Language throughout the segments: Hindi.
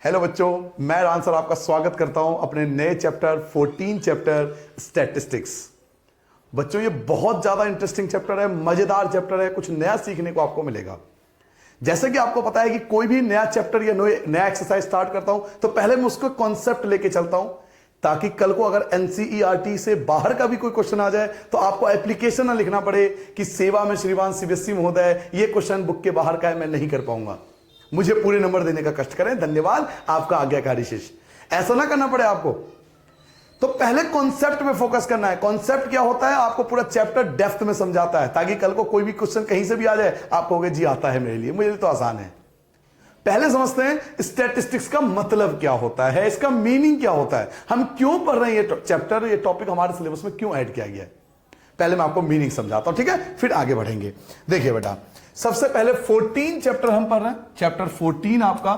हेलो बच्चों, मैं रान सर आपका स्वागत करता हूं अपने नए चैप्टर 14 चैप्टर स्टैटिस्टिक्स। बच्चों ये बहुत ज्यादा इंटरेस्टिंग चैप्टर है, मजेदार चैप्टर है, कुछ नया सीखने को आपको मिलेगा। जैसे कि आपको पता है कि कोई भी नया चैप्टर या नया एक्सरसाइज स्टार्ट करता हूं तो पहले मैं उसको कॉन्सेप्ट लेके चलता हूं, ताकि कल को अगर एनसीईआरटी से बाहर का भी कोई क्वेश्चन आ जाए तो आपको एप्लीकेशन ना लिखना पड़े कि सेवा में श्रीमान सीबीएसई महोदय ये क्वेश्चन बुक के बाहर का है, मैं नहीं कर पाऊंगा, मुझे पूरे नंबर देने का कष्ट करें, धन्यवाद, आपका आज्ञाकारी शिष्य। ऐसा ना करना पड़े आपको। तो पहले कॉन्सेप्ट में फोकस करना है। कॉन्सेप्ट क्या होता है, आपको पूरा चैप्टर डेप्थ में समझाता है, ताकि कल को कोई भी क्वेश्चन कहीं से भी आ जाए आप कहोगे जी आता है मेरे लिए, मुझे तो आसान है। पहले समझते हैं स्टैटिस्टिक्स का मतलब क्या होता है, इसका मीनिंग क्या होता है, हम क्यों पढ़ रहे हैं ये चैप्टर, ये टॉपिक हमारे सिलेबस में क्यों ऐड किया गया है। पहले मैं आपको मीनिंग समझाता हूं, ठीक है, फिर आगे बढ़ेंगे। देखिए बेटा, सबसे पहले 14 चैप्टर हम पढ़ रहे हैं, चैप्टर 14 आपका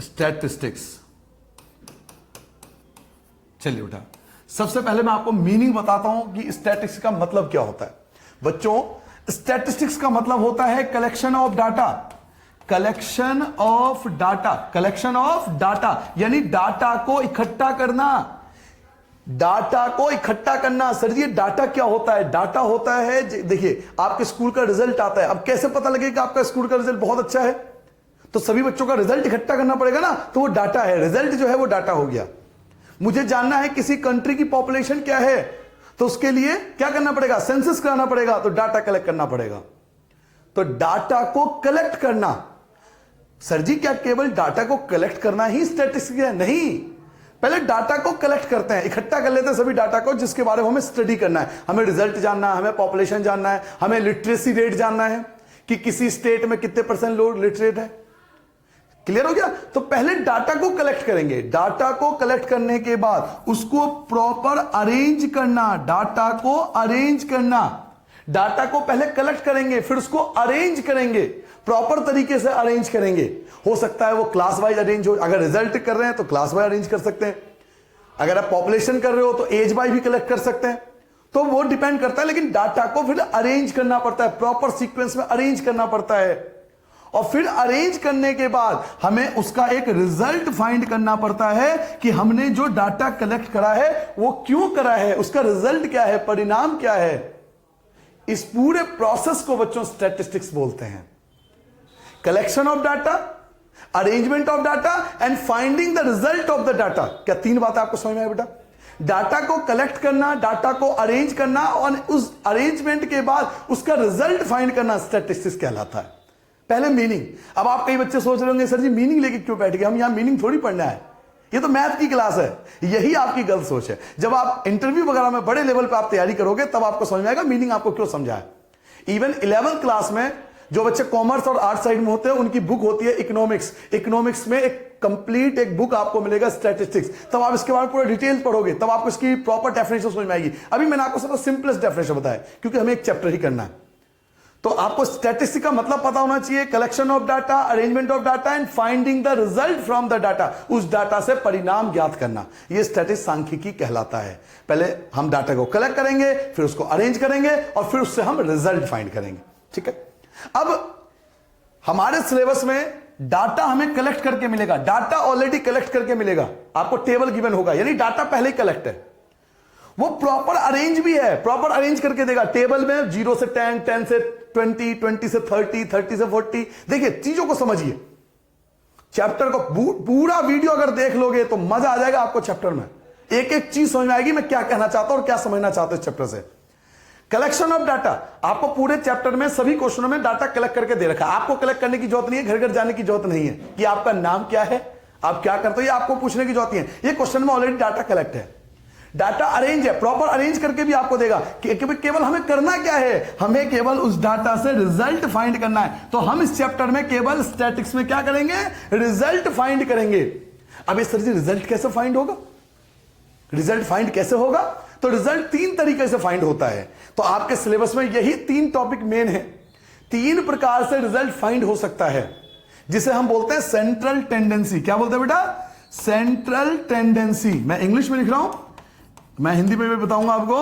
स्टैटिस्टिक्स। चलिए बेटा, सबसे पहले मैं आपको मीनिंग बताता हूं कि स्टैटिस्टिक्स का मतलब क्या होता है। बच्चों, स्टैटिस्टिक्स का मतलब होता है collection of data. Collection of data, collection of data यानी डाटा को इकट्ठा करना। डाटा को इकट्ठा करना। सर जी ये डाटा क्या होता है? डाटा होता है, देखिए आपके स्कूल का रिजल्ट आता है, अब कैसे पता लगेगा कि आपका स्कूल का रिजल्ट बहुत अच्छा है? तो सभी बच्चों का रिजल्ट इकट्ठा करना पड़ेगा ना, तो वो डाटा है, रिजल्ट जो है वो डाटा हो गया। मुझे जानना है किसी कंट्री की पॉपुलेशन क्या है, तो उसके लिए क्या करना पड़ेगा? सेंसस कराना पड़ेगा, तो डाटा कलेक्ट करना पड़ेगा। तो डाटा को कलेक्ट करना। सर जी क्या केवल डाटा को कलेक्ट करना ही स्टैटिस्टिक्स है? नहीं, पहले डाटा को कलेक्ट करते हैं, इकट्ठा कर लेते हैं सभी डाटा को जिसके बारे में हमें स्टडी करना है। हमें रिजल्ट जानना है, हमें पॉपुलेशन जानना है, हमें लिटरेसी रेट जानना है कि किसी स्टेट में कितने % लोग लिटरेट है। क्लियर हो गया? तो पहले डाटा को कलेक्ट करेंगे, डाटा को कलेक्ट करने के बाद उसको प्रॉपर अरेंज करना। डाटा को अरेंज करना, डाटा को पहले कलेक्ट करेंगे फिर उसको अरेंज करेंगे, प्रॉपर तरीके से अरेंज करेंगे। हो सकता है वो क्लास वाइज अरेंज हो, अगर रिजल्ट कर रहे हैं तो क्लास वाइज अरेंज कर सकते हैं, अगर आप पॉपुलेशन कर रहे हो तो एज वाइज भी कलेक्ट कर सकते हैं, तो वो डिपेंड करता है। लेकिन डाटा को फिर अरेंज करना पड़ता है, प्रॉपर सीक्वेंस में अरेंज करना पड़ता है, और फिर अरेंज करने के बाद हमें उसका एक रिजल्ट फाइंड करना पड़ता है कि हमने जो डाटा कलेक्ट करा है वो क्यों करा है, उसका रिजल्ट क्या है, परिणाम क्या है। इस पूरे प्रोसेस को बच्चों स्टैटिस्टिक्स बोलते हैं। Collection of data, arrangement of data and finding the result of the data. क्या तीन बातें आपको समझ में आई बेटा? डाटा को कलेक्ट करना, डाटा को अरेंज करना, और उस अरेंजमेंट के बाद उसका रिजल्ट फाइंड करना स्टैटिस्टिक्स कहलाता है। पहले मीनिंग। अब आप कई बच्चे सोच रहे होंगे सर जी मीनिंग लेके क्यों बैठ गए, हम यहां मीनिंग थोड़ी पढ़ना है, ये तो मैथ की क्लास है। यही आपकी गलत सोच है। जब आप इंटरव्यू वगैरह में बड़े लेवल पे आप तैयारी करोगे तब आपको समझ में आएगा मीनिंग आपको क्यों समझा है। इवन 11th क्लास में जो बच्चे कॉमर्स और आर्ट साइड में होते हैं उनकी बुक होती है इकोनॉमिक्स। इकोनॉमिक्स में एक कंप्लीट एक बुक आपको मिलेगा स्टैटिस्टिक्स, तब आप इसके बारे में पूरा डिटेल पढ़ोगे, तब आपको इसकी प्रॉपर डेफिनेशन समझ में आएगी। अभी मैंने आपको सबसे सिंपलेस्ट डेफिनेशन बताया क्योंकि हमें एक चैप्टर ही करना है। तो आपको स्टैटिस्टिक्स का मतलब पता होना चाहिए, collection of data, arrangement of data and finding the result from the data. उस डाटा से परिणाम ज्ञात करना, यह स्टैटिस्टिक्स सांख्यिकी कहलाता है। पहले हम डाटा को कलेक्ट करेंगे, फिर उसको अरेंज करेंगे और फिर उससे हम रिजल्ट फाइंड करेंगे। ठीक है, अब हमारे सिलेबस में डाटा हमें कलेक्ट करके मिलेगा, डाटा ऑलरेडी कलेक्ट करके मिलेगा, आपको टेबल गिवन होगा, यानी डाटा पहले ही कलेक्ट है। वो प्रॉपर अरेंज भी है, प्रॉपर अरेंज करके देगा टेबल में 0 से 10, 10 से 20, 20 से 30, 30 से 40। देखिए चीजों को समझिए, चैप्टर को पूरा वीडियो अगर देख लोगे तो मजा आ जाएगा आपको चैप्टर में, एक एक चीज समझ में आएगी मैं क्या कहना चाहता हूं और क्या समझना चाहता हूं इस चैप्टर से। कलेक्शन ऑफ डाटा, आपको पूरे चैप्टर में सभी क्वेश्चनों में डाटा कलेक्ट करके दे रखा है। आपको कलेक्ट करने की जरूरत नहीं है, घर घर जाने की जरूरत नहीं है कि आपका नाम क्या है, आप क्या करते हो, ये आपको पूछने की जरूरत नहीं है। ये क्वेश्चन में ऑलरेडी डाटा कलेक्ट है, डाटा अरेंज है, प्रॉपर अरेंज करके भी आपको देगा कि केवल हमें करना क्या है, हमें केवल उस डाटा से रिजल्ट फाइंड करना है। तो हम इस चैप्टर में केवल स्टैटिस्टिक्स में क्या करेंगे, रिजल्ट फाइंड करेंगे। अब इस तरह से रिजल्ट कैसे फाइंड होगा, रिजल्ट फाइंड कैसे होगा? तो रिजल्ट 3 तरीके से फाइंड होता है। तो आपके सिलेबस में यही 3 टॉपिक मेन है। 3 प्रकार से रिजल्ट फाइंड हो सकता है, जिसे हम बोलते हैं सेंट्रल टेंडेंसी। क्या बोलते हैं बेटा? Central tendency. मैं इंग्लिश में लिख रहा हूं, मैं हिंदी में भी बताऊंगा आपको।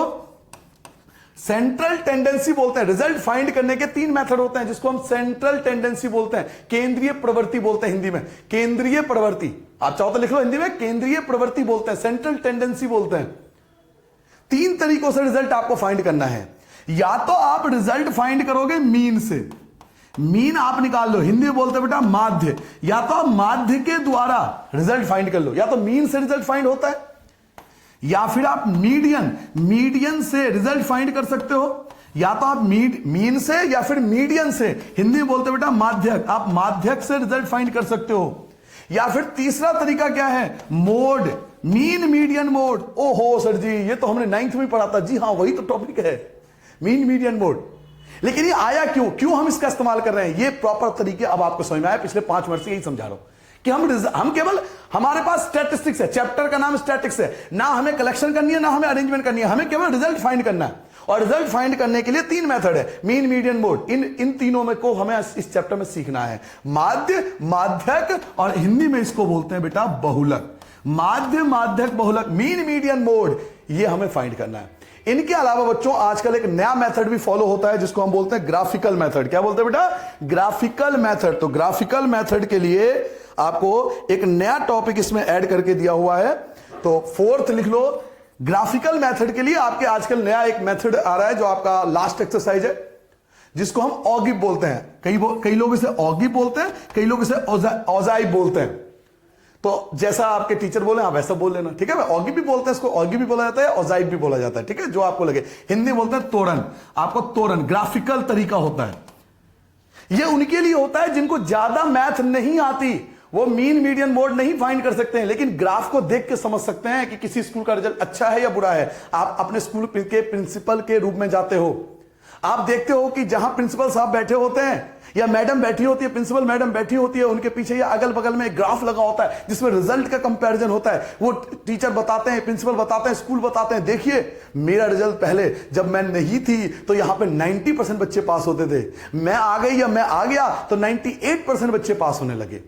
सेंट्रल टेंडेंसी बोलते हैं। रिजल्ट फाइंड करने के 3 मेथड होते हैं जिसको हम सेंट्रल टेंडेंसी बोलते हैं, केंद्रीय प्रवृत्ति बोलते हैं हिंदी में, केंद्रीय प्रवृत्ति। आप चाहो तो लिख लो हिंदी में, केंद्रीय प्रवृत्ति बोलते हैं, सेंट्रल टेंडेंसी बोलते हैं। 3 तरीकों से रिजल्ट आपको फाइंड करना है। या तो आप रिजल्ट फाइंड करोगे मीन से, मीन आप निकाल लो, हिंदी में बोलते हैं बेटा माध्य। या तो आप माध्य के द्वारा रिजल्ट फाइंड कर लो, या तो मीन से रिजल्ट फाइंड होता है, या फिर आप मीडियन से रिजल्ट फाइंड कर सकते हो। या तो आप मीन से या फिर मीडियन से, हिंदी में बोलते हैं बेटा माध्यक, आप माध्यक से रिजल्ट फाइंड कर सकते हो। या फिर तीसरा तरीका क्या है, मोड, मीन मीडियन मोड। ओहो सर जी, ये तो हमने 9th में पढ़ा था। जी हाँ, वही तो टॉपिक है, मीन मीडियन मोड। लेकिन ये आया क्यों हम इसका इस्तेमाल कर रहे हैं, ये प्रॉपर तरीके अब आपको समझ में आया। पिछले 5 मिनट से यही समझा रहा हूं कि हम केवल, हमारे पास स्टैटिस्टिक्स है, चैप्टर का नाम स्टैटिस्टिक्स है, ना हमें कलेक्शन करनी है ना हमें अरेंजमेंट करनी है, हमें केवल रिजल्ट फाइंड करना है। और रिजल्ट फाइंड करने के लिए 3 मेथड है, मीन मीडियन मोड। इन तीनों में को हमें इस चैप्टर में सीखना है, माध्य, माध्यक, और हिंदी में इसको बोलते हैं बेटा बहुलक। माध्य, माध्यक, बहुलक, मीन मीडियन मोड, ये हमें फाइंड करना है। इनके अलावा बच्चों आजकल एक नया मेथड भी फॉलो होता है जिसको हम बोलते हैं ग्राफिकल मेथड। क्या बोलते हैं बेटा, ग्राफिकल मेथड। तो ग्राफिकल मेथड के लिए आपको एक नया टॉपिक इसमें ऐड करके दिया हुआ है, तो 4th लिख लो। ग्राफिकल मेथड के लिए आपके आजकल नया एक मेथड आ रहा है जो आपका लास्ट एक्सरसाइज है, जिसको हम ऑगिव बोलते हैं। कई लोग इसे ऑगिव बोलते हैं, कई लोग इसे औजाइब बोलते हैं। तो जैसा आपके टीचर बोले आप वैसा बोल लेना, ठीक है। ऑगिव भी बोलते हैं इसको, ऑगिव भी बोला जाता है, औजाइब भी बोला जाता है, ठीक है, जो आपको लगे। हिंदी बोलते हैं तोरण, आपको तोरण ग्राफिकल तरीका होता है। यह उनके लिए होता है जिनको ज्यादा मैथ नहीं आती, वो मीन मीडियन मोड नहीं फाइंड कर सकते हैं, लेकिन ग्राफ को देख के समझ सकते हैं कि किसी स्कूल का रिजल्ट अच्छा है या बुरा है। आप अपने स्कूल के प्रिंसिपल के रूप में जाते हो, आप देखते हो कि जहां प्रिंसिपल साहब बैठे होते हैं या मैडम बैठी होती है, प्रिंसिपल मैडम बैठी होती है, उनके पीछे या अगल बगल में एक ग्राफ लगा होता है जिसमें रिजल्ट का कंपैरिजन होता है। वो टीचर बताते हैं, प्रिंसिपल बताते हैं, स्कूल बताते हैं, देखिए मेरा रिजल्ट पहले जब मैं नहीं थी तो यहां पे 90% बच्चे पास होते थे, मैं आ गई या मैं आ गया तो 98% बच्चे पास होने लगे।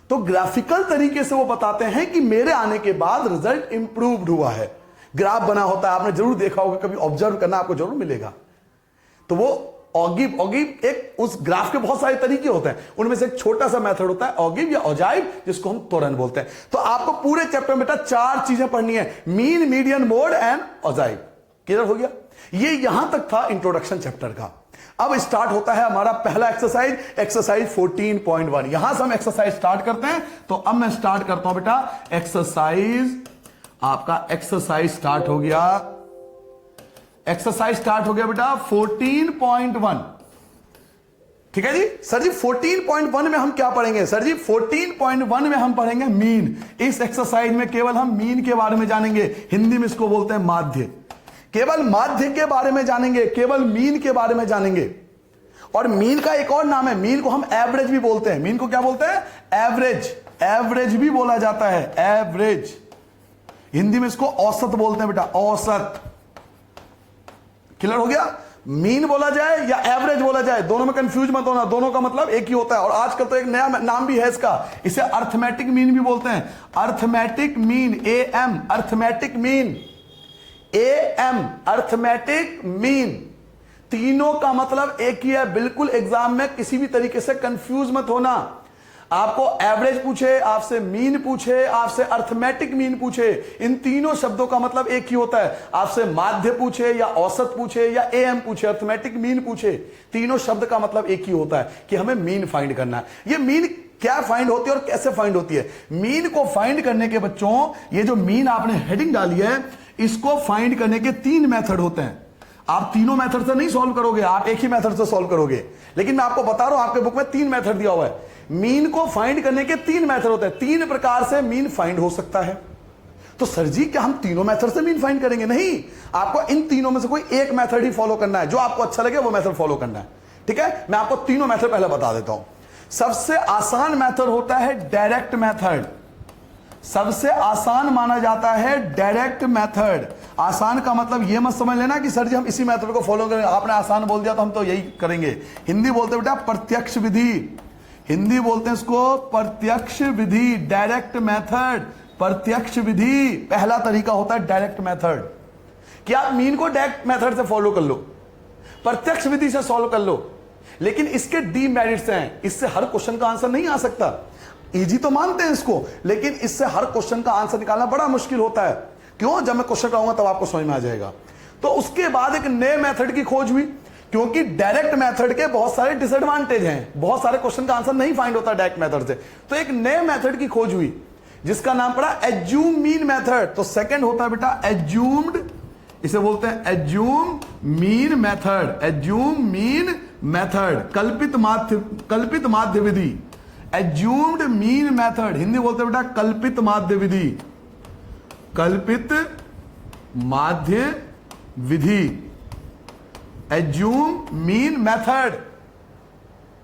तो ग्राफिकल तरीके से वो बताते हैं कि मेरे आने के बाद रिजल्ट इंप्रूव्ड हुआ है। ग्राफ बना होता है, आपने जरूर देखा होगा, कभी ऑब्जर्व करना आपको जरूर मिलेगा। तो वो ऑगिव एक, उस ग्राफ के बहुत सारे तरीके होते हैं, उनमें से एक छोटा सा मेथड होता है ऑगिव या औजाइब, जिसको हम तोरण बोलते हैं। तो आपको पूरे चैप्टर में बेटा 4 चीजें पढ़नी है, मीन मीडियन मोड एंड औजाइब। क्लियर हो गया? ये यहां तक था इंट्रोडक्शन चैप्टर का। अब स्टार्ट होता है हमारा पहला एक्सरसाइज, एक्सरसाइज 14.1। यहां से हम एक्सरसाइज स्टार्ट करते हैं। तो अब मैं स्टार्ट करता हूं बेटा एक्सरसाइज, आपका एक्सरसाइज स्टार्ट हो गया, एक्सरसाइज स्टार्ट हो गया बेटा 14.1। ठीक है जी। सर जी 14.1 में हम क्या पढ़ेंगे? सर जी 14.1 में हम पढ़ेंगे मीन। इस एक्सरसाइज में केवल हम मीन के बारे में जानेंगे, हिंदी में इसको बोलते हैं माध्य। केवल माध्य के बारे में जानेंगे, केवल मीन के बारे में जानेंगे। और मीन का एक और नाम है, मीन को हम एवरेज भी बोलते हैं। मीन को क्या बोलते हैं? एवरेज। एवरेज भी बोला जाता है, एवरेज। हिंदी में इसको औसत बोलते हैं बेटा, औसत। क्लियर हो गया? मीन बोला जाए या एवरेज बोला जाए, दोनों में कंफ्यूज मत होना, दोनों का मतलब एक ही होता है। और आजकल तो एक नया नाम भी है इसका, इसे अर्थमेटिक मीन भी बोलते हैं। Arithmetic mean, am, arithmetic mean, am, arithmetic mean. तीनों का मतलब एक ही है, बिल्कुल एग्जाम में किसी भी तरीके से कंफ्यूज मत होना। आपको एवरेज पूछे, आपसे मीन पूछे, आपसे अर्थमेटिक मीन पूछे, इन तीनों शब्दों का मतलब एक ही होता है। आपसे माध्य पूछे या औसत पूछे या एएम पूछे, अर्थमेटिक मीन पूछे, तीनों शब्द का मतलब एक ही होता है कि हमें मीन फाइंड करना है। ये मीन क्या फाइंड होती है और कैसे फाइंड होती है? मीन को फाइंड करने के बच्चों, ये जो मीन आपने हेडिंग डाली है, इसको फाइंड करने के 3 मेथड होते हैं। आप तीनों मेथड से नहीं सॉल्व करोगे, आप एक ही मेथड से सॉल्व करोगे। लेकिन मैं आपको बता रहा हूं, आपके बुक में 3 मेथड दिया हुआ है। मीन को फाइंड करने के 3 मेथड होते हैं, 3 प्रकार से मीन फाइंड हो सकता है। तो सर जी क्या हम तीनों मेथड से मीन फाइंड करेंगे? नहीं, आपको इन तीनों में से कोई एक मेथड ही फॉलो करना है, जो आपको अच्छा लगे वो मेथड फॉलो करना है। ठीक है, मैं आपको तीनों मेथड पहले बता देता हूं। सबसे आसान मेथड होता है डायरेक्ट मेथड। सबसे आसान माना जाता है डायरेक्ट मेथड। आसान का मतलब यह मत समझ लेना कि सर जी हम इसी मेथड को फॉलो करेंगे, आपने आसान बोल दिया तो हम तो यही करेंगे। हिंदी बोलते बेटा प्रत्यक्ष विधि, हिंदी बोलते हैं इसको प्रत्यक्ष विधि, डायरेक्ट मेथड, प्रत्यक्ष विधि। पहला तरीका होता है डायरेक्ट मेथड। कि आप मीन को डायरेक्ट मेथड से फॉलो कर लो, प्रत्यक्ष विधि से सॉल्व कर लो, लेकिन इसके डीमेरिट्स हैं। इससे हर क्वेश्चन का आंसर नहीं आ सकता। इजी तो मानते हैं इसको, लेकिन इससे हर क्वेश्चन का आंसर निकालना बड़ा मुश्किल होता है। क्यों? जब मैं क्वेश्चन कराऊंगा तब आपको समझ में आ जाएगा। तो उसके बाद एक नए मेथड की खोज हुई, क्योंकि डायरेक्ट मेथड के बहुत सारे डिसएडवांटेज हैं, बहुत सारे क्वेश्चन का आंसर नहीं फाइंड होता डायरेक्ट मेथड से। तो एक नए मेथड की खोज हुई जिसका नाम पड़ा एज्यूम मीन मेथड। तो सेकंड होता है बेटा एज्यूम्ड, इसे बोलते हैं assume mean method. Assume mean method, कल्पित माध्य विधि। एज्यूम्ड मीन मेथड, हिंदी बोलते हैं बेटा कल्पित माध्य विधि। कल्पित माध्य विधि, एज्यूम मीन मेथड।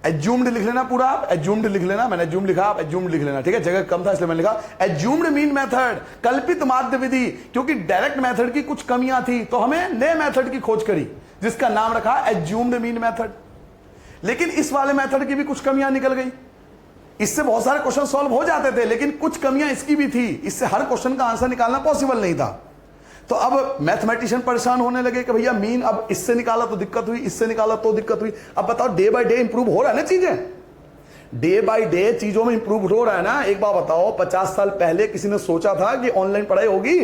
एज्यूम्ड लिख लेना पूरा, आप एज्यूम्ड लिख लेना, मैंने एज्यूम लिखा, आप एज्यूम्ड लिख लेना, ठीक है, जगह कम था इसलिए मैंने लिखा एज्यूम्ड मीन मेथड, कल्पित माध्य विधि। क्योंकि डायरेक्ट मेथड की कुछ कमियां थी, तो हमें नए मेथड की खोज करी जिसका नाम रखा एज्यूम्ड मीन मेथड। लेकिन इस वाले मेथड की भी कुछ कमियां निकल गई। इससे बहुत सारे क्वेश्चन सॉल्व हो जाते थे, लेकिन कुछ कमियां इसकी भी थी। इससे हर क्वेश्चन का आंसर निकालना पॉसिबल नहीं था। तो अब मैथमेटिशियन परेशान होने लगे कि भैया मीन अब इससे निकाला तो दिक्कत हुई, इससे निकाला तो दिक्कत हुई। अब बताओ, डे बाय डे इंप्रूव हो रहा है ना चीजें, डे बाय डे चीजों में इंप्रूव हो रहा है ना। एक बात बताओ, 50 साल पहले किसी ने सोचा था कि ऑनलाइन पढ़ाई होगी?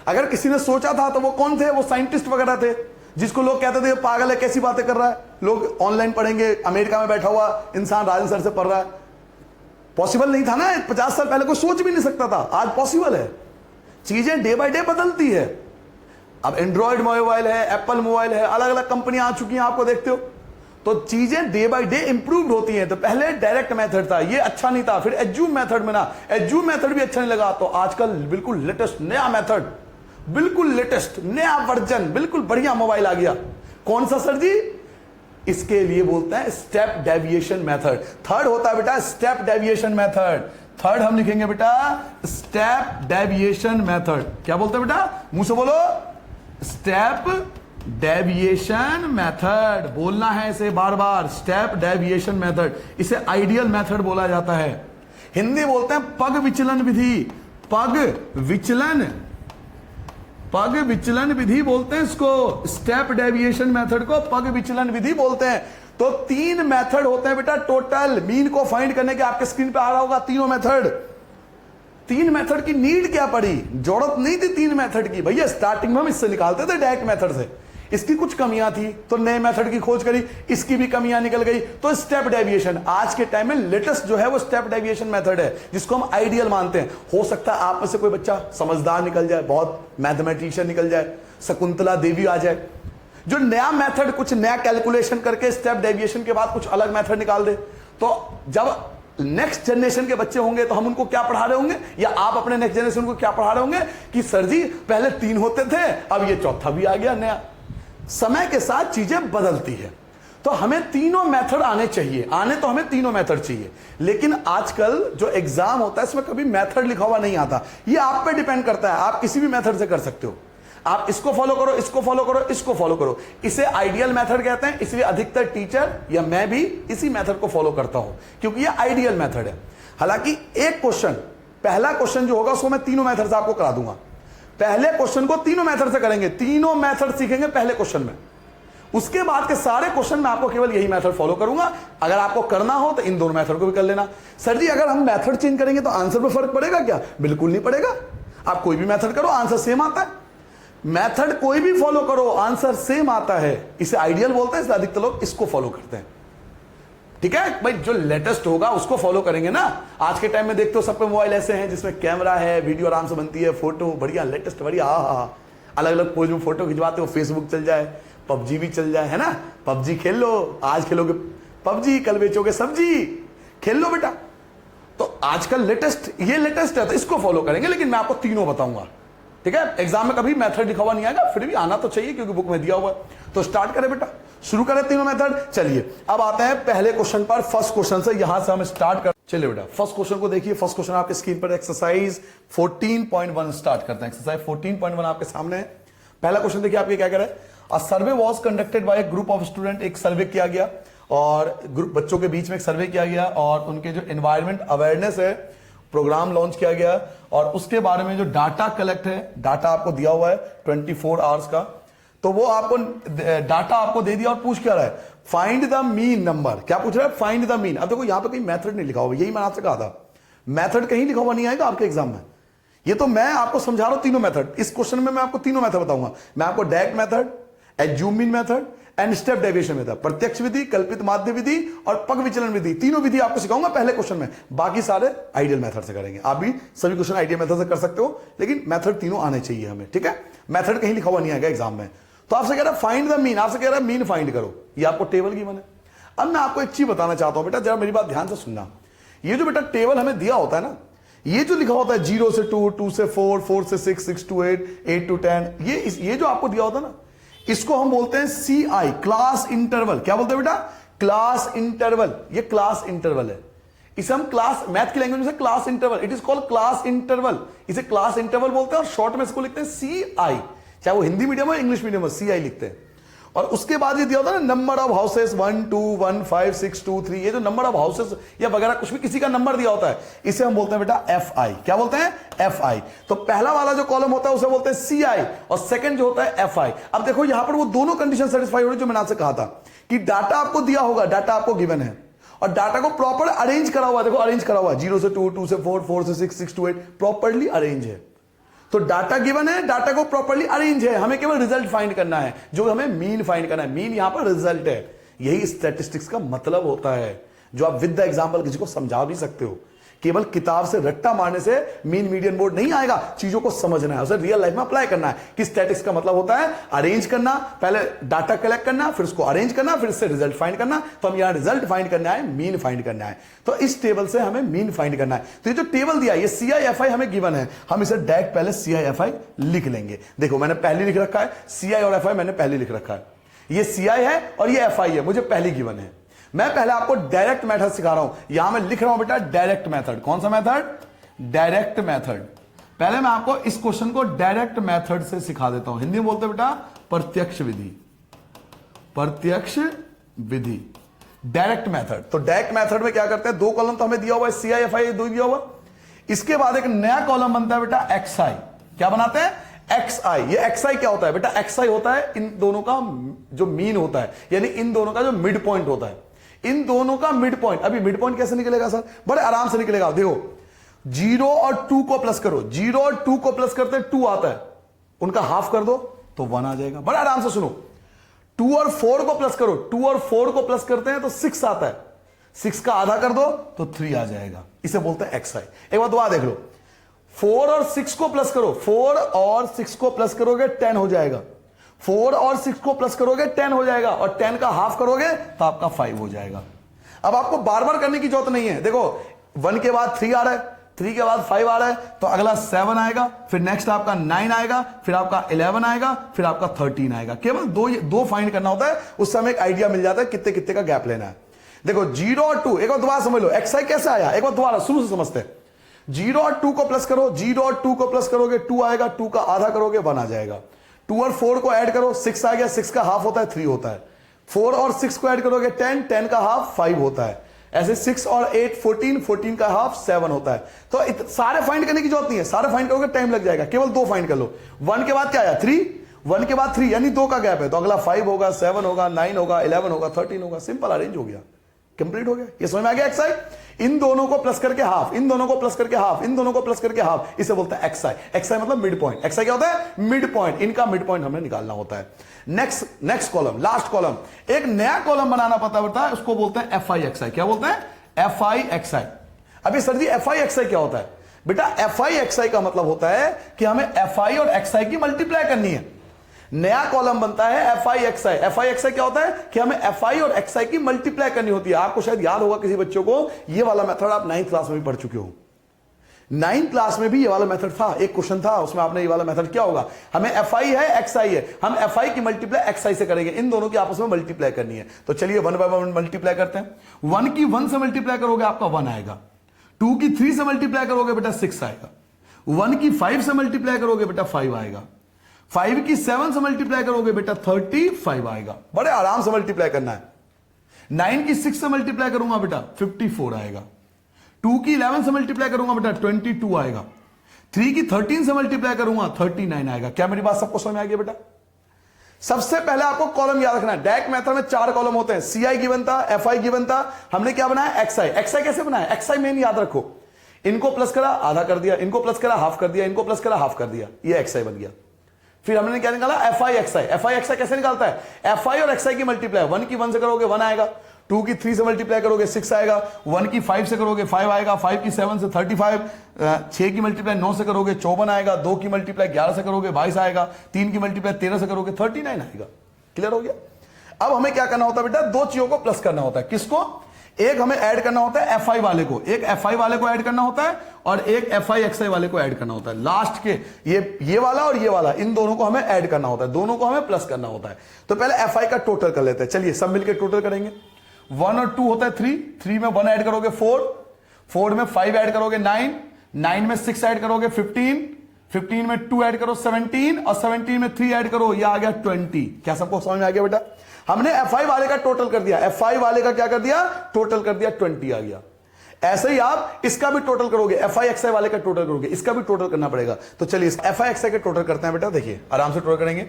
अगर किसी ने सोचा था तो वो कौन थे? वो साइंटिस्ट वगैरह थे, जिसको लोग कहते थे पागल है, कैसी बातें कर रहा है, लोग ऑनलाइन पढ़ेंगे। अमेरिका में बैठा हुआ इंसान राजन सर से पढ़ रहा है, पॉसिबल नहीं था ना। 50 साल पहले कोई सोच भी नहीं सकता था, आज पॉसिबल है। चीजें डे बाय डे बदलती है। अब एंड्रॉइड मोबाइल है, एप्पल मोबाइल है, अलग अलग कंपनियां आ चुकी हैं, आपको देखते हो। तो चीजें डे बाय डे इंप्रूव होती हैं। तो पहले डायरेक्ट मेथड था, ये अच्छा नहीं था। फिर एज्यूम मेथड में ना, एज्यूम मेथड भी अच्छा नहीं लगा, तो आजकल बिल्कुल लेटेस्ट नया मेथड, बिल्कुल लेटेस्ट नया वर्जन, बिल्कुल बढ़िया मोबाइल आ गया। कौन सा सर जी? इसके लिए बोलते हैं स्टेप डेविएशन मेथड। थर्ड होता है बेटा स्टेप डेविएशन मेथड। थर्ड हम लिखेंगे बेटा स्टेप डेविएशन मेथड। क्या बोलते हैं बेटा? मुंह से बोलो, स्टेप डेविएशन मेथड। बोलना है इसे बार बार, स्टेप डेविएशन मेथड। इसे आइडियल मेथड बोला जाता है। हिंदी बोलते हैं पग विचलन विधि। पग विचलन विधि बोलते हैं इसको। स्टेप डेविएशन मेथड को पग विचलन विधि बोलते हैं। तो 3 मेथड होते हैं बेटा टोटल मीन को फाइंड करने के। आपके स्क्रीन पे आ रहा होगा तीनों मेथड। 3 मेथड की नीड क्या पड़ी? जरूरत नहीं थी 3 मेथड की भैया। स्टार्टिंग में हम इससे निकालते थे डायरेक्ट मेथड से। इसकी कुछ कमियां थी तो नए मेथड की खोज करी, इसकी भी कमियां निकल गई तो स्टेप डेविएशन। आज के टाइम में लेटेस्ट जो है वो स्टेप डेविएशन मेथड है, जिसको हम आइडियल मानते हैं। हो सकता है आप में से कोई बच्चा समझदार निकल जाए, बहुत मैथमेटिशियन निकल जाए, शकुंतला देवी आ जाए, जो नया मेथड, कुछ नया कैलकुलेशन करके स्टेप डेविएशन के बाद कुछ अलग मेथड निकाल दे। तो जब नेक्स्ट जनरेशन के बच्चे होंगे तो हम उनको क्या पढ़ा रहे होंगे, या आप अपने नेक्स्ट जनरेशन को क्या पढ़ा रहे होंगे कि सर जी पहले 3 होते थे, अब ये चौथा भी आ गया नया। समय के साथ चीजें बदलती है, तो हमें तीनों मेथड आने चाहिए। आने तो हमें तीनों मेथड चाहिए, लेकिन आजकल जो एग्जाम होता है इसमें कभी मेथड लिखा हुआ नहीं आता। ये आप पे डिपेंड करता है, आप किसी भी मेथड से कर सकते हो। आप इसको फॉलो करो, इसको फॉलो करो, इसको फॉलो करो। इसे आइडियल मेथड कहते हैं, इसलिए अधिकतर टीचर या मैं भी इसी मेथड को फॉलो करता हूं, क्योंकि ये आइडियल मेथड है। हालांकि एक क्वेश्चन, पहला क्वेश्चन जो होगा उसको मैं तीनों मेथड से आपको करा दूंगा। पहले क्वेश्चन को तीनों मेथड से करेंगे, तीनों मेथड सीखेंगे पहले क्वेश्चन में। उसके बाद के सारे क्वेश्चन में आपको केवल यही मेथड फॉलो करूंगा। अगर आपको करना हो तो इन दोनों मेथड को भी कर लेना। सर जी अगर हम मेथड चेंज करेंगे तो आंसर में फर्क पड़ेगा क्या? बिल्कुल नहीं पड़ेगा। आप कोई भी मेथड करो, आंसर सेम आता है। मेथड कोई भी फॉलो करो, आंसर सेम आता है। इसे आइडियल बोलते हैं, इसलिए अधिकतर लोग इसको फॉलो करते हैं। ठीक है भाई, जो लेटेस्ट होगा उसको फॉलो करेंगे ना। आज के टाइम में देखते हो सब पे मोबाइल ऐसे हैं जिसमें कैमरा है, वीडियो आराम से बनती है, फोटो बढ़िया लेटेस्ट बढ़िया, अलग अलग पोज में फोटो खिंचवाते हो, फेसबुक चल जाए, पबजी भी चल जाए, है ना। पबजी खेल लो, आज खेलोगे पबजी, कल बेचोगे सब्जी, खेल लो बेटा। तो आजकल लेटेस्ट, ये लेटेस्ट है तो इसको फॉलो करेंगे, लेकिन मैं आपको तीनों बताऊंगा। ठीक है, एग्जाम में कभी मेथड लिखा हुआ नहीं आएगा, फिर भी आना तो चाहिए क्योंकि बुक में दिया हुआ है। तो स्टार्ट करें बेटा, शुरू करें तीनों मेथड। चलिए अब आते हैं पहले क्वेश्चन पर। फर्स्ट क्वेश्चन से यहां से हम स्टार्ट कर। चलिए बेटा फर्स्ट क्वेश्चन को देखिए। फर्स्ट क्वेश्चन आपके स्क्रीन पर एक्सरसाइज 14.1 स्टार्ट करते हैं। एक्सरसाइज 14.1 आपके सामने है। पहला क्वेश्चन देखिए आपके क्या कह रहा है। A survey was conducted by a group of student. एक सर्वे किया गया और ग्रुप बच्चों के बीच में एक सर्वे किया गया और उनके जो एनवायरमेंट अवेयरनेस है प्रोग्राम लॉन्च किया गया और उसके बारे में जो डाटा कलेक्ट है, डाटा आपको दिया हुआ है 24 आवर्स का, तो वो आपको डाटा आपको दे दिया और पूछ क्या रहा है, फाइंड द मीन नंबर। क्या पूछ रहा है? Find the mean. अब देखो यहां पे कोई मेथड नहीं लिखा हुआ, यही मैंने आपसे कहा था, मेथड कहीं लिखा हुआ नहीं आएगा आपके एग्जाम में। ये तो मैं आपको समझा रहा हूं तीनों मेथड। इस क्वेश्चन में मैं आपको तीनों मेथड बताऊंगा। मैं आपको direct method, assume mean method and step deviation method, प्रत्यक्ष विधि, कल्पित माध्य विधि और पग विचलन विधि, तीनों विधि आपको सिखाऊंगा पहले क्वेश्चन में। बाकी सारे आइडियल मेथड से करेंगे। आप भी सभी क्वेश्चन आइडियल मेथड से कर सकते हो, लेकिन मेथड तीनों आने चाहिए हमें, ठीक है? मेथड कहीं लिखा हुआ नहीं आएगा एग्जाम में। तो आपसे कह रहा है फाइंड द मीन, आपसे कह रहा है मीन फाइंड करो। ये आपको टेबल गिवन है। अब मैं आपको एक चीज बताना चाहता हूं बेटा, जरा मेरी बात ध्यान से सुनना। ये जो बेटा टेबल हमें दिया होता है ना, ये जो लिखा होता है 0 से 2, 2 से 4, 4 से 6, 6 to 8, 8 to 10, ये जो आपको दिया होता है ना, इसको हम बोलते हैं CI, क्लास इंटरवल। क्या बोलते हैं बेटा? Class interval. ये क्लास इंटरवल है। इसे हम क्लास, मैथ की लैंग्वेज में class interval, it is called class interval. इसे क्लास इंटरवल बोलते हैं और शॉर्ट में इसको लिखते हैं CI, चाहे वो हिंदी मीडियम हो इंग्लिश मीडियम हो, CI लिखते हैं। और उसके बाद ये दिया होता है ना नंबर ऑफ हाउसेस 1 2 1 5 6 2 3, ये जो नंबर ऑफ हाउसेस या वगैरह कुछ भी किसी का नंबर दिया होता है, इसे हम बोलते हैं बेटा FI। क्या बोलते हैं? FI। तो पहला वाला जो कॉलम होता है उसे बोलते हैं CI और सेकंड जो होता है FI। अब देखो यहां पर वो दोनों कंडीशन सेटिस्फाई हो रही जो मैंने आपसे कहा था कि डाटा आपको दिया होगा, डाटा आपको गिवन है और डाटा को प्रॉपर अरेंज करा हुआ है। देखो अरेंज करा हुआ है, 0 से 2, 2 से 4, 4 से 6, 6 to 8, प्रॉपरली अरेंज है। तो डाटा गिवन है, डाटा को प्रॉपर्ली अरेंज है, हमें केवल रिजल्ट फाइंड करना है, जो हमें मीन फाइंड करना है। मीन यहां पर रिजल्ट है। यही स्टैटिस्टिक्स का मतलब होता है, जो आप विद द एग्जांपल किसी को समझा भी सकते हो। केवल किताब से रट्टा मारने से मीन मीडियन मोड नहीं आएगा, चीजों को समझना है, उसे रियल लाइफ में अप्लाई करना है कि स्टैटिस्टिक्स का मतलब होता है अरेंज करना, पहले डाटा कलेक्ट करना, फिर उसको अरेंज करना, फिर इससे रिजल्ट फाइंड करना। तो हम यहां रिजल्ट फाइंड करना है, मीन फाइंड करना है। तो इस टेबल से हमें मीन फाइंड करना है। तो ये जो टेबल दिया ये CI/FI हमें गिवन है, हम इसे डायरेक्ट पहले CI/FI लिख लेंगे। देखो मैंने पहले लिख रखा है, CI और FI मैंने पहले लिख रखा है। ये CI है और ये FI है, मुझे पहले गिवन है। मैं पहले आपको डायरेक्ट मेथड सिखा रहा हूं। यहां मैं लिख रहा हूं बेटा डायरेक्ट मेथड। कौन सा मेथड? Direct method. पहले मैं आपको इस क्वेश्चन को डायरेक्ट मेथड से सिखा देता हूं। हिंदी में बोलते हैं बेटा प्रत्यक्ष विधि, प्रत्यक्ष विधि, डायरेक्ट मेथड। तो डायरेक्ट मेथड में क्या करते हैं, दो कॉलम तो हमें दिया हुआ है, CI/FI दो दिया हुआ। इसके बाद एक नया कॉलम बनता है बेटा XI। क्या बनाते हैं? XI। ये XI क्या होता है बेटा? XI होता है इन दोनों का जो मीन होता है, यानी इन दोनों का जो मिड पॉइंट होता है, इन दोनों का मिड पॉइंट। अभी मिड पॉइंट कैसे निकलेगा सर? बड़े आराम से निकलेगा। देखो 0 और 2 को प्लस करो, 0 और 2 को प्लस करते 2 आता है, उनका हाफ कर दो तो 1 आ जाएगा। बड़े आराम से सुनो, 2 और 4 को प्लस करो, 2 और 4 को प्लस करते हैं तो 6 आता है, 6 का आधा कर दो तो 3 आ जाएगा। इसे बोलते हैं XI। एक बार दोबारा देख लो, 4 और 6 को प्लस करो, 4 और 6 को प्लस करोगे 10 हो जाएगा, 4 और 6 को प्लस करोगे 10 हो जाएगा और 10 का हाफ करोगे तो आपका 5 हो जाएगा। अब आपको बार बार करने की जरूरत नहीं है। देखो 1 के बाद 3 आ रहा है, 3 के बाद 5 आ रहा है, तो अगला 7 आएगा, फिर नेक्स्ट आपका 9 आएगा, फिर आपका 11 आएगा, फिर आपका 13 आएगा। केवल दो फाइंड करना होता है, उस समय एक आइडिया मिल जाता है कितने कितने का गैप लेना है। देखो 0 और 2, एक बार दोबारा समझ लो XI कैसे आया, एक बार दोबारा शुरू से समझते हैं। 0 और 2 को प्लस करो, 0 और 2 को प्लस करोगे 2 आएगा, 2 का आधा करोगे 1 आ जाएगा। 2 और 4 को ऐड करो, 6 आ गया, 6 का हाफ होता है 3 होता है। 4 और 6 को ऐड करोगे 10, 10 का हाफ 5 होता है। ऐसे 6 और 8 14, 14 का हाफ 7 होता है। तो सारे फाइंड करने की जरूरत नहीं है, सारे फाइंड करोगे टाइम लग जाएगा, केवल 2 फाइंड कर लो। 1 के बाद क्या आया 3, 1 के बाद 3 यानी 2 का गैप है, तो अगला 5 होगा, 7 होगा, 9 होगा, 11 होगा, 13 होगा। सिंपल अरेंज हो गया, कंप्लीट हो गया। ये समझ में आ गया XI? इन दोनों को प्लस करके हाफ, इन दोनों को प्लस करके हाफ, इन दोनों को प्लस करके हाफ, इसे बोलते हैं XI। XI मतलब मिड पॉइंट। XI क्या होता है? Mid point. इनका मिड पॉइंट हमें निकालना होता है। नेक्स्ट कॉलम, लास्ट कॉलम, एक नया कॉलम बनाना पड़ता है, उसको बोलते हैं FI/XI। क्या बोलते हैं? FI/XI। अभी सर जी FI/XI क्या होता है? बेटा FI/XI का मतलब होता है कि हमें FI और XI की मल्टीप्लाई करनी है। नया कॉलम बनता है FI/XI। FI/XI क्या होता है कि हमें FI और XI की मल्टीप्लाई करनी होती है। आपको शायद याद होगा किसी बच्चों को, ये वाला मेथड आप 9th क्लास में भी पढ़ चुके हो। 9th क्लास में भी ये वाला मेथड था, एक क्वेश्चन था उसमें आपने ये वाला मेथड क्या होगा, हमें FI है XI है, हम FI की मल्टीप्लाई XI से करेंगे, इन दोनों की आपस में मल्टीप्लाई करनी है। तो चलिए 1 बाय 1 मल्टीप्लाई करते हैं। 1 की 1 से मल्टीप्लाई करोगे आपका 1 आएगा, 2 की 3 से मल्टीप्लाई करोगे बेटा 6 आएगा, 1 की 5 से मल्टीप्लाई करोगे बेटा 5 आएगा, 5 की 7 से मल्टीप्लाई करोगे बेटा 35 आएगा। बड़े आराम से मल्टीप्लाई करना है। 9 की 6 से मल्टीप्लाई करूंगा बेटा 54 आएगा, 2 की 11 से मल्टीप्लाई करूंगा बेटा 22 आएगा, 3 की 13 से मल्टीप्लाई करूंगा 39 आएगा। क्या मेरी बात सबको समझ में आ गई बेटा? सबसे पहले आपको कॉलम याद रखना है। डायरेक्ट मेथड में 4 कॉलम होते हैं। सी आई गिवन था, एफ आई गिवन था, हमने क्या बनाया एक्स आई। एक्स आई कैसे बनाया? एक्स आई मेन याद रखो, इनको प्लस करा आधा कर दिया, इनको प्लस करा हाफ कर दिया, इनको प्लस करा हाफ कर दिया, ये एक्स आई बन गया। फिर हमने क्या निकाला? F I X I. F I X I कैसे निकालता है? एफ आई और एक्स आई की मल्टीप्लाई, 1 की 1 से करोगे 1 आएगा, 2 की 3 से मल्टीप्लाई करोगे 6 आएगा, 1 की 5 से करोगे 5 आएगा, 5 की 7 से 35, 6 की मल्टीप्लाई 9 से करोगे 54 आएगा, 2 की मल्टीप्लाई 11 से करोगे 22 आएगा, 3 की मल्टीप्लाई 13 से करोगे 39 आएगा। क्लियर हो गया? अब हमें क्या करना होता है बेटा? 2 चीजों को प्लस करना होता है। किसको? एक हमें ऐड करना होता है एफ आई वाले को, एक एफ आई वाले को ऐड करना होता है और एक एफ आई एक्स आई वाले को ऐड करना होता है। लास्ट के ये वाला और ये वाला, इन दोनों को हमें ऐड करना होता है, दोनों को हमें प्लस करना होता है। तो पहले एफ आई का टोटल कर लेते हैं। चलिए सब मिलकर टोटल करेंगे। 1 और 2 होता है 3, 3 में 1 ऐड करोगे 4, 4 में 5 ऐड करोगे 9, 9 में 6 ऐड करोगे 15, 15 में 2 ऐड करो 17 और 17 में 3 ऐड करो, ये आ गया 20। क्या सबको समझ में आ गया बेटा? हमने एफ आई वाले का टोटल कर दिया, एफ आई वाले का क्या कर दिया? टोटल कर दिया, 20 आ गया। ऐसे ही आप इसका भी टोटल करोगे, एफ आई एक्स आई वाले का टोटल करोगे, इसका भी टोटल करना पड़ेगा। तो चलिए एफ आई एक्स आई का टोटल करते हैं बेटा। देखिए आराम से टोटल करेंगे।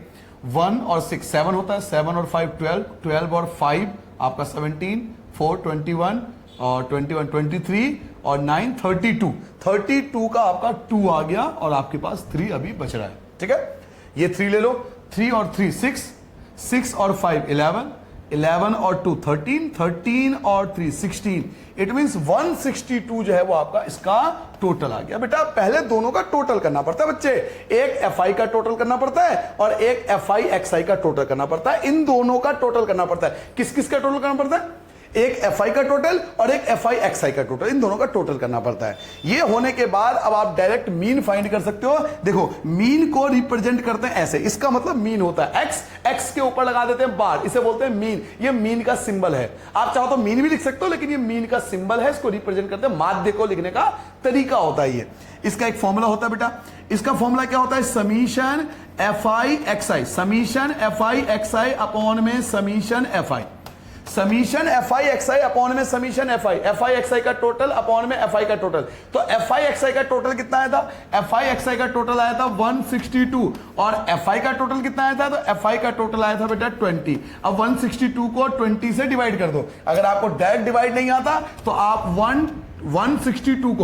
1 और 6 7 होता है, 7 और 5 12, 12 और 5 आपका 17, 4 21 और 21 23 और 9 32, 32 का आपका 2 आ गया और आपके पास 3 अभी बच रहा है। ठीक है, ये 3 ले लो, 3 और 3 6, 6 और 5 11, 11 और 2 13, 13 और 3 16। इट मींस 162 जो है वो आपका इसका टोटल आ गया। बेटा पहले दोनों का टोटल करना पड़ता है बच्चे, एक एफ आई का टोटल करना पड़ता है और एक एफ आई एक्स आई का टोटल करना पड़ता है। इन दोनों का टोटल करना पड़ता है। किस किस का टोटल करना पड़ता है? एक एफ आई का टोटल और एक एफ आई एक्स आई का टोटल, इन दोनों का टोटल करना पड़ता है। ये होने के बाद अब आप डायरेक्ट मीन फाइंड कर सकते हो। देखो मीन को रिप्रेजेंट करते हैं ऐसे, इसका मतलब मीन होता है एक्स, एक्स के ऊपर लगा देते हैं बार, इसे बोलते हैं मीन। ये मीन का सिंबल है। आप चाहो तो मीन भी लिख सकते हो, लेकिन ये मीन का सिंबल है, इसको रिप्रेजेंट करते हैं। माध्य को लिखने का तरीका होता है ये। इसका एक फॉर्मूला होता है बेटा, इसका फॉर्मूला क्या होता है? Summation F I X I, summation F I X I upon में summation F I, summation F I X I upon में summation F I X I का टोटल अपॉन में एफ आई का टोटल। तो एफ आई एक्स आई का टोटल कितना आया था? एफ आई एक्स आई का टोटल आया था 162 और एफ आई का टोटल कितना आया था? तो एफ आई का टोटल आया था बेटा 20। अब 162 को 20 से डिवाइड कर दो। अगर आपको डायरेक्ट डिवाइड नहीं आता तो आप 162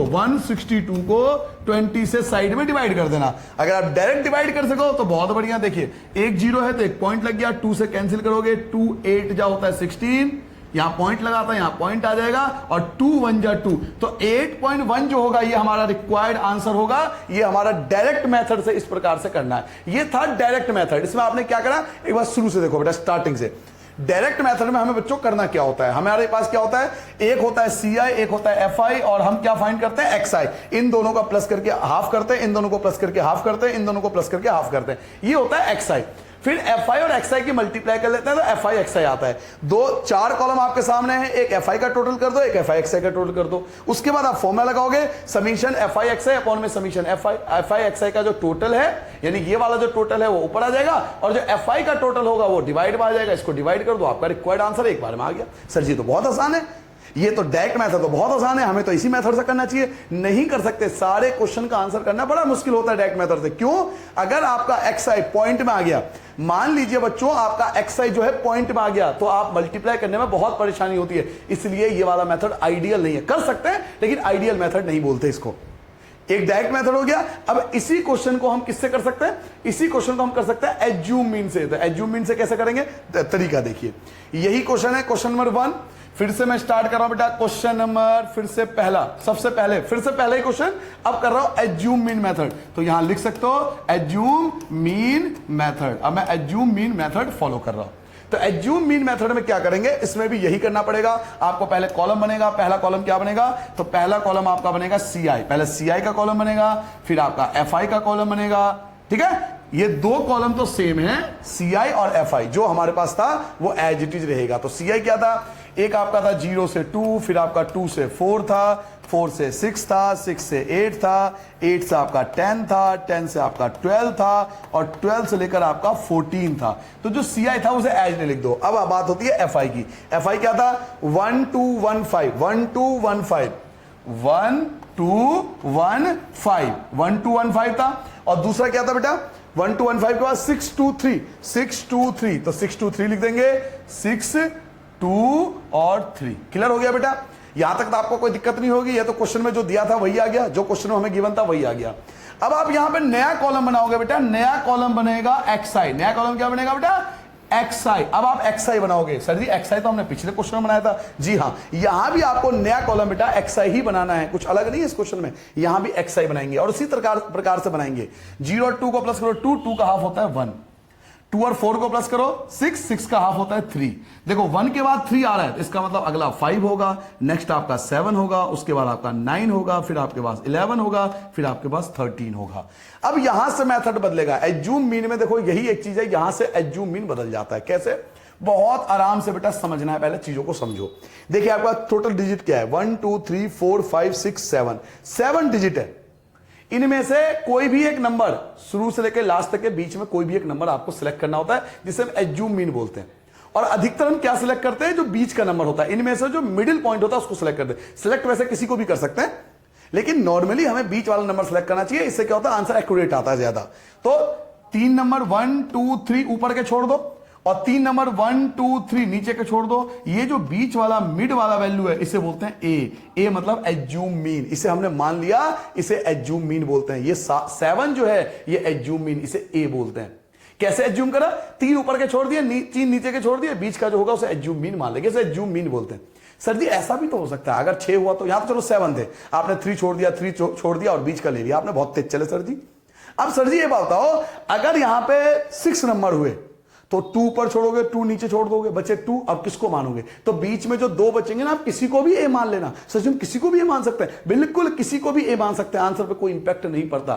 को 20 से साइड में डिवाइड कर देना। अगर आप डायरेक्ट डिवाइड कर सको तो बहुत बढ़िया। देखिए एक 0 है तो एक पॉइंट लग गया, 2 से कैंसिल करोगे, 2 8 जा होता है 16, यहां पॉइंट लगाता है, यहां पॉइंट आ जाएगा और 2 1 जा 2, तो 8.1 जो होगा ये हमारा रिक्वायर्ड आंसर होगा। ये हमारा डायरेक्ट मेथड से इस प्रकार से करना है। ये था डायरेक्ट मेथड। इसमें आपने क्या करा, एक बार शुरू से देखो बेटा, स्टार्टिंग से। डायरेक्ट मेथड में हमें बच्चों करना क्या होता है? हमारे पास क्या होता है? एक होता है सी आई, एक होता है एफ आई, और हम क्या फाइंड करते हैं? एक्स आई। इन दोनों का प्लस करके हाफ करते हैं, इन दोनों को प्लस करके हाफ करते हैं, इन दोनों को प्लस करके हाफ करते हैं। ये होता है एक्स आई। फिर एफ आई और एक्स आई की मल्टीप्लाई कर लेते हैं तो एफ आई एक्स आई आता है। 4 कॉलम आपके सामने है, एक एफ आई का टोटल कर दो, एक एफ आई एक्स आई का टोटल कर दो। उसके बाद आप फॉर्मूला लगाओगे, summation F I X I upon में summation F I X I का जो टोटल है, यानी ये वाला जो टोटल है वो ऊपर आ जाएगा और जो एफ आई का टोटल होगा वो डिवाइड में आ जाएगा। इसको डिवाइड कर दो, आपका रिक्वायर्ड आंसर एक बार में आ गया। सर जी तो बहुत आसान है, ये तो डायरेक्ट मेथड तो बहुत आसान है, हमें तो इसी मेथड से करना चाहिए। नहीं कर सकते, सारे क्वेश्चन का आंसर करना बड़ा मुश्किल होता है डायरेक्ट मेथड से। क्यों? अगर आपका एक्स आई पॉइंट में आ गया, मान लीजिए बच्चों आपका एक्स आई जो है पॉइंट में आ गया, तो आप मल्टीप्लाई करने में बहुत परेशानी होती है। इसलिए ये वाला मेथड आइडियल नहीं है। कर सकते हैं लेकिन आइडियल मेथड नहीं बोलते इसको। एक डायरेक्ट मेथड हो गया। अब इसी क्वेश्चन को हम किससे कर सकते हैं? इसी क्वेश्चन को हम कर सकते हैं एज्यूम मीन से। तो एज्यूम मीन से कैसे करेंगे? तरीका देखिए, यही क्वेश्चन है, क्वेश्चन नंबर 1। फिर से मैं स्टार्ट कर रहा हूं बेटा, क्वेश्चन नंबर फिर से पहला, सबसे पहले फिर से पहला ही क्वेश्चन अब कर रहा हूं एज्यूम मीन मेथड। तो यहां लिख सकते हो एज्यूम मीन मेथड। अब मैं एज्यूम मीन मेथड फॉलो कर रहा हूं। तो एज्यूम मीन मेथड में क्या करेंगे? इसमें भी यही करना पड़ेगा आपको। पहले कॉलम बनेगा, पहला कॉलम क्या बनेगा? तो पहला कॉलम आपका बनेगा सी आई। पहले सी आई का कॉलम बनेगा, फिर आपका एफ आई का कॉलम बनेगा। ठीक है, ये 2 कॉलम तो सेम है, सी आई और एफ आई। जो हमारे पास था वो एज इट इज रहेगा। तो सी आई क्या था? एक आपका था 0 से 2, फिर आपका 2 से 4 था, 4 से 6 था, 6 से 8 था, 8 से आपका 10 था, 10 से आपका 12 था और 12 से लेकर आपका 14 था। तो जो सी आई था उसे एज में लिख दो। अब बात होती है एफ आई की। एफ आई क्या था? 1 2 1 5, 1 2 1 5, 1215 था। और दूसरा क्या था बेटा 1215 के बाद 623 तो 623 लिख देंगे, 6 2 और 3। क्लियर हो गया बेटा? यहां तक तो आपको कोई दिक्कत नहीं होगी। ये तो क्वेश्चन में जो दिया था वही आ गया, जो क्वेश्चन में हमें गिवन था वही आ गया। अब आप यहां पे नया कॉलम बनाओगे बेटा, नया कॉलम बनेगा xi। नया कॉलम क्या बनेगा बेटा? xi। अब आप xi बनाओगे। सर जी xi तो हमने पिछले क्वेश्चन में बनाया था। जी हां, यहां भी आपको नया कॉलम बेटा xi ही बनाना है, कुछ अलग नहीं है इस क्वेश्चन में। यहां भी xi बनाएंगे और उसी प्रकार से बनाएंगे। 0 और 2 को प्लस करो 2 का हाफ होता है 1, 2 और 4 को प्लस करो 6 का हाफ होता है 3। देखो 1 के बाद 3 आ रहा है तो इसका मतलब अगला 5 होगा, नेक्स्ट आपका 7 होगा, उसके बाद आपका 9 होगा, फिर आपके पास 11 होगा, फिर आपके पास 13 होगा। अब यहां से मेथड बदलेगा। एज्यूम मीन में देखो यही एक चीज है, यहां से एज्यूम मीन बदल जाता है। कैसे? बहुत आराम से बेटा समझना है, पहले चीजों को समझो। देखिए आपका टोटल डिजिट क्या है? 1 2 3 4 5 6 7 डिजिट है। इनमें से कोई भी एक नंबर शुरू से लेकर लास्ट तक के बीच में कोई भी एक नंबर आपको सिलेक्ट करना होता है, जिसे हम एज्यूम मीन बोलते हैं। और अधिकतर हम क्या सिलेक्ट करते हैं? जो बीच का नंबर होता है, इनमें से जो मिडिल पॉइंट होता है उसको सिलेक्ट करते हैं। सिलेक्ट वैसे किसी को भी कर सकते हैं, लेकिन नॉर्मली हमें बीच वाला नंबर सिलेक्ट करना चाहिए। इससे क्या होता है? आंसर एक्यूरेट आता है ज्यादा। तो 3 नंबर 1 2 3 ऊपर के छोड़ दो और 3 नंबर 1 2 3 नीचे के छोड़ दो। ये जो बीच वाला मिड वाला वैल्यू है इसे बोलते हैं ए मतलब एज्यूम मीन। इसे हमने मान लिया, इसे एज्यूम मीन बोलते हैं। ये 7 जो है ये एज्यूम मीन, इसे ए बोलते हैं। कैसे एज्यूम करा? 3 ऊपर के छोड़ दिए, 3 नीचे के छोड़ दिए, बीच का जो होगा उसे एज्यूम मीन मान लेंगे, इसे एज्यूम मीन बोलते हैं। सर जी ऐसा भी तो हो सकता है, अगर 6 हुआ तो यहां तो चलो 7 थे, आपने 3 छोड़ दिया, 3 छोड़ दिया और बीच का ले लिया, आपने बहुत तेज चले सर जी। अब सर जी ये बताओ, अगर यहां पे 6 नंबर हुए तो 2 ऊपर छोड़ोगे, 2 नीचे छोड़ दोगे, बचे 2। अब किसको मानोगे? तो बीच में जो 2 बचेंगे ना, आप किसी को भी ए मान लेना। सच में किसी को भी ए मान सकते हैं, बिल्कुल किसी को भी ए मान सकते हैं। आंसर पे कोई इंपैक्ट नहीं पड़ता।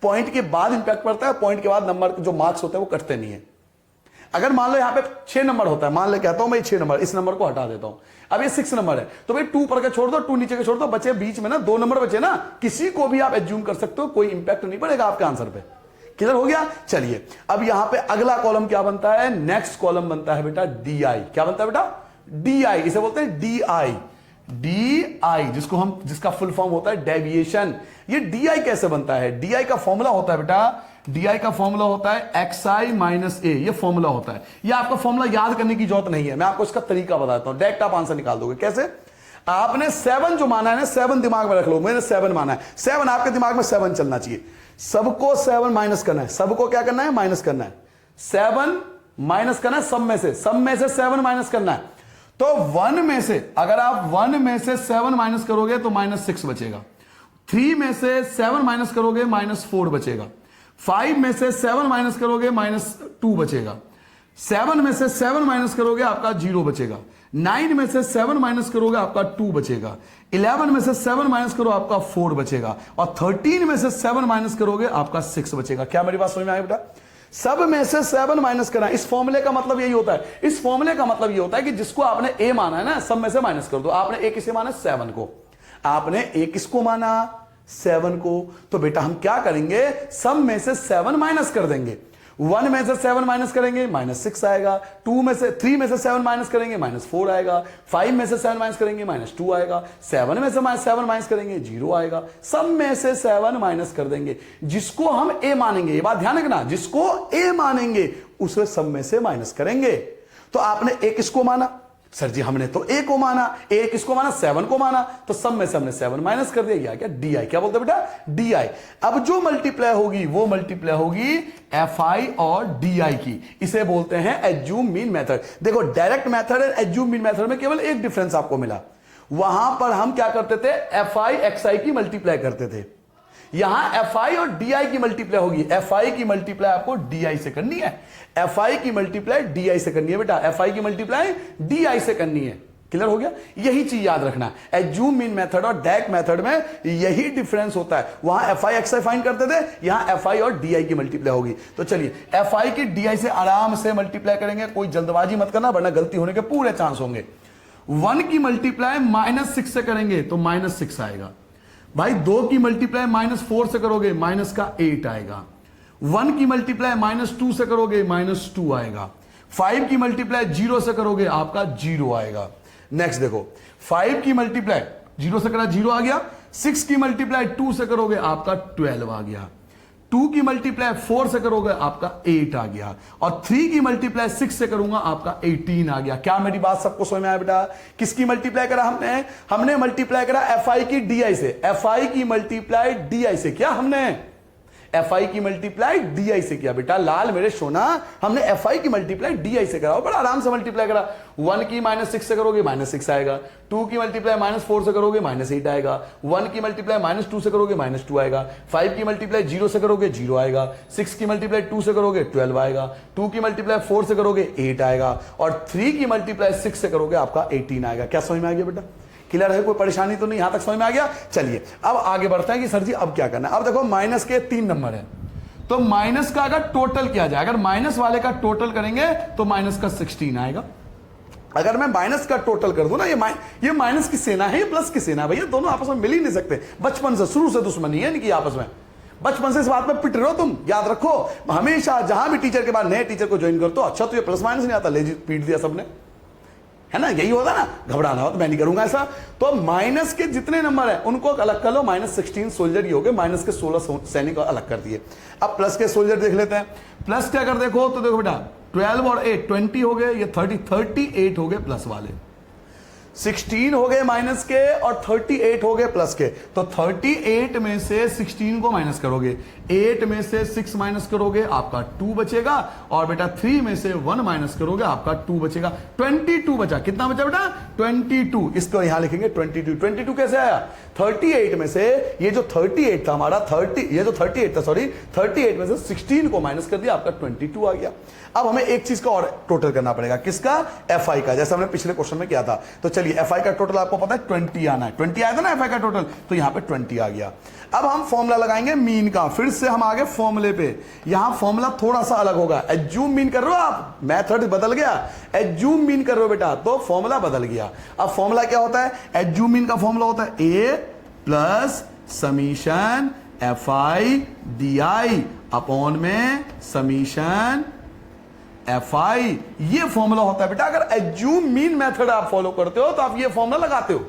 पॉइंट के बाद इंपैक्ट पड़ता है, पॉइंट के बाद नंबर जो मार्क्स होते हैं वो कटते नहीं है। अगर मान लो यहां पे 6 नंबर होता है, मान ले कहता हूं मैं 6 नंबर, इस नंबर को हटा देता हूं, अब ये 6 नंबर है, तो भाई 2 ऊपर के छोड़ दो, 2 नीचे के छोड़ दो, बचे बीच में ना 2 नंबर बचे ना, किसी को भी आप एज्यूम कर सकते हो, कोई इंपैक्ट नहीं पड़ेगा आपके आंसर पे। क्लियर हो गया? चलिए अब यहां पे अगला कॉलम क्या बनता है? नेक्स्ट कॉलम बनता है बेटा डी आई। क्या बनता है बेटा? D I. इसे बोलते हैं डी आई। डी आई जिसका फुल फॉर्म होता है डेविएशन। ये डी आई कैसे बनता है? डी आई का फॉर्मूला होता है बेटा, डी आई का फॉर्मूला होता है एक्स आई माइनस ए। ये फॉर्मूला होता है, ये आपका फॉर्मूला याद करने की जरूरत नहीं है, मैं आपको इसका तरीका बताता हूं, डायरेक्ट आप आंसर निकाल दोगे। कैसे? आपने 7 जो माना है ना, 7 दिमाग में रख लो, मैंने 7 माना है, 7 आपके दिमाग में 7 चलना चाहिए। सबको 7 माइनस करना है, सबको क्या करना है? माइनस करना है। 7 माइनस करना है सब में से 7 माइनस करना है। तो 1 में से अगर आप 1 में से 7 माइनस करोगे तो -6 बचेगा। 3 में से 7 माइनस करोगे -4 बचेगा। 5 में से 7 माइनस करोगे -2 बचेगा। 7 में से 7 माइनस करोगे आपका 0 बचेगा। 9 में से 7 माइनस करोगे आपका 2 बचेगा। 11 में से 7 माइनस करो आपका 4 बचेगा। और 13 में से 7 माइनस करोगे आपका 6 बचेगा। क्या मेरी बात समझ में आई बेटा? सब में से 7 माइनस करना। इस फॉर्मूले का मतलब यही होता है, इस फॉर्मूले का मतलब ये होता है कि जिसको आपने ए माना है ना, सब में से माइनस कर दो। आपने ए किसे माना? 7 को। आपने ए किसको माना? 7 को। तो बेटा हम क्या करेंगे? सब में से 7 माइनस कर देंगे। 1 में से 7 माइनस करेंगे -6 आएगा। 3 में से 7 माइनस करेंगे -4 आएगा। 5 में से 7 माइनस करेंगे -2 आएगा। 7 में से 7 माइनस करेंगे 0 आएगा। सब में से 7 माइनस कर देंगे। जिसको हम ए मानेंगे, ये बात ध्यान रखना, जिसको ए मानेंगे उसे सब में से माइनस करेंगे। तो आपने ए किसको माना? सर जी हमने तो ए को माना। ए किसको माना? 7 को माना। तो सब में से हमने 7 माइनस कर दिया, क्या डी आई। क्या बोलते हैं बेटा? D I. अब जो मल्टीप्लाई होगी वो मल्टीप्लाई होगी एफ आई और डी आई की। इसे बोलते हैं एज्यूम मीन मेथड। देखो डायरेक्ट मेथड और एज्यूम मीन मेथड में केवल एक डिफरेंस आपको मिला। वहां पर हम क्या करते थे? एफ आई एक्स आई की मल्टीप्लाई करते थे। यहां एफ आई और डी आई की मल्टीप्लाई होगी। एफ आई की मल्टीप्लाई आपको डी आई से करनी है। एफ आई की मल्टीप्लाई डी आई से करनी है बेटा। एफ आई की मल्टीप्लाई डी आई से करनी है। क्लियर हो गया? यही चीज याद रखना। एज्यूम मीन मेथड और डायरेक्ट मेथड में यही डिफरेंस होता है। वहां F I X I find करते थे, यहां एफ आई और डी आई की मल्टीप्लाई होगी। तो चलिए एफ आई की डी आई से आराम से मल्टीप्लाई करेंगे। कोई जल्दबाजी मत करना वरना गलती होने के पूरे चांस होंगे। 1 की मल्टीप्लाई -6 से करेंगे तो -6 आएगा भाई। 2 की मल्टीप्लाई -4 से करोगे -8 आएगा। 1 की मल्टीप्लाई -2 से करोगे -2 आएगा। 5 की मल्टीप्लाई 0 से करोगे आपका 0 आएगा। नेक्स्ट देखो 5 की मल्टीप्लाई जीरो से करा 0 आ गया, 6 की मल्टीप्लाई 2 से करोगे आपका 12 आ गया, 2 की मल्टीप्लाई 4 से करोगे आपका 8 आ गया, और 3 की मल्टीप्लाई 6 से करूंगा आपका 18 आ गया। क्या मेरी बात सबको समझ में आया बेटा? किसकी मल्टीप्लाई करा हमने मल्टीप्लाई करा एफआई की डीआई से, एफआई की मल्टीप्लाई डीआई से किया हमने, एफआई की मल्टीप्लाई डीआई से किया बेटा। लाल मेरे सोना, हमने एफआई की मल्टीप्लाई डीआई से करा, बड़ा आराम से मल्टीप्लाई करा। 1 की -6 से करोगे -6 आएगा, 2 की मल्टीप्लाई -4 से करोगे -8 आएगा, 1 की मल्टीप्लाई -2 से करोगे -2 आएगा, 5 की मल्टीप्लाई 0 से करोगे 0 आएगा, 6 की मल्टीप्लाई 2 से करोगे 12 आएगा, 2 की मल्टीप्लाई 4 से करोगे 8 आएगा, और 3 की मल्टीप्लाई 6 से करोगे आपका 18 आएगा। क्या समझ में आ गया बेटा? क्लियर है? कोई परेशानी तो नहीं? यहां तक समझ में आ गया? चलिए अब आगे बढ़ते हैं कि सर जी अब क्या करना है। अब देखो माइनस के 3 नंबर है, तो माइनस का अगर टोटल किया जाए, अगर माइनस वाले का टोटल करेंगे तो माइनस का 16 आएगा। अगर मैं माइनस का टोटल कर दूं ना, ये माइनस की सेना है, ये प्लस की सेना है, भैया दोनों आपस में मिल ही नहीं सकते। बचपन से शुरू से दुश्मनी है इनकी आपस में, बचपन से इस बात में पिट रहे हो तुम, याद रखो। हमेशा जहां भी टीचर के बाद नए टीचर को ज्वाइन करते हो, अच्छा तो ये प्लस माइनस नहीं आता, ले जी पीट दिया सबने, है ना, यही होता ना, घबराना हो तो मैं नहीं करूंगा ऐसा। तो माइनस के जितने नंबर है उनको अलग कर लो, -16 सोल्जर ही हो गए, माइनस के 16 सैनिक अलग कर दिए। अब प्लस के सोल्जर देख लेते हैं। प्लस के अगर देखो तो देखो बेटा 12 और 8 20 हो गए, ये 38 हो गए प्लस वाले, 16 हो गए माइनस के और 38 हो गए प्लस के। तो 38 में से 16 को माइनस करोगे, 8 में से 6 माइनस करोगे आपका 2 बचेगा, और बेटा 3 में से 1 माइनस करोगे आपका 2 बचेगा, 22 बचा। कितना बचा बेटा? 22। इसको यहां लिखेंगे 22 कैसे आया? 38 में से ये जो 38 था हमारा 38 था, सॉरी 38 में से 16 को माइनस कर दिया, आपका 22 आ गया। अब हमें एक चीज का और टोटल करना पड़ेगा, किसका? एफआई का, जैसा हमने पिछले क्वेश्चन में किया था। तो चलिए एफआई का टोटल आपको पता है 20 आना है, 20 आया था ना एफआई का टोटल, तो यहां पे 20 आ गया। अब हम फॉर्मूला लगाएंगे मीन का, फिर से हम आगे फॉर्मूले पे। यहां फॉर्मूला थोड़ा सा अलग होगा, एज्यूम मीन कर रहे हो आप, मेथड बदल गया, एज्यूम मीन कर रहे हो बेटा तो फॉर्मूला बदल गया। अब फॉर्मूला क्या होता है? एज्यूम मीन का फॉर्मूला होता है A plus summation FI DI upon में समीशन एफआई, ये फॉर्मूला होता है बेटा। अगर एज्यूम मीन मेथड आप फॉलो करते हो तो आप ये फॉर्मूला लगाते हो,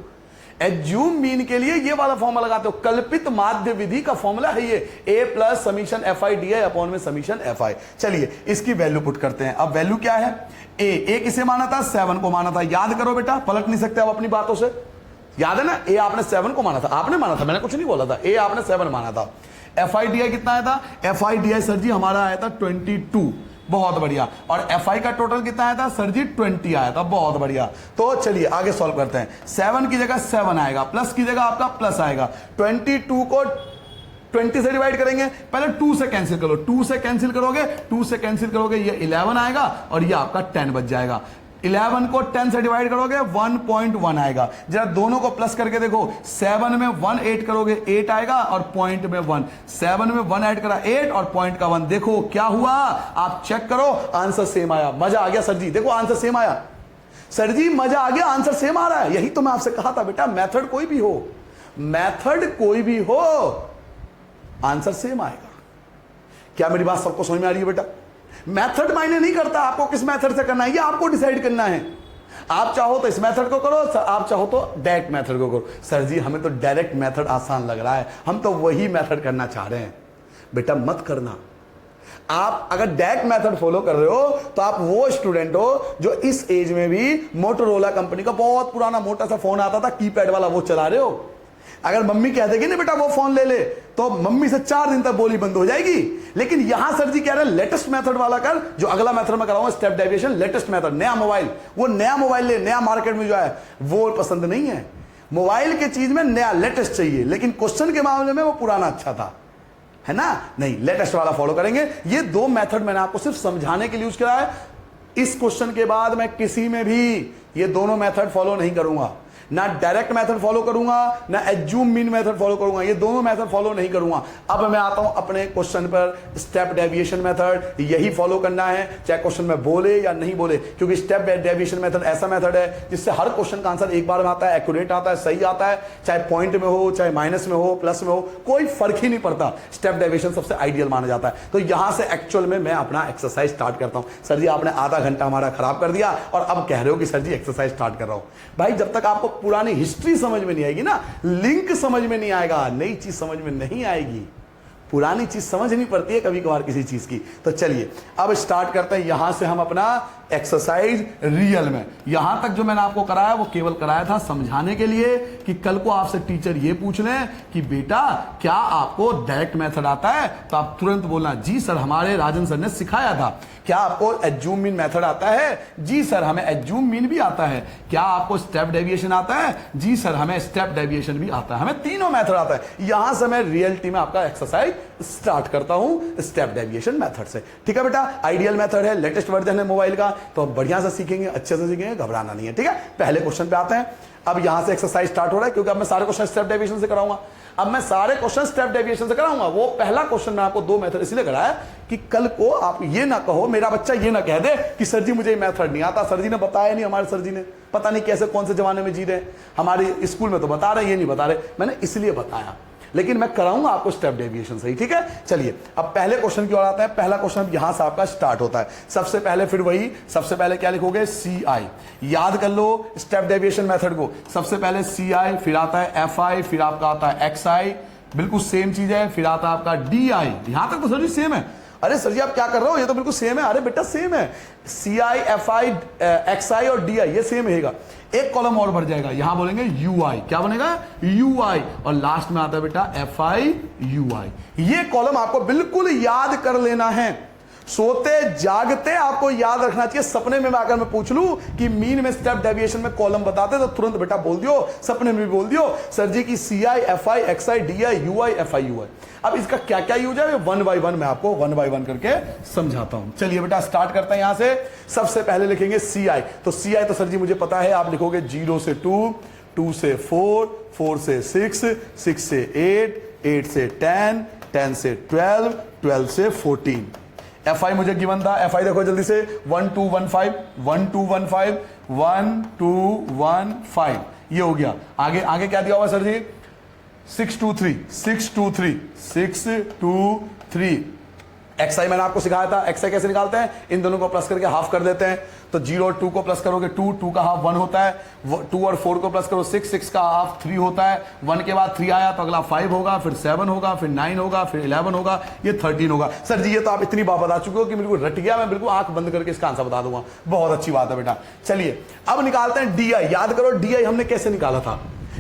एज्यूम मीन के लिए ये वाला फॉर्मूला लगाते हो, कल्पित माध्य विधि का फॉर्मूला है ये, A plus summation FI DI upon में समीशन एफआई। चलिए इसकी वैल्यू पुट करते हैं। अब वैल्यू क्या है? ए किसे माना था? 7 को माना था, याद करो बेटा, पलट नहीं सकते आप अपनी बातों से, याद है ना? ए आपने 7 को माना था, आपने माना था, मैंने कुछ नहीं बोला था, ए आपने 7 माना था। एफआई डीआई कितना आया था? एफआई डीआई सर जी हमारा आया था 22, बहुत बढ़िया। और एफआई का टोटल कितना आया था? सर जी 20 आया था, बहुत बढ़िया। तो चलिए आगे सॉल्व करते हैं। 7 की जगह 7 आएगा, प्लस की जगह आपका प्लस आएगा, 22 को 20 से डिवाइड करेंगे, पहले 2 से कैंसिल करो, 2 से कैंसिल करोगे, 2 से कैंसिल करोगे ये 11 आएगा, और ये आपका 10 बच जाएगा। 11 को 10 से डिवाइड करोगे 1.1 आएगा। जरा दोनों को प्लस करके देखो, 7 में 1 ऐड करोगे 8 आएगा, और पॉइंट में 1, 7 में 1 ऐड करा 8 और पॉइंट का 1, देखो क्या हुआ, आप चेक करो, आंसर सेम आया। मजा आ गया सर जी, देखो आंसर सेम आया, सर जी मजा आ गया, आंसर सेम आ रहा है। यही तो मैं आपसे कहा था बेटा, मेथड कोई भी हो, मेथड कोई भी हो, आंसर सेम आएगा। क्या मेरी बात सबको समझ में आ रही है बेटा? मेथड मायने नहीं करता आपको किस मेथड से करना है, ये आपको डिसाइड करना है। आप चाहो तो इस मेथड को करो, आप चाहो तो डायरेक्ट मेथड को करो। सर जी हमें तो डायरेक्ट मेथड आसान लग रहा है, हम तो वही मेथड करना चाह रहे हैं। बेटा मत करना, आप अगर डायरेक्ट मेथड फॉलो कर रहे हो तो आप वो स्टूडेंट हो जो इस एज में भी मोटोरोला कंपनी का बहुत पुराना मोटा सा फोन आता था कीपैड वाला, वो चला रहे हो। अगर मम्मी कह देगी ना बेटा वो फोन ले ले, तो मम्मी से 4 दिन तक बोली बंद हो जाएगी। लेकिन यहां सर जी कह रहे हैं लेटेस्ट मेथड वाला कर, जो अगला मेथड में कराऊंगा स्टेप डेविएशन, लेटेस्ट मेथड, नया मोबाइल, वो नया मोबाइल ले, नया मार्केट में जो है वो पसंद नहीं है। मोबाइल के चीज में नया लेटेस्ट चाहिए, लेकिन क्वेश्चन के मामले में वो पुराना अच्छा था, है ना? नहीं, लेटेस्ट वाला फॉलो करेंगे। ये 2 मेथड मैंने आपको सिर्फ समझाने के लिए यूज किया है। इस क्वेश्चन के बाद मैं किसी में भी ये दोनों मेथड फॉलो नहीं करूंगा, ना डायरेक्ट मेथड फॉलो करूंगा, ना एज्यूम मीन मेथड फॉलो करूंगा, ये दोनों मेथड फॉलो नहीं करूंगा। अब मैं आता हूं अपने क्वेश्चन पर, स्टेप डेविएशन मेथड, यही फॉलो करना है चाहे क्वेश्चन में बोले या नहीं बोले, क्योंकि स्टेप डेविएशन मेथड ऐसा मेथड है जिससे हर क्वेश्चन का आंसर एक बार में आता है, एक्यूरेट आता है, सही आता है, चाहे पॉइंट में हो, चाहे माइनस में हो, प्लस में हो, कोई फर्क ही नहीं पड़ता। स्टेप डेविएशन सबसे आइडियल माना जाता है। तो यहां से एक्चुअल में मैं अपना एक्सरसाइज स्टार्ट करता हूं। सर जी आपने आधा घंटा हमारा खराब कर दिया और अब कह रहे हो कि सर जी एक्सरसाइज स्टार्ट कर रहा हूं। भाई जब तक आपको पुरानी हिस्ट्री समझ में नहीं आएगी ना, लिंक समझ में नहीं आएगा, नई चीज समझ में नहीं आएगी, पुरानी चीज समझनी पड़ती है कभी कभार किसी चीज की। तो चलिए अब स्टार्ट करते हैं यहां से हम अपना एक्सरसाइज रियल में। यहां तक जो मैंने आपको कराया वो केवल कराया था समझाने के लिए कि कल को आपसे टीचर ये पूछ लें कि बेटा क्या आपको डायरेक्ट मेथड आता है, तो आप तुरंत बोलना जी सर हमारे राजन सर ने सिखाया था। क्या आपको एज्यूम मीन मेथड आता है? जी सर हमें एज्यूम मीन भी आता है। क्या आपको स्टेप डेविएशन आता है? जी सर हमें स्टेप डेविएशन भी आता है। हमें तीनों मेथड आता है। यहां से मैं रियलिटी में आपका एक्सरसाइज स्टार्ट करता हूं स्टेप डेविएशन मेथड से। ठीक है बेटा, आइडियल मेथड है, लेटेस्ट वर्जन है मोबाइल का, तो बढ़िया से सीखेंगे, अच्छे से सीखेंगे, घबराना नहीं है। ठीक है, पहले क्वेश्चन पे आते हैं। अब यहां से एक्सरसाइज स्टार्ट हो रहा है क्योंकि अब मैं सारे क्वेश्चन स्टेप डेविएशन से कराऊंगा। अब मैं सारे क्वेश्चन स्टेप डेविएशन से कराऊंगा। वो पहला क्वेश्चन मैं आपको 2 मेथड इसलिए कराया कि कल को आप ये ना कहो, मेरा बच्चा ये ना कह दे कि सर जी मुझे ये मेथड नहीं आता, सर जी ने बताया नहीं, हमारे सर जी ने पता नहीं कैसे कौन से जमाने में जी रहे, हमारे स्कूल में तो बता रहे, ये नहीं बता रहे। मैंने इसलिए बताया, लेकिन मैं कराऊंगा आपको स्टेप डेविएशन से ही। ठीक है, चलिए अब पहले क्वेश्चन की ओर आते हैं। पहला क्वेश्चन यहां से आपका स्टार्ट होता है। सबसे पहले फिर वही, सबसे पहले क्या लिखोगे? सी आई। याद कर लो स्टेप डेविएशन मेथड को। सबसे पहले सी आई, फिर आता है एफ आई, फिर आपका आता है एक्स आई, बिल्कुल सेम चीज है, फिर आता है आपका डी आई। यहां तक तो सर जी सेम है। अरे सर जी आप क्या कर रहे हो, ये तो बिल्कुल सेम है। अरे बेटा सेम है, सी आई, एफ आई, एक्स आई और डी आई ये सेम रहेगा। एक कॉलम और भर जाएगा, यहां बोलेंगे यू आई। क्या बनेगा? यू आई। और लास्ट में आता है बेटा एफ आई यू आई। ये कॉलम आपको बिल्कुल याद कर लेना है। सोते जागते आपको याद रखना चाहिए। सपने में आकर मैं पूछ लूं कि मीन में स्टेप डेविएशन में कॉलम बताते तो तुरंत बेटा बोल दियो, सपने में भी बोल दियो सर जी की C I, F I, X I, D I, U I, F I U I. अब इसका क्या क्या यूज है वन बाय वन मैं आपको वन बाय वन करके समझाता हूं। चलिए बेटा स्टार्ट करते हैं। यहां से सबसे पहले लिखेंगे सी आई। तो सी आई तो सर जी मुझे पता है, आप लिखोगे 0 से 2, 2 से 4, 4 से 6, 6 से 8, 8 से 10, 10 से 12, 12 से 14। एफ आई मुझे गिवन था, एफ आई देखो जल्दी से 1 2 1 5, 1 2 1 5, 1 2 1 5, ये हो गया। आगे आगे क्या दिया हुआ सर जी? 6 2 3, 6 2 3, 6 2 3। एक्स आई मैंने आपको सिखाया था, एक्स आई कैसे निकालते हैं? इन दोनों को प्लस करके हाफ कर देते हैं। तो 0 और 2 को प्लस करोगे 2, 2 का हाफ 1 होता है। 2 और 4 को प्लस करो 6, 6 का हाफ 3 होता है। 1 के बाद 3 आया तो अगला 5 होगा, फिर 7 होगा, फिर 9 होगा, फिर 11 होगा, ये 13 होगा। सर जी ये तो आप इतनी बात बता चुके हो कि बिल्कुल रट गया, मैं बिल्कुल आंख बंद करके इसका आंसर बता दूंगा। बहुत अच्छी बात है बेटा। चलिए अब निकालते हैं डी आई। याद करो डी आई हमने कैसे निकाला था?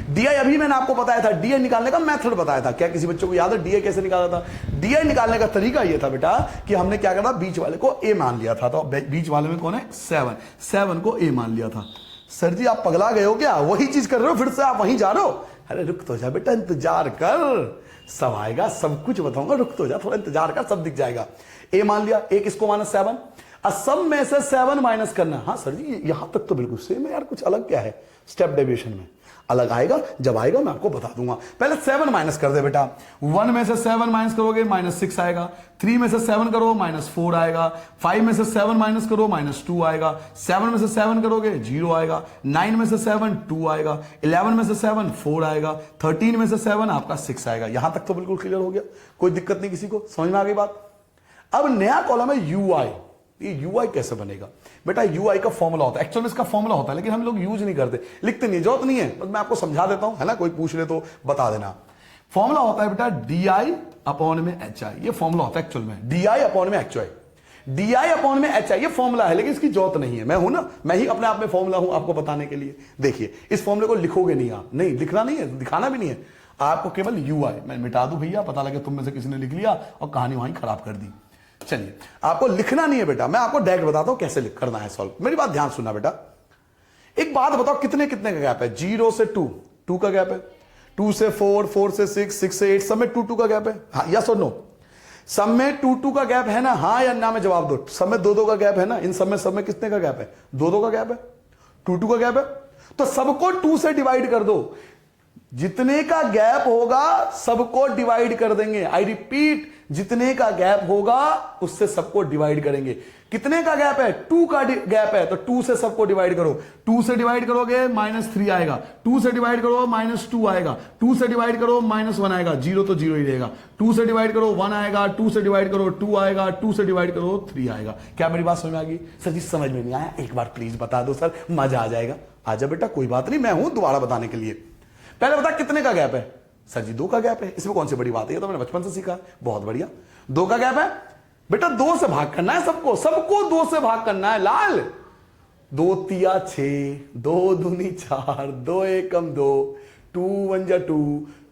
डी आई अभी मैंने आपको बताया था, डी आई निकालने का मेथड बताया था। क्या किसी बच्चों को याद है डी आई कैसे निकाला था? डी आई निकालने का तरीका यह था बेटा कि हमने क्या करा, बीच वाले को ए मान लिया था। तो बीच वाले में कौन है? 7, 7 को ए मान लिया था। सर जी आप पगला गए हो क्या? वही चीज कर रहे हो, फिर से आप वहीं जा रहे हो? अरे रुक तो जा बेटा, इंतजार कर, सब आएगा, सब कुछ बताऊंगा, रुक तो जा, थोड़ा इंतजार कर, सब दिख जाएगा। ए मान लिया, ए किसको माना? 7। अब सब में से 7 माइनस करना। हाँ सर जी यहां तक तो बिल्कुल सेम है यार, कुछ अलग क्या है? स्टेप डेविएशन में अलग आएगा, जब आएगा मैं आपको बता दूंगा। पहले 7 माइनस कर दे बेटा। 1 में से 7 माइनस करोगे -6 आएगा। 3 में से 7 करो -4 आएगा। 5 में से 7 माइनस करो -2 आएगा। 7 में से 7 करोगे 0 आएगा। 9 में से 7 2 आएगा। 11 में से 7 4 आएगा। 13 में से 7 आपका 6 आएगा। यहां तक तो बिल्कुल क्लियर हो गया, कोई दिक्कत नहीं किसी को, समझ में आ गई बात? अब नया कॉलम है यू आई। ये यूआई कैसे बनेगा बेटा? यूआई का फॉर्मूला होता है, एक्चुअल में इसका फॉर्मूला होता है, लेकिन हम लोग यूज नहीं करते, लिखते नहीं, जरूरत नहीं है, बस मैं आपको समझा देता हूं, है ना? कोई पूछ ले तो बता देना। फॉर्मूला होता है बेटा डी आई अपॉन में एच आई। ये फॉर्मूला होता है एक्चुअल में, डी आई अपॉन में H I. D I upon में एच आई ये फॉर्मूला है, लेकिन इसकी जरूरत नहीं है। मैं हूं ना, मैं ही अपने आप में फॉर्मूला हूं आपको बताने के लिए। देखिए इस फॉर्मूले को लिखोगे नहीं आप, नहीं लिखना नहीं है, दिखाना भी नहीं है आपको, केवल यू आई। मैं मिटा दूं भैया, पता लगे तुम में से किसी ने लिख लिया और कहानी वहीं खराब कर दी। चलिए आपको लिखना नहीं है बेटा, मैं आपको डायरेक्ट बताता हूं कैसे करना है सॉल्व। मेरी बात ध्यान सुनना बेटा। एक बात बताओ, कितने कितने का गैप है? 0 से 2, 2 का गैप है। 2 से 4, 4 से 6, 6 से 8, सब में 2 2 का गैप है। हाँ यस और नो? सब में 2 2 का गैप है ना? हाँ या ना में जवाब दो। सब में 2 2 का गैप है ना? इन सब में कितने का गैप है? 2 2 का गैप है, 2 2 का गैप है। तो सबको 2 से डिवाइड कर दो। जितने का गैप होगा सबको डिवाइड कर देंगे। आई रिपीट, जितने का गैप होगा उससे सबको डिवाइड करेंगे। कितने का गैप है? 2 का गैप है, तो 2 से सबको डिवाइड करो। 2 से डिवाइड करोगे -3 आएगा। 2 से डिवाइड करो -2 आएगा। 2 से डिवाइड करो -1 आएगा। 0 तो 0 ही रहेगा। 2 से डिवाइड करो 1 आएगा। 2 से डिवाइड करो 2 आएगा। 2 से डिवाइड करो 3 आएगा। क्या मेरी बात समझ में आ गई? सर जी समझ में नहीं आया, एक बार प्लीज बता दो सर, मजा आ जाएगा। आजा बेटा, कोई बात नहीं, मैं हूं दोबारा बताने के लिए। पहले बता कितने का गैप है? सर जी 2 का गैप है, इसमें कौन सी बड़ी बात है, ये तो मैंने बचपन से सीखा है। बहुत बढ़िया, 2 का गैप है बेटा, 2 से भाग करना है सबको, सबको 2 से भाग करना है लाल। 2 तिया 6, 2 दूनी 4, 2 एकम 2, 2 1 जा 2,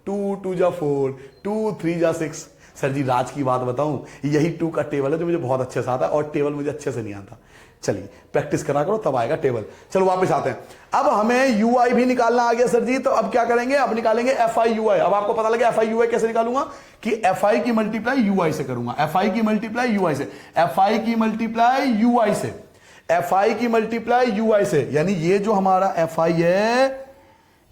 2 2 जा 4, 2 3 जा 6। सर जी राज की बात बताऊं, यही 2 का टेबल है जो मुझे बहुत अच्छे से आता है, और टेबल मुझे अच्छे से नहीं आता। चलिए प्रैक्टिस करा करो तब आएगा टेबल। चलो वापस आते हैं, अब हमें यूआई भी निकालना आ गया सर जी, तो अब क्या करेंगे, अब निकालेंगे एफ आई यूआई। अब आपको पता लगे एफ आई यूआई कैसे निकालूंगा, कि एफ आई की मल्टीप्लाई यूआई से करूंगा, एफ आई की मल्टीप्लाई यूआई से, एफ आई की मल्टीप्लाई यूआई से, एफ आई की मल्टीप्लाई यूआई से, यानी ये जो हमारा एफ आई है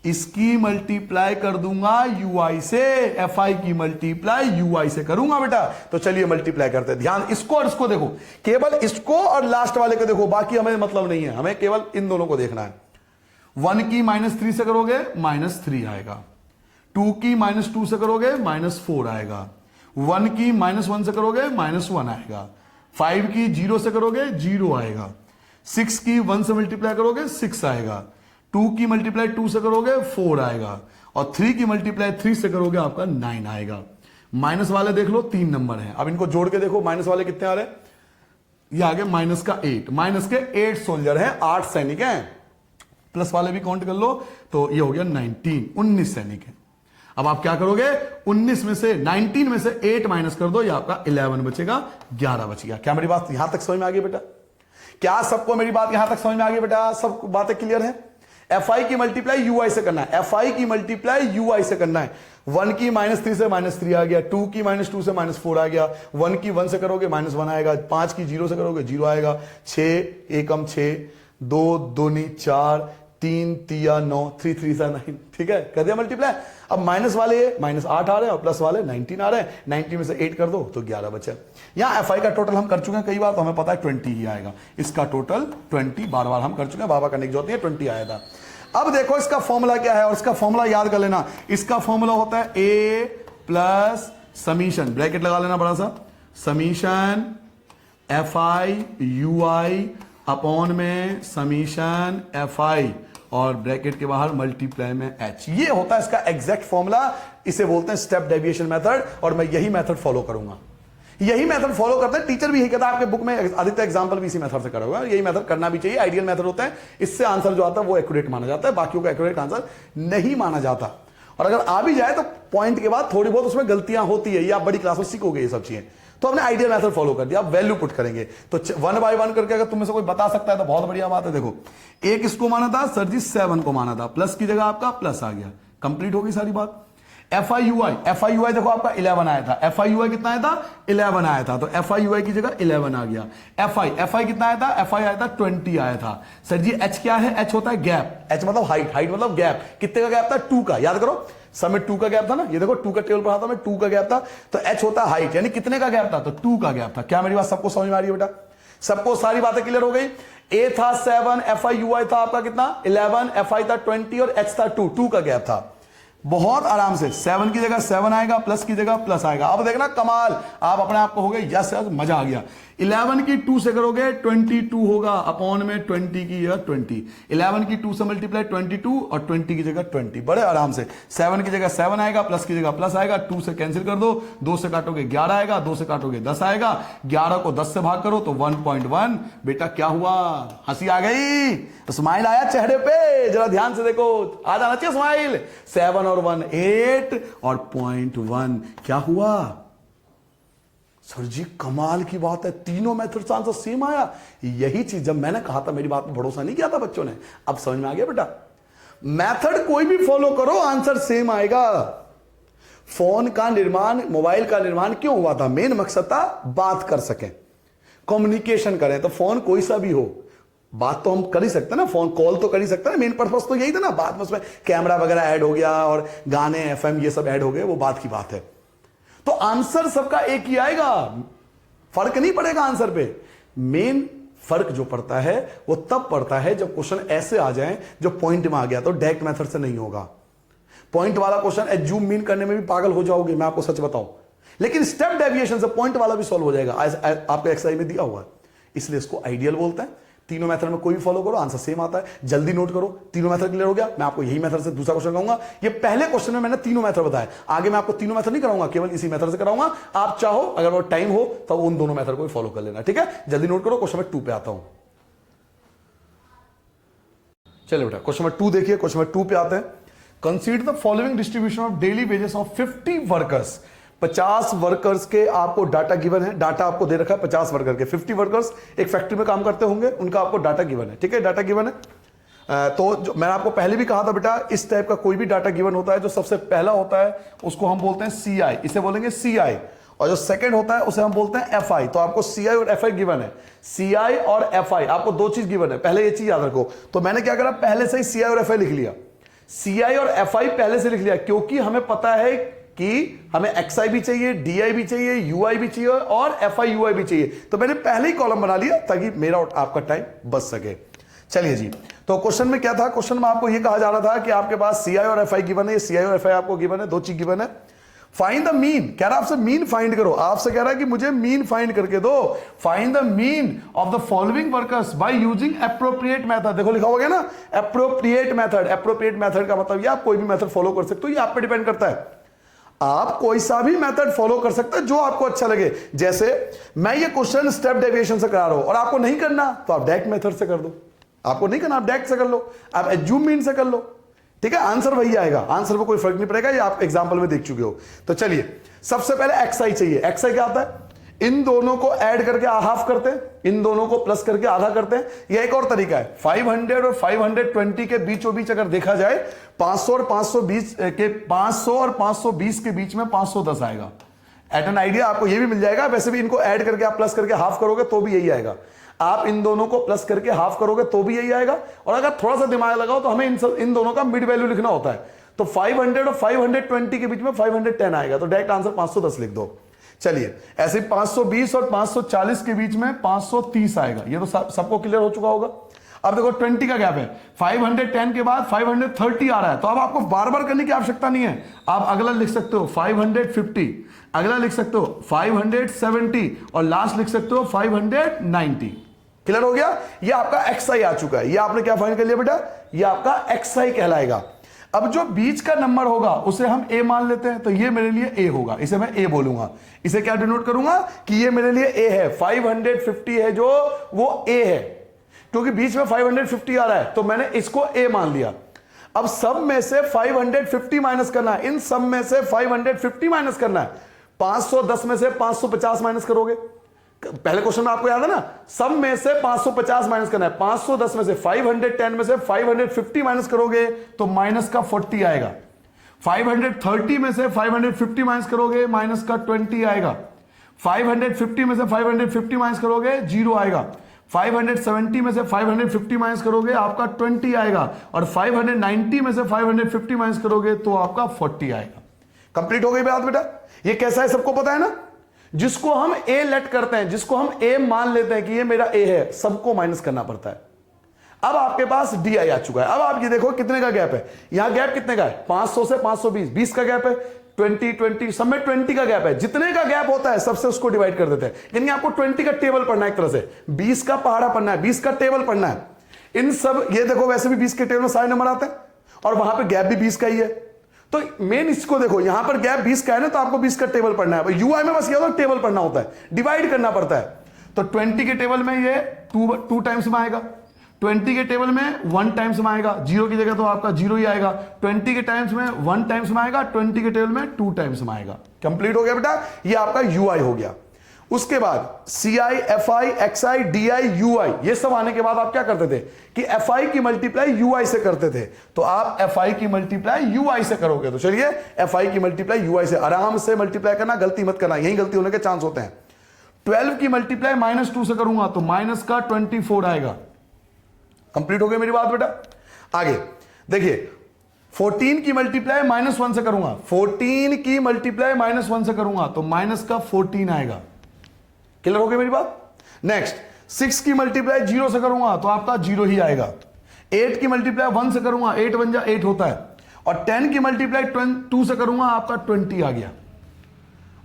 इसकी मल्टीप्लाई कर दूंगा यूआई से, एफ आई की मल्टीप्लाई यूआई से करूंगा बेटा। तो चलिए मल्टीप्लाई करते हैं, ध्यान इसको और इसको देखो, केवल इसको और लास्ट वाले को देखो, बाकी हमें मतलब नहीं है, हमें केवल इन दोनों को देखना है। 1 की -3 से करोगे -3 आएगा, 2 की -2 से करोगे -4 आएगा, 1 की -1 से करोगे -1 आएगा, 5 की 0 से करोगे 0 आएगा, 6 की 1 से मल्टीप्लाई करोगे 6 आएगा, 2 की मल्टीप्लाई 2 से करोगे 4 आएगा, और 3 की मल्टीप्लाई 3 से करोगे आपका 9 आएगा। माइनस वाले देख लो 3 नंबर हैं, अब इनको जोड़ के देखो माइनस वाले कितने आ रहे हैं, ये आगे माइनस का 8, माइनस के 8 सोल्जर हैं, 8 सैनिक हैं, प्लस वाले भी काउंट कर लो तो ये हो गया 19 सैनिक हैं। अब आप क्या करोगे, 19 में से 19 में से 8 माइनस कर दो, ये आपका 11 बचेगा, 11 बच गया। क्या मेरी बात यहां तक समझ में आ गई बेटा? क्या सबको मेरी बात यहां तक समझ में आ गई बेटा? सब बातें क्लियर है? एफ आई की मल्टीप्लाई यूआई से करना है, एफ आई की मल्टीप्लाई यूआई से करना है। 1 की -3 से -3 आ गया, 2 की -2 से -4 आ गया, 1 की 1 से करोगे -1 आएगा, 5 की 0 से करोगे 0 आएगा, 6 एकम 6, 2 दूनी 4, 3 तिया 9, 3 3 सा 9, ठीक है, कर दिया मल्टीप्लाई। अब माइनस वाले -8 आ रहे हैं और प्लस वाले 19 आ रहे हैं, 19 में से 8 कर दो तो 11 बचे। यहां एफ आई का टोटल हम कर चुके हैं कई बार, तो हमें पता है 20 ही आएगा, इसका टोटल 20 बार बार हम कर चुके हैं, बाबा करने की जरूरत नहीं है, 20 आया था। अब देखो इसका फॉर्मूला क्या है, और इसका फॉर्मूला याद कर लेना, इसका फॉर्मूला होता है ए प्लस समीशन, ब्रैकेट लगा लेना बड़ा सा, summation F I U I upon में समीशन एफ आई और ब्रैकेट के बाहर मल्टीप्लाई में एच। ये होता है इसका एग्जैक्ट फॉर्मूला, इसे बोलते हैं स्टेप डेविएशन मेथड, और मैं यही मेथड फॉलो करूंगा, यही मेथड फॉलो करते हैं। टीचर भी यही कहता है, आपके बुक में अधिकतर एग्जांपल भी इसी मेथड से करा हुआ है, यही मेथड करना भी चाहिए, आइडियल मेथड होता है, इससे आंसर जो आता है वो एक्यूरेट माना जाता है, बाकियों का एक्यूरेट आंसर नहीं माना जाता। और अगर आ भी जाए तो पॉइंट के बाद थोड़ी बहुत उसमें गलतियां होती है, ये आप बड़ी क्लास में सीखोगे ये सब चीजें। तो हमने आइडियल मेथड फॉलो कर दिया, आप वैल्यू पुट करेंगे, तो 1 बाय 1 करके अगर तुम में से कोई बता सकता है तो बहुत बढ़िया बात है। देखो एक इसको माना था सर जी, 7 को माना था, प्लस की जगह आपका प्लस आ गया, कंप्लीट हो गई सारी बात। एफ आई यू आई देखो आपका 11 आया था, एफ आई यू आई कितना आया था, 11 आया था, तो एफ आई यू आई की जगह 11 आ गया। एफ आई कितना आया था, एफ आई आया था 20 आया था। सर जी एच क्या है, एच होता है गैप, एच मतलब हाइट, हाइट मतलब गैप, कितने का गैप था, 2 का, याद करो सब में 2 का गैप था ना, ये देखो 2 का टेबल पढ़ा था मैं, 2 का गैप था, तो एच होता है हाइट, यानी कितने का गैप था, तो 2 का गैप था। क्या मेरी बात सबको समझ में आ रही है बेटा? सबको सारी बातें क्लियर हो गई? ए था 7, एफ आई यू आई था आपका कितना 11, एफ आई था 20 और एच था 2 का गैप था। बहुत आराम से 7 की जगह 7 आएगा, प्लस की जगह प्लस आएगा। अब देखना कमाल, आप अपने आप को हो गए यस यस, मजा आ गया। 11 की 2 से करोगे 22 होगा, अपॉन में 20 की जगह 20, 11 की 2 से मल्टीप्लाई 22 और 20 की जगह 20, बड़े आराम से। 7 की जगह 7 आएगा, प्लस की जगह प्लस आएगा, 2 से कैंसिल कर दो, 2 से काटोगे 11 आएगा, 2 से काटोगे 10 आएगा, 11 को 10 से भाग करो तो 1.1। बेटा क्या हुआ, हंसी आ गई, स्माइल आया चेहरे पे, जरा ध्यान से देखो, आ जाना चाहिए स्माइल। 7 और 1 8 और 0.1 क्या हुआ? सर जी कमाल की बात है, तीनों मेथड से आंसर सेम आया। यही चीज जब मैंने कहा था, मेरी बात पर भरोसा नहीं किया था बच्चों ने, अब समझ में आ गया बेटा। मेथड कोई भी फॉलो करो आंसर सेम आएगा। फोन का निर्माण, मोबाइल का निर्माण क्यों हुआ था? मेन मकसद था बात कर सकें, कम्युनिकेशन करें। तो फोन कोई सा भी हो, बात तो हम कर ही सकते हैं ना, फोन कॉल तो कर ही सकते हैं, मेन पर्पस तो यही था ना। बाद में उसमें कैमरा वगैरह ऐड हो गया और गाने एफएम ये सब ऐड हो गए, वो बात की बात है। तो आंसर सबका एक ही आएगा, फर्क नहीं पड़ेगा आंसर पे। मेन फर्क जो पड़ता है वो तब पड़ता है जब क्वेश्चन ऐसे आ जाए जो पॉइंट में आ गया, तो डायरेक्ट मेथड से नहीं होगा। पॉइंट वाला क्वेश्चन एज्यूम मीन करने में भी पागल हो जाओगे, मैं आपको सच बताऊं, लेकिन स्टेप डेविएशन से पॉइंट वाला भी सॉल्व हो जाएगा, आपको एक्सरसाइज में दिया हुआ है। इसलिए इसको आइडियल बोलते हैं। तीनों मेथड में कोई भी फॉलो करो, आंसर सेम आता है। जल्दी नोट करो, तीनों मेथड क्लियर हो गया। मैं आपको यही मेथड से दूसरा क्वेश्चन कराऊंगा। ये पहले क्वेश्चन में मैंने तीनों मेथड बताया, आगे मैं आपको तीनों मेथड नहीं कराऊंगा, केवल इसी मेथड से कराऊंगा। आप चाहो अगर वो टाइम हो तो उन दोनों मेथड को भी फॉलो कर लेना, ठीक है। जल्दी नोट करो, क्वेश्चन नंबर 2 पे आता हूं। चलिए बेटा क्वेश्चन नंबर 2 देखिए। क्वेश्चन नंबर 2 पे आते हैं। Consider the following distribution of daily wages of 50 workers. 50 workers के आपको डाटा गिवन है, डाटा आपको दे रखा है 50 वर्कर के। 50 वर्कर्स एक फैक्ट्री में काम करते होंगे, उनका आपको डाटा गिवन है, ठीक है, डाटा गिवन है। तो मैंने आपको पहले भी कहा था बेटा, इस टाइप का कोई भी डाटा गिवन होता है, जो सबसे पहला होता है उसको हम बोलते हैं CI, इसे बोलेंगे CI, और जो सेकंड होता है उसे हम बोलते हैं FI। तो आपको CI और FI गिवन है। CI और FI आपको दो चीज गिवन है, पहले ये चीज याद रखो। तो मैंने क्या करा, पहले से ही CI और FI लिख लिया। CI और FI पहले से लिख लिया, क्योंकि हमें पता है कि हमें XI भी चाहिए, DI भी चाहिए, UI भी चाहिए और FI UI भी चाहिए। तो मैंने पहले ही कॉलम बना लिया ताकि मेरा और आपका टाइम बच सके। चलिए जी, तो क्वेश्चन में क्या था, क्वेश्चन में आपको यह कहा जा रहा था कि आपके पास CI और FI गिवन है, CI और FI आपको गिवन है, दो चीज गिवन है। फाइंड द मीन, कह रहा आपसे मीन फाइंड करो, आपसे कह रहा है कि मुझे मीन फाइंड करके दो। Find the mean of the following workers by using appropriate method. देखो लिखा हो गया ना, एप्रोप्रिएट मेथड। एप्रोप्रिएट मेथड का मतलब ये आप कोई भी मेथड फॉलो कर सकते हो, ये आप पे डिपेंड करता है। आप कोई सा भी मेथड फॉलो कर सकते हैं जो आपको अच्छा लगे। जैसे मैं ये क्वेश्चन स्टेप डेविएशन से करा रहा हूं और आपको नहीं करना तो आप डायरेक्ट मेथड से कर दो, आपको नहीं करना आप डायरेक्ट से कर लो, आप एज्यूम मीन से कर लो, ठीक है, आंसर वही आएगा, आंसर में कोई फर्क नहीं पड़ेगा। ये आप एग्जांपल में देख चुके हो। तो चलिए सबसे पहले XI चाहिए। XI क्या आता है, इन दोनों को ऐड करके हाफ करते हैं, इन दोनों को प्लस करके आधा करते हैं। यह एक और तरीका है। 500 और 520 के बीचों बीच अगर देखा जाए, 500 और 520 के 500 और 520 के बीच में 510 आएगा। एट एन आइडिया आपको यह भी मिल जाएगा। वैसे भी इनको ऐड करके आप प्लस करके हाफ करोगे तो भी यही आएगा, आप इन दोनों को प्लस करके हाफ करोगे तो भी यही आएगा। और अगर थोड़ा सा दिमाग लगाओ तो हमें इन दोनों का मिड वैल्यू लिखना होता है। तो 500 और 520 के बीच में 510 आएगा, तो डायरेक्ट आंसर 510 लिख दो। चलिए ऐसे 520 और 540 के बीच में 530 आएगा। ये तो सबको क्लियर हो चुका होगा। अब देखो 20 का गैप है, 510 के बाद 530 आ रहा है, तो अब आपको बार बार करने की आवश्यकता नहीं है। आप अगला लिख सकते हो 550, अगला लिख सकते हो 570 और लास्ट लिख सकते हो 590। क्लियर हो गया। ये आपका XI आ चुका है। ये आपने क्या फाइंड कर लिया बेटा, ये आपका XI कहलाएगा। अब जो बीच का नंबर होगा उसे हम A मान लेते हैं, तो ये मेरे लिए A होगा, इसे मैं A बोलूंगा। इसे क्या डिनोट करूंगा कि ये मेरे लिए A है। 550 है जो वो A है, क्योंकि बीच में 550 आ रहा है, तो मैंने इसको A मान लिया। अब सब में से 550 माइनस करना है, इन सब में से 550 माइनस करना है। 510 में से 550 माइनस करोगे, पहले क्वेश्चन में आपको याद है ना, सब में से 550 माइनस करना है। 510 में से 510 में से 550 माइनस करोगे तो माइनस का 40 आएगा। 530 में से 550 माइनस करोगे माइनस का 20 आएगा। 550 में से 550 माइनस करोगे 0 आएगा। 570 में से 550 माइनस करोगे आपका 20 आएगा। और 590 में से 550 माइनस करोगे तो आपका 40 आएगा। कंप्लीट हो गई बात बेटा। ये कैसा है सबको पता है ना। जिसको हम A लेट करते हैं, जिसको हम A मान लेते हैं कि ये मेरा A है, सबको माइनस करना पड़ता है। अब आपके पास DI आ चुका है। अब आप ये देखो कितने का गैप है, यहां गैप कितने का है, 500 से 520, 20 का गैप है, 20 सब में 20 का गैप है। जितने का गैप होता है सबसे उसको डिवाइड कर देते हैं। यानी आपको 20 का टेबल पढ़ना है, एक तरह से 20 का पहाड़ा पढ़ना है, 20 का टेबल पढ़ना है। इन सब ये देखो, वैसे भी 20 के टेबल में सारे नंबर आते हैं और वहां पर गैप भी 20 का ही है। तो मेन इसको देखो, यहां पर गैप 20 का है ना, तो आपको 20 का टेबल पढ़ना है। यूआई में बस ये होता है टेबल पढ़ना होता है, डिवाइड करना पड़ता है। तो 20 के टेबल में ये 2 टाइम्स में आएगा, 20 के टेबल में 1 टाइम्स में आएगा, 0 की जगह तो आपका 0 ही आएगा। 20 के टाइम्स में 1 टाइम्स में आएगा, 20 के टेबल में 2 टाइम्स में आएगा। कंप्लीट हो गया बेटा, ये आपका यूआई हो गया। उसके बाद CI, FI, XI, DI, UI, ये सब आने के बाद आप क्या करते थे कि FI की मल्टीप्लाई UI से करते थे। तो आप FI की मल्टीप्लाई UI से करोगे। तो चलिए FI की मल्टीप्लाई UI से आराम से मल्टीप्लाई करना, गलती मत करना, यही गलती होने के चांस होते हैं। 12 की मल्टीप्लाई -2 से करूंगा तो माइनस का 24 आएगा। कंप्लीट हो गई मेरी बात बेटा। आगे देखिए, 14 की मल्टीप्लाई -1 से करूंगा, 14 की मल्टीप्लाई -1 से करूंगा तो माइनस का 14 आएगा। क्लियर हो गई मेरी बात। नेक्स्ट 6 की मल्टीप्लाई 0 से करूंगा तो आपका 0 ही आएगा। 8 की मल्टीप्लाई 1 से करूंगा, 8 1 जा 8 होता है। और 10 की मल्टीप्लाई 2 से करूंगा, आपका 20 आ गया।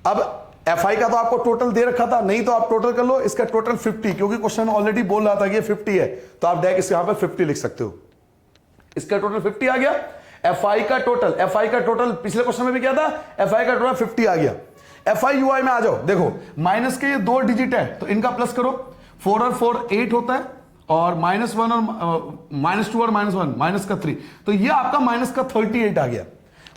अब FI का तो आपको टोटल दे रखा था, नहीं तो आप टोटल कर लो, इसका टोटल 50, क्योंकि क्वेश्चन ऑलरेडी बोल रहा था कि ये 50 है, तो आप डायरेक्ट इसके यहां पर 50 लिख सकते हो। इसका टोटल 50 आ गया। FI का टोटल पिछले क्वेश्चन में भी क्या था, FI का टोटल 50 आ गया। FI UI में आ जाओ, देखो माइनस के ये 2 डिजिट है तो इनका प्लस करो, 4 और 4 8 होता है, और -1 और -2 और -1 माइनस का 3, तो ये आपका माइनस का 38 आ गया।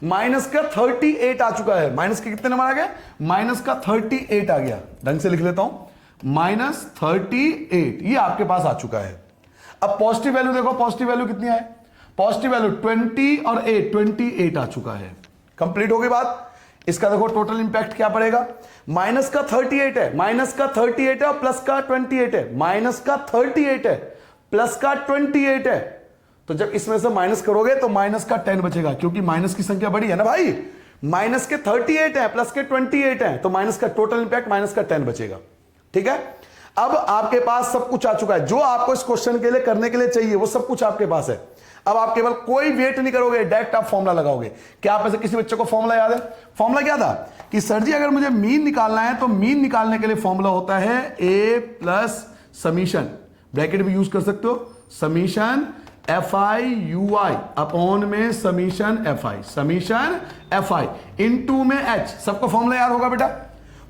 माइनस का 38 आ चुका है। माइनस के कितने नंबर आ गए, माइनस का 38 आ गया। ढंग से लिख लेता हूं, -38 ये आपके पास आ चुका है। अब पॉजिटिव वैल्यू देखो, पॉजिटिव वैल्यू कितनी है, पॉजिटिव वैल्यू 20 और 8, 28 आ चुका है। कंप्लीट हो गई बात। इसका देखो टोटल इंपैक्ट क्या पड़ेगा, माइनस का 38 है, माइनस का 38 है और प्लस का 28 है, माइनस का 38 है प्लस का 28 है, तो जब इसमें से माइनस करोगे तो माइनस का 10 बचेगा, क्योंकि माइनस की संख्या बड़ी है ना भाई। माइनस के 38 है प्लस के 28 है, तो माइनस का टोटल इंपैक्ट माइनस का 10 बचेगा। ठीक है, अब आपके पास सब कुछ आ चुका है, जो आपको इस क्वेश्चन के लिए करने के लिए चाहिए वो सब कुछ आपके पास है। अब आप केवल कोई वेट नहीं करोगे, डायरेक्ट आप फॉर्मूला लगाओगे। क्या आप ऐसे किसी बच्चे को फॉर्मूला याद है? फॉर्मूला क्या था कि सर जी अगर मुझे मीन निकालना है तो मीन निकालने के लिए फॉर्मूला होता है a प्लस समीशन, ब्रैकेट भी यूज कर सकते हो, समीशन FI/UI अपॉन में समीशन FI इनटू में H। सबको फॉर्मूला याद होगा बेटा,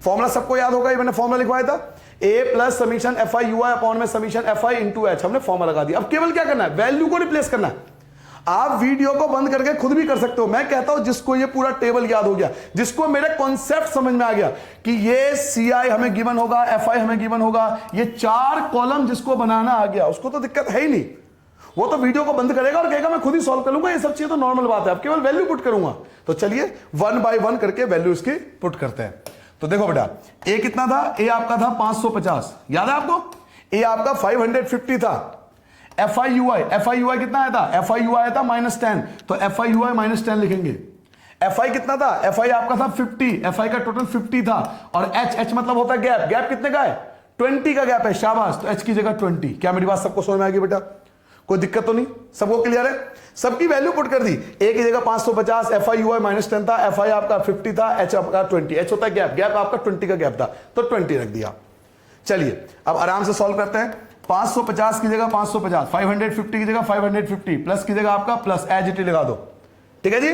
फॉर्मूला सबको याद होगा, ये मैंने फॉर्मूला लिखवाया था, a plus summation FI/UI upon में समीशन FI इनटू H। हमने फॉर्मूला लगा दिया। अब केवल क्या करना है, वैल्यू को रिप्लेस करना है। आप वीडियो को बंद करके खुद भी कर सकते हो। मैं कहता हूं जिसको ये पूरा टेबल याद हो गया, जिसको मेरे कॉन्सेप्ट समझ में आ गया कि ये CI हमें गिवन होगा, FI हमें गिवन होगा, ये 4 कॉलम जिसको बनाना आ गया, उसको तो दिक्कत है ही नहीं। वो तो वीडियो को बंद करेगा और कहेगा मैं खुद ही सॉल्व कर लूंगा, ये सब चीजें तो नॉर्मल बात है, अब केवल वैल्यू पुट करूंगा। तो चलिए 1 बाय 1 करके वैल्यू इसकी पुट करते हैं। तो देखो बेटा, ए कितना था, ए आपका था 550, याद है आपको, ए आपका 550 था। FI/UI कितना आया था, FI/UI आया था -10, तो FI/UI -10 लिखेंगे। FI कितना था, FI आपका था 50, FI का टोटल 50 था, और H मतलब होता है गैप, गैप कितने का है, 20 का गैप है, शाबाश, तो H की जगह 20। क्या मेरी बात सबको समझ में आ गई बेटा, कोई दिक्कत तो नहीं, सबको क्लियर है? सबकी वैल्यू पुट कर दी, ए की जगह 550, FI/UI -10 था, FI आपका 50 था, H आपका 20, H होता है गैप, गैप आपका 20 का गैप था, तो 20 रख दिया। चलिए अब आराम से सॉल्व करते हैं। 550 की जगह 550, 550 की जगह 550, प्लस की जगह आपका प्लस एज इट लगा दो। ठीक है जी,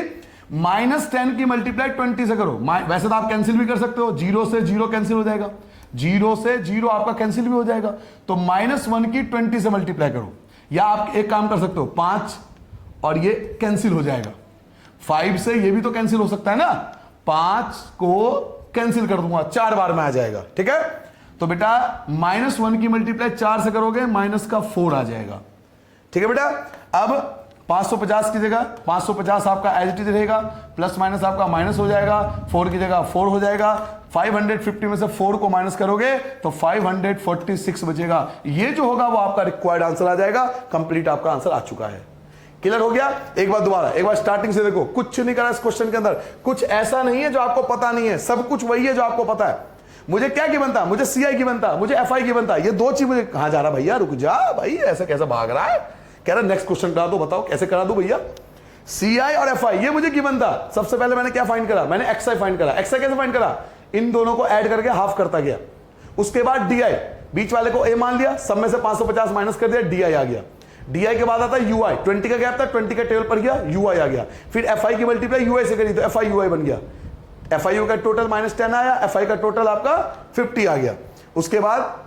-10 की मल्टीप्लाई 20 से करो। वैसे तो आप कैंसिल भी कर सकते हो, 0 से 0 कैंसिल हो जाएगा, 0 से 0 आपका कैंसिल भी हो जाएगा, तो -1 की 20 से मल्टीप्लाई करो। या आप एक काम कर सकते हो, 5 और ये कैंसिल हो जाएगा, 5 से ये भी तो कैंसिल हो सकता है ना, 5 को कैंसिल कर दूंगा, 4 बार में आ जाएगा। ठीक है, तो बेटा -1 की मल्टीप्लाई 4 से करोगे माइनस का 4 आ जाएगा। ठीक है बेटा, अब 550 की जगह 550 आपका एज इट इज रहेगा, प्लस माइनस आपका माइनस हो जाएगा, 4 की जगह 4 हो जाएगा, 550 में से 4 को माइनस करोगे तो 546 बचेगा। ये जो होगा वो आपका रिक्वायर्ड आंसर आ जाएगा। कंप्लीट आपका आंसर आ चुका है। क्लियर हो गया? एक बार दोबारा, एक बार स्टार्टिंग से देखो, कुछ नहीं करा इस क्वेश्चन के अंदर, कुछ ऐसा नहीं है जो आपको पता नहीं है, सब कुछ वही है जो आपको पता है। मुझे क्या की बनता, मुझे CI की बनता, मुझे FI की बनता, ये 2 चीज मुझे, कहां जा रहा भैया, रुक जा भाई, ऐसा कैसा भाग रहा है, कह रहा नेक्स्ट क्वेश्चन करा दो, बताओ कैसे करा दो भैया। CI और FI ये मुझे की बनता। सबसे पहले मैंने क्या फाइंड करा, मैंने XI फाइंड करा। XI कैसे फाइंड करा, इन दोनों को ऐड करके हाफ करता गया, उसके बाद DI, बीच वाले को A मान लिया, सब में से 550 माइनस कर दिया, DI आ गया। DI के बाद आता UI, 20 का गैप था, 20 का टेबल पर गया, UI आ गया, फिर FI की मल्टीप्लाई UI से करी तो FI/UI बन गया। FI का टोटल -10 आया, FI का टोटल आपका 50 आ गया। उसके बाद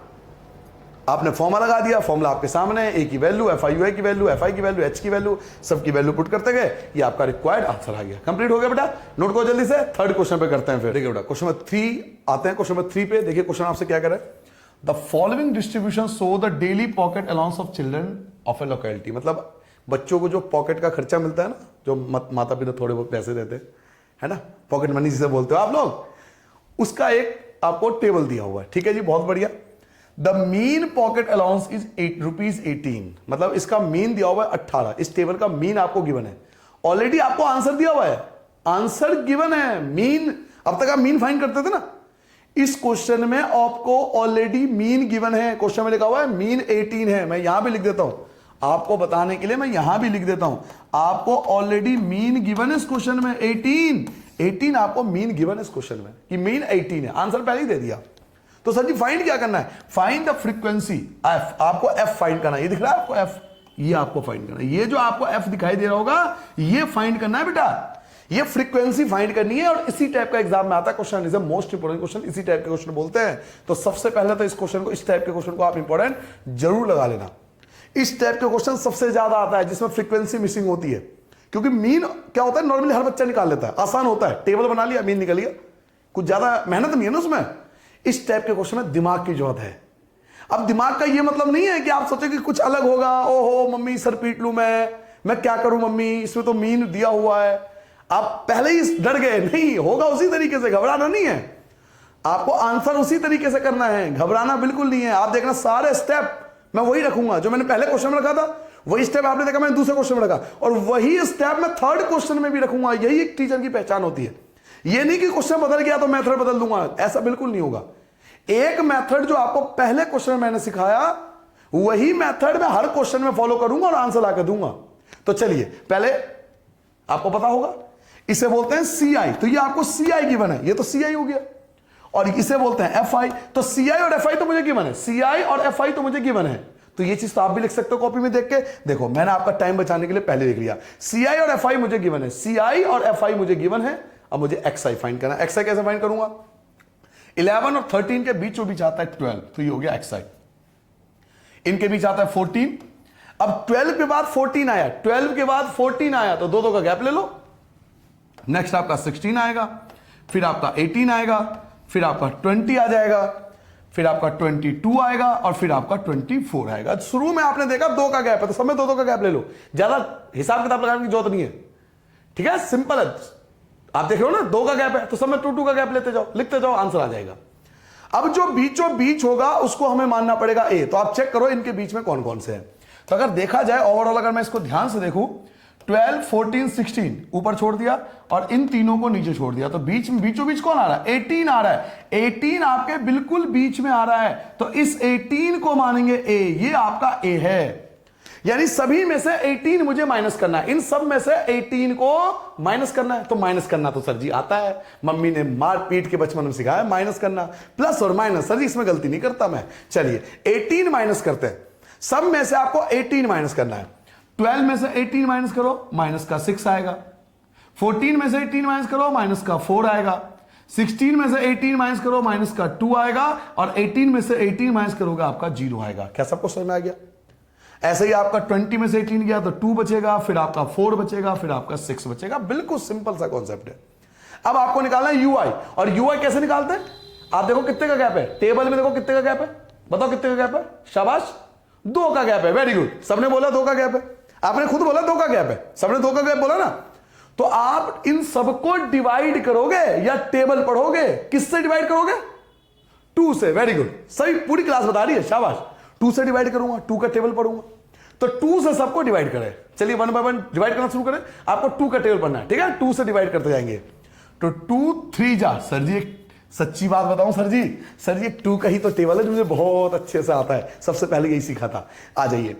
आपने फॉर्मूला लगा दिया, फॉर्मूला आपके सामने है, A की वैल्यू, FI/UI की वैल्यू, FI की वैल्यू, H की वैल्यू, सबकी वैल्यू पुट करते गए, ये आपका रिक्वायर्ड आंसर आ गया। कंप्लीट हो गया बेटा, नोट को जल्दी से, थर्ड क्वेश्चन पे करते हैं फिर। देखिए बेटा, क्वेश्चन नंबर 3 आते हैं। क्वेश्चन नंबर 3 पे देखिए क्वेश्चन आपसे क्या करे, the following distribution show the daily pocket allowance of children of A locality. मतलब बच्चों को जो पॉकेट का खर्चा मिलता है ना, जो माता पिता थोड़े बहुत पैसे देते है ना, पॉकेट मनी जिसे बोलते हो आप लोग, उसका एक आपको टेबल दिया हुआ है। ठीक है जी, बहुत बढ़िया। The mean pocket allowance is ₹18, मतलब इसका मीन दिया हुआ है 18। इस टेबल का मीन आपको गिवन है, ऑलरेडी आपको आंसर दिया हुआ है, आंसर गिवन है। मीन, अब तक आप मीन फाइंड करते थे ना, इस क्वेश्चन में आपको ऑलरेडी मीन गिवन है। क्वेश्चन में लिखा हुआ है मीन 18 है, मैं यहां भी लिख देता हूं आपको बताने के लिए, मैं यहां भी लिख देता हूं, आपको ऑलरेडी मीन गिवन है इस क्वेश्चन में 18। 18 आपको मीन गिवन है इस क्वेश्चन में कि मीन 18 है, आंसर पहले ही दे दिया। तो सर जी फाइंड क्या करना है? फाइंड द फ्रीक्वेंसी एफ, आपको एफ फाइंड करना है। ये दिख रहा है आपको एफ, ये आपको फाइंड करना है। ये जो आपको एफ दिखाई दे रहा होगा ये फाइंड करना है बेटा, ये फ्रीक्वेंसी फाइंड करनी है। और इसी टाइप का एग्जाम में आता है question, is the most important question, इसी टाइप के क्वेश्चन बोलते हैं। तो सबसे पहले तो इस क्वेश्चन को, इस टाइप के क्वेश्चन को आप इंपॉर्टेंट जरूर लगा लेना। इस टाइप के क्वेश्चन सबसे ज्यादा आता है जिसमें फ्रीक्वेंसी मिसिंग होती है, क्योंकि मीन क्या होता है नॉर्मली हर बच्चा निकाल लेता है, आसान होता है, टेबल बना लिया मीन निकल गया, कुछ ज्यादा मेहनत नहीं है ना उसमें। इस टाइप के क्वेश्चन में दिमाग की जरूरत है। अब दिमाग का ये मतलब नहीं है कि आप सोचे कि कुछ अलग होगा, ओहो मम्मी सर पीट लूं मैं क्या करूं मम्मी, इसमें तो मीन दिया हुआ है, आप पहले ही डर गए। नहीं होगा उसी तरीके से, घबराना नहीं है, आपको आंसर उसी तरीके से करना है, घबराना बिल्कुल नहीं है। आप देखना सारे स्टेप मैं वही रखूंगा जो मैंने पहले क्वेश्चन में रखा था, वही स्टेप आपने देखा मैंने दूसरे क्वेश्चन में रखा, और वही स्टेप मैं थर्ड क्वेश्चन में भी रखूंगा। यही एक टीचर की पहचान होती है। ये नहीं कि क्वेश्चन बदल गया तो मेथड बदल दूंगा, ऐसा बिल्कुल नहीं होगा। एक मेथड जो आपको पहले क्वेश्चन में मैंने सिखाया वही मेथड मैं हर क्वेश्चन में फॉलो करूंगा और आंसर लाकर दूंगा। तो चलिए पहले आपको पता होगा इसे बोलते हैं सी आई, तो ये आपको सी आई गिवन है, ये तो सी आई हो गया, और इसे बोलते हैं एफ आई। तो सी आई और एफ आई तो मुझे गिवन है, सी आई और एफ आई तो मुझे गिवन है। तो ये चीज तो आप भी लिख सकते हो कॉपी में देख के। देखो मैंने आपका टाइम बचाने के लिए पहले लिख लिया, सी आई और एफ आई मुझे गिवन है, सी आई और एफ आई मुझे गिवन है। अब मुझे एक्स आई फाइंड करना है। एक्स आई कैसे फाइंड करूंगा? 11 और 13 के बीचों बीच आता है 12, तो ये हो गया एक्स आई। इनके बीच आता है 14। अब 12 के बाद 14 आया, 12 के बाद 14 आया, तो दो का गैप ले लो। नेक्स्ट आपका 16 आएगा, फिर आपका 18 आएगा, फिर आपका 20 आ जाएगा, फिर आपका 22 आएगा, और फिर आपका 24 आएगा। शुरू में आपने देखा 2 का गैप है, तो सब में 2 का गैप ले लो, ज्यादा हिसाब किताब लगाने की जरूरत नहीं है। ठीक है, सिंपल है। आप देख रहे हो ना 2 का गैप है, तो सब में 2 का गैप लेते जाओ, लिखते जाओ, आंसर आ जाएगा। अब जो बीचों बीच होगा उसको हमें मानना पड़ेगा ए। तो आप चेक करो इनके बीच में कौन कौन से हैं। तो अगर देखा जाए ओवरऑल, अगर मैं इसको ध्यान से देखूं, 12, 14, 16 ऊपर छोड़ दिया और इन तीनों को नीचे छोड़ दिया, तो बीचों बीच कौन आ रहा है? 18 आ रहा है। 18 आपके बिल्कुल बीच में आ रहा है, तो इस 18 को मानेंगे ए, ये आपका ए है। यानी सभी में से 18 मुझे माइनस करना है, इन सब में से 18 को माइनस करना है। तो माइनस करना तो सर जी आता है, मम्मी ने मार पीट के बचपन में सिखाया माइनस करना, प्लस और माइनस। सर जी इसमें गलती नहीं करता मैं। चलिए 18 माइनस करते हैं, सब में से आपको 18 माइनस करना है। 12 में से 18 माइनस करो, माइनस का 6 आएगा। 14 में से 18 माइनस करो, माइनस का 4 आएगा। 16 में से 18 माइनस करो, माइनस का 2 आएगा, और 18 में से 18 माइनस करोगे आपका 0 आएगा। क्या सबको समझ में आ गया? ऐसे ही आपका 20 में से 18 गया तो 2 बचेगा, फिर आपका 4 बचेगा, फिर आपका 6 बचेगा। बिल्कुल सिंपल सा कॉन्सेप्ट है। अब आपको निकालना है यूआई, और यूआई कैसे निकालते हैं? आप देखो कितने का गैप है, टेबल में देखो कितने का गैप है, बताओ कितने का गैप है? शाबाश, 2 का गैप है। वेरी गुड, सबने बोला 2 का गैप है, आपने खुद बोला 2 का गैप है, सबने 2 का गैप बोला ना। तो आप इन सबको डिवाइड करोगे या टेबल पढ़ोगे? किससे डिवाइड करोगे? 2 से। वेरी गुड, सही पूरी क्लास बता रही है, शाबाश। 2 से डिवाइड करूंगा, 2 का टेबल पढ़ूंगा, तो 2 से सबको डिवाइड करें। चलिए 1 बाय 1 डिवाइड करना शुरू करें। आपको 2 का टेबल पढ़ना है, ठीक है? 2 से डिवाइड करते जाएंगे। तो 2 3 जा। सर जी एक सच्ची बात बताऊं सर जी, 2 का ही तो टेबल है जो मुझे बहुत अच्छे से आता है, सबसे पहले यही सीखा था। आ जाइए,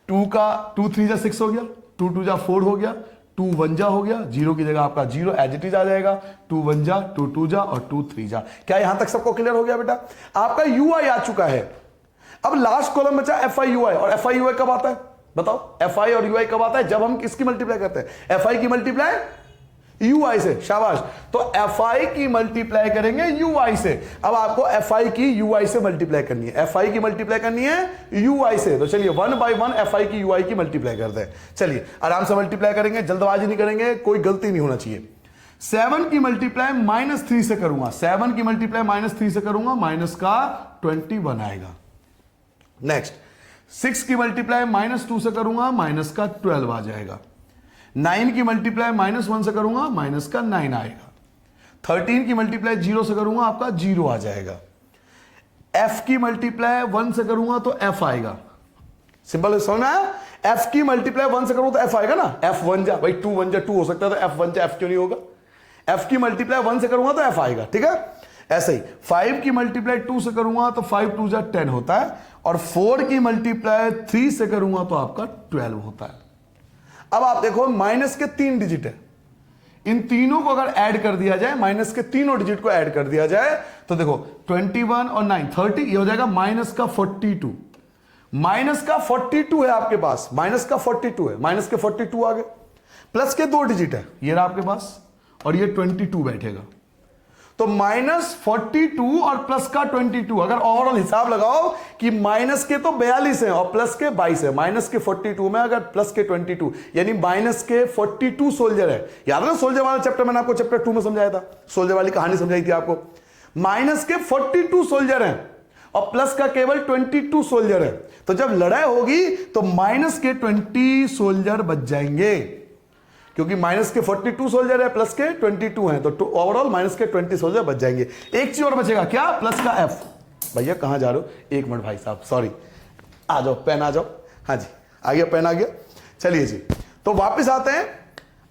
2 3 जा 6 हो गया, 2 2 जा 4 हो गया, 2 1 जा हो गया, 0 की जगह आपका 0 एज इट इज आ जाएगा, 2 1 जा, 2 2 जा और 2 3 जा। क्या यहां तक सबको क्लियर हो गया बेटा? आपका यूआई आ चुका है। अब लास्ट कॉलम बचा एफ आई यूआई, और एफ आई यूआई कब आता है बताओ? एफ आई और यूआई कब आता है? जब हम किसकी मल्टीप्लाई करते हैं? एफ आई की मल्टीप्लाई यूआई से। शाबाश, तो एफ आई की मल्टीप्लाई करेंगे यूआई से। अब आपको एफ आई की यूआई से मल्टीप्लाई करनी है, एफ आई की मल्टीप्लाई करनी है यूआई से। तो चलिए 1 बाय 1 एफ आई की यूआई की मल्टीप्लाई करते हैं। चलिए आराम से मल्टीप्लाई करेंगे, जल्दबाजी नहीं करेंगे, कोई गलती नहीं होना चाहिए। 7 की मल्टीप्लाई -3 से करूंगा, 7 की मल्टीप्लाई -3 से करूंगा, माइनस का 21 आएगा। नेक्स्ट 6 की मल्टीप्लाई -2 से करूंगा, माइनस का 12 आ जाएगा। 9 की मल्टीप्लाई -1 से करूंगा, माइनस का 9 आएगा। 13 की मल्टीप्लाई 0 से करूंगा, आपका 0 आ जाएगा। f की मल्टीप्लाई 1 से करूंगा तो f आएगा। सिंपल समझ में आया? f की मल्टीप्लाई 1 से करूंगा तो f आएगा ना। f 1 जा भाई, 2 1 जा 2 हो सकता है, तो f 1 जा f क्यों नहीं होगा? f की मल्टीप्लाई 1 से करूंगा तो f आएगा, ठीक है? ऐसे ही 5 की मल्टीप्लाई 2 से करूंगा तो 5 2 जा 10 होता है, और 4 की मल्टीप्लाई 3 से करूंगा तो आपका 12 होता है। अब आप देखो माइनस के 3 डिजिट है, इन तीनों को अगर ऐड कर दिया जाए, माइनस के तीनों डिजिट को ऐड कर दिया जाए, तो देखो 21 और 9 30, ये हो जाएगा माइनस का 42। माइनस का 42 है आपके पास, माइनस का 42 है, माइनस के 42 आ गए, प्लस के 2 डिजिट है, ये रहा आपके पास, और ये 22 बैठेगा। तो -42 और प्लस का 22, अगर ओवरऑल हिसाब लगाओ कि माइनस के तो 42 है और प्लस के 22 है, माइनस के 42 में अगर प्लस के 22, यानी माइनस के 42 सोल्जर है। याद है ना सोल्जर वाला चैप्टर, मैंने आपको चैप्टर 2 में समझाया था, सोल्जर वाली कहानी समझाई थी आपको। माइनस के 42 सोल्जर हैं और प्लस का केवल 22 सोल्जर है। तो जब लड़ाई होगी तो माइनस के 20 सोल्जर बच जाएंगे, क्योंकि माइनस के 42 सोल्जर है, प्लस के 22 हैं, तो ओवरऑल माइनस के 20 सोल्जर बच जाएंगे। एक चीज और बचेगा, क्या? प्लस का एफ। भैया कहां जा रहे हो? एक मिनट भाई साहब, सॉरी, आ जाओ, पेन आ जाओ। हाँ जी, आ गया, पेन आ गया। चलिए जी, तो वापस आते हैं।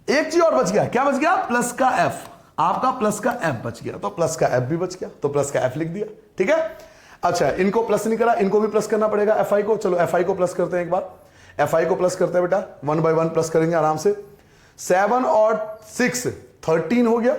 एक चीज और बच गया, क्या बच गया? प्लस का एफ। आपका प्लस का एफ बच गया, तो प्लस का एफ भी बच गया, तो प्लस का एफ लिख दिया। ठीक है, अच्छा, इनको प्लस नहीं करा, इनको भी प्लस करना पड़ेगा, एफ आई को। चलो एफ आई को प्लस करते हैं एक बार, एफ आई को प्लस करते हैं बेटा, 1 बाय 1 प्लस करेंगे आराम से। 7 और 6 13 हो गया,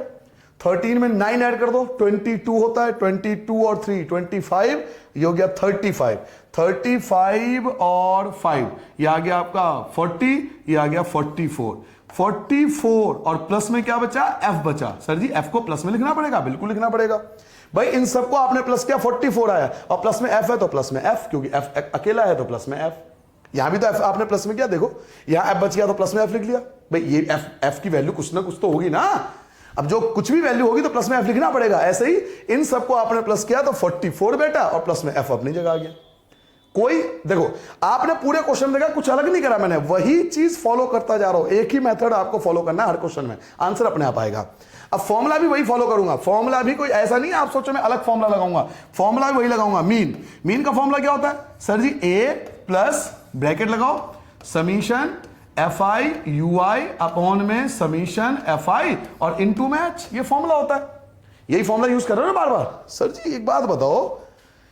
13 में 9 ऐड कर दो, 22 होता है, 22 और 3 25, ये हो गया 35, 35 और 5 ये आ गया आपका 40, ये आ गया 44, 44 और प्लस में क्या बचा? एफ बचा। सर जी एफ को प्लस में लिखना पड़ेगा? बिल्कुल लिखना पड़ेगा भाई, इन सबको आपने प्लस किया, 44 आया, और प्लस में एफ है तो प्लस में एफ, क्योंकि एफ अकेला है तो प्लस में एफ। यहां भी तो एफ आपने प्लस में किया, देखो यहां एफ बच गया तो प्लस में एफ लिख लिया। भाई ये एफ की वैल्यू कुछ ना कुछ तो होगी ना, अब जो कुछ भी वैल्यू होगी तो प्लस में एफ लिखना पड़ेगा। ऐसे ही इन सबको आपने प्लस किया तो 44 बेटा, और प्लस में एफ अपनी जगह आ गया। कोई देखो, आपने पूरे क्वेश्चन देखा, कुछ अलग नहीं करा मैंने, वही चीज फॉलो करता जा रहा हूं। एक ही मेथड आपको फॉलो करना है हर क्वेश्चन में, आंसर अपने आप आएगा। अब फॉर्मूला भी वही फॉलो करूंगा, फॉर्मूला भी कोई ऐसा नहीं आप सोचो मैं अलग फॉर्मूला लगाऊंगा, फॉर्मूला भी वही लगाऊंगा। मीन का फॉर्मूला क्या होता है? सर जी ए प्लस ब्रैकेट लगाओ, summation F I U I upon में समीशन एफ आई और इनटू में एच, ये फॉर्मूला होता है। यही फॉर्मूला यूज कर रहे हो ना बार बार। सर जी एक बात बताओ,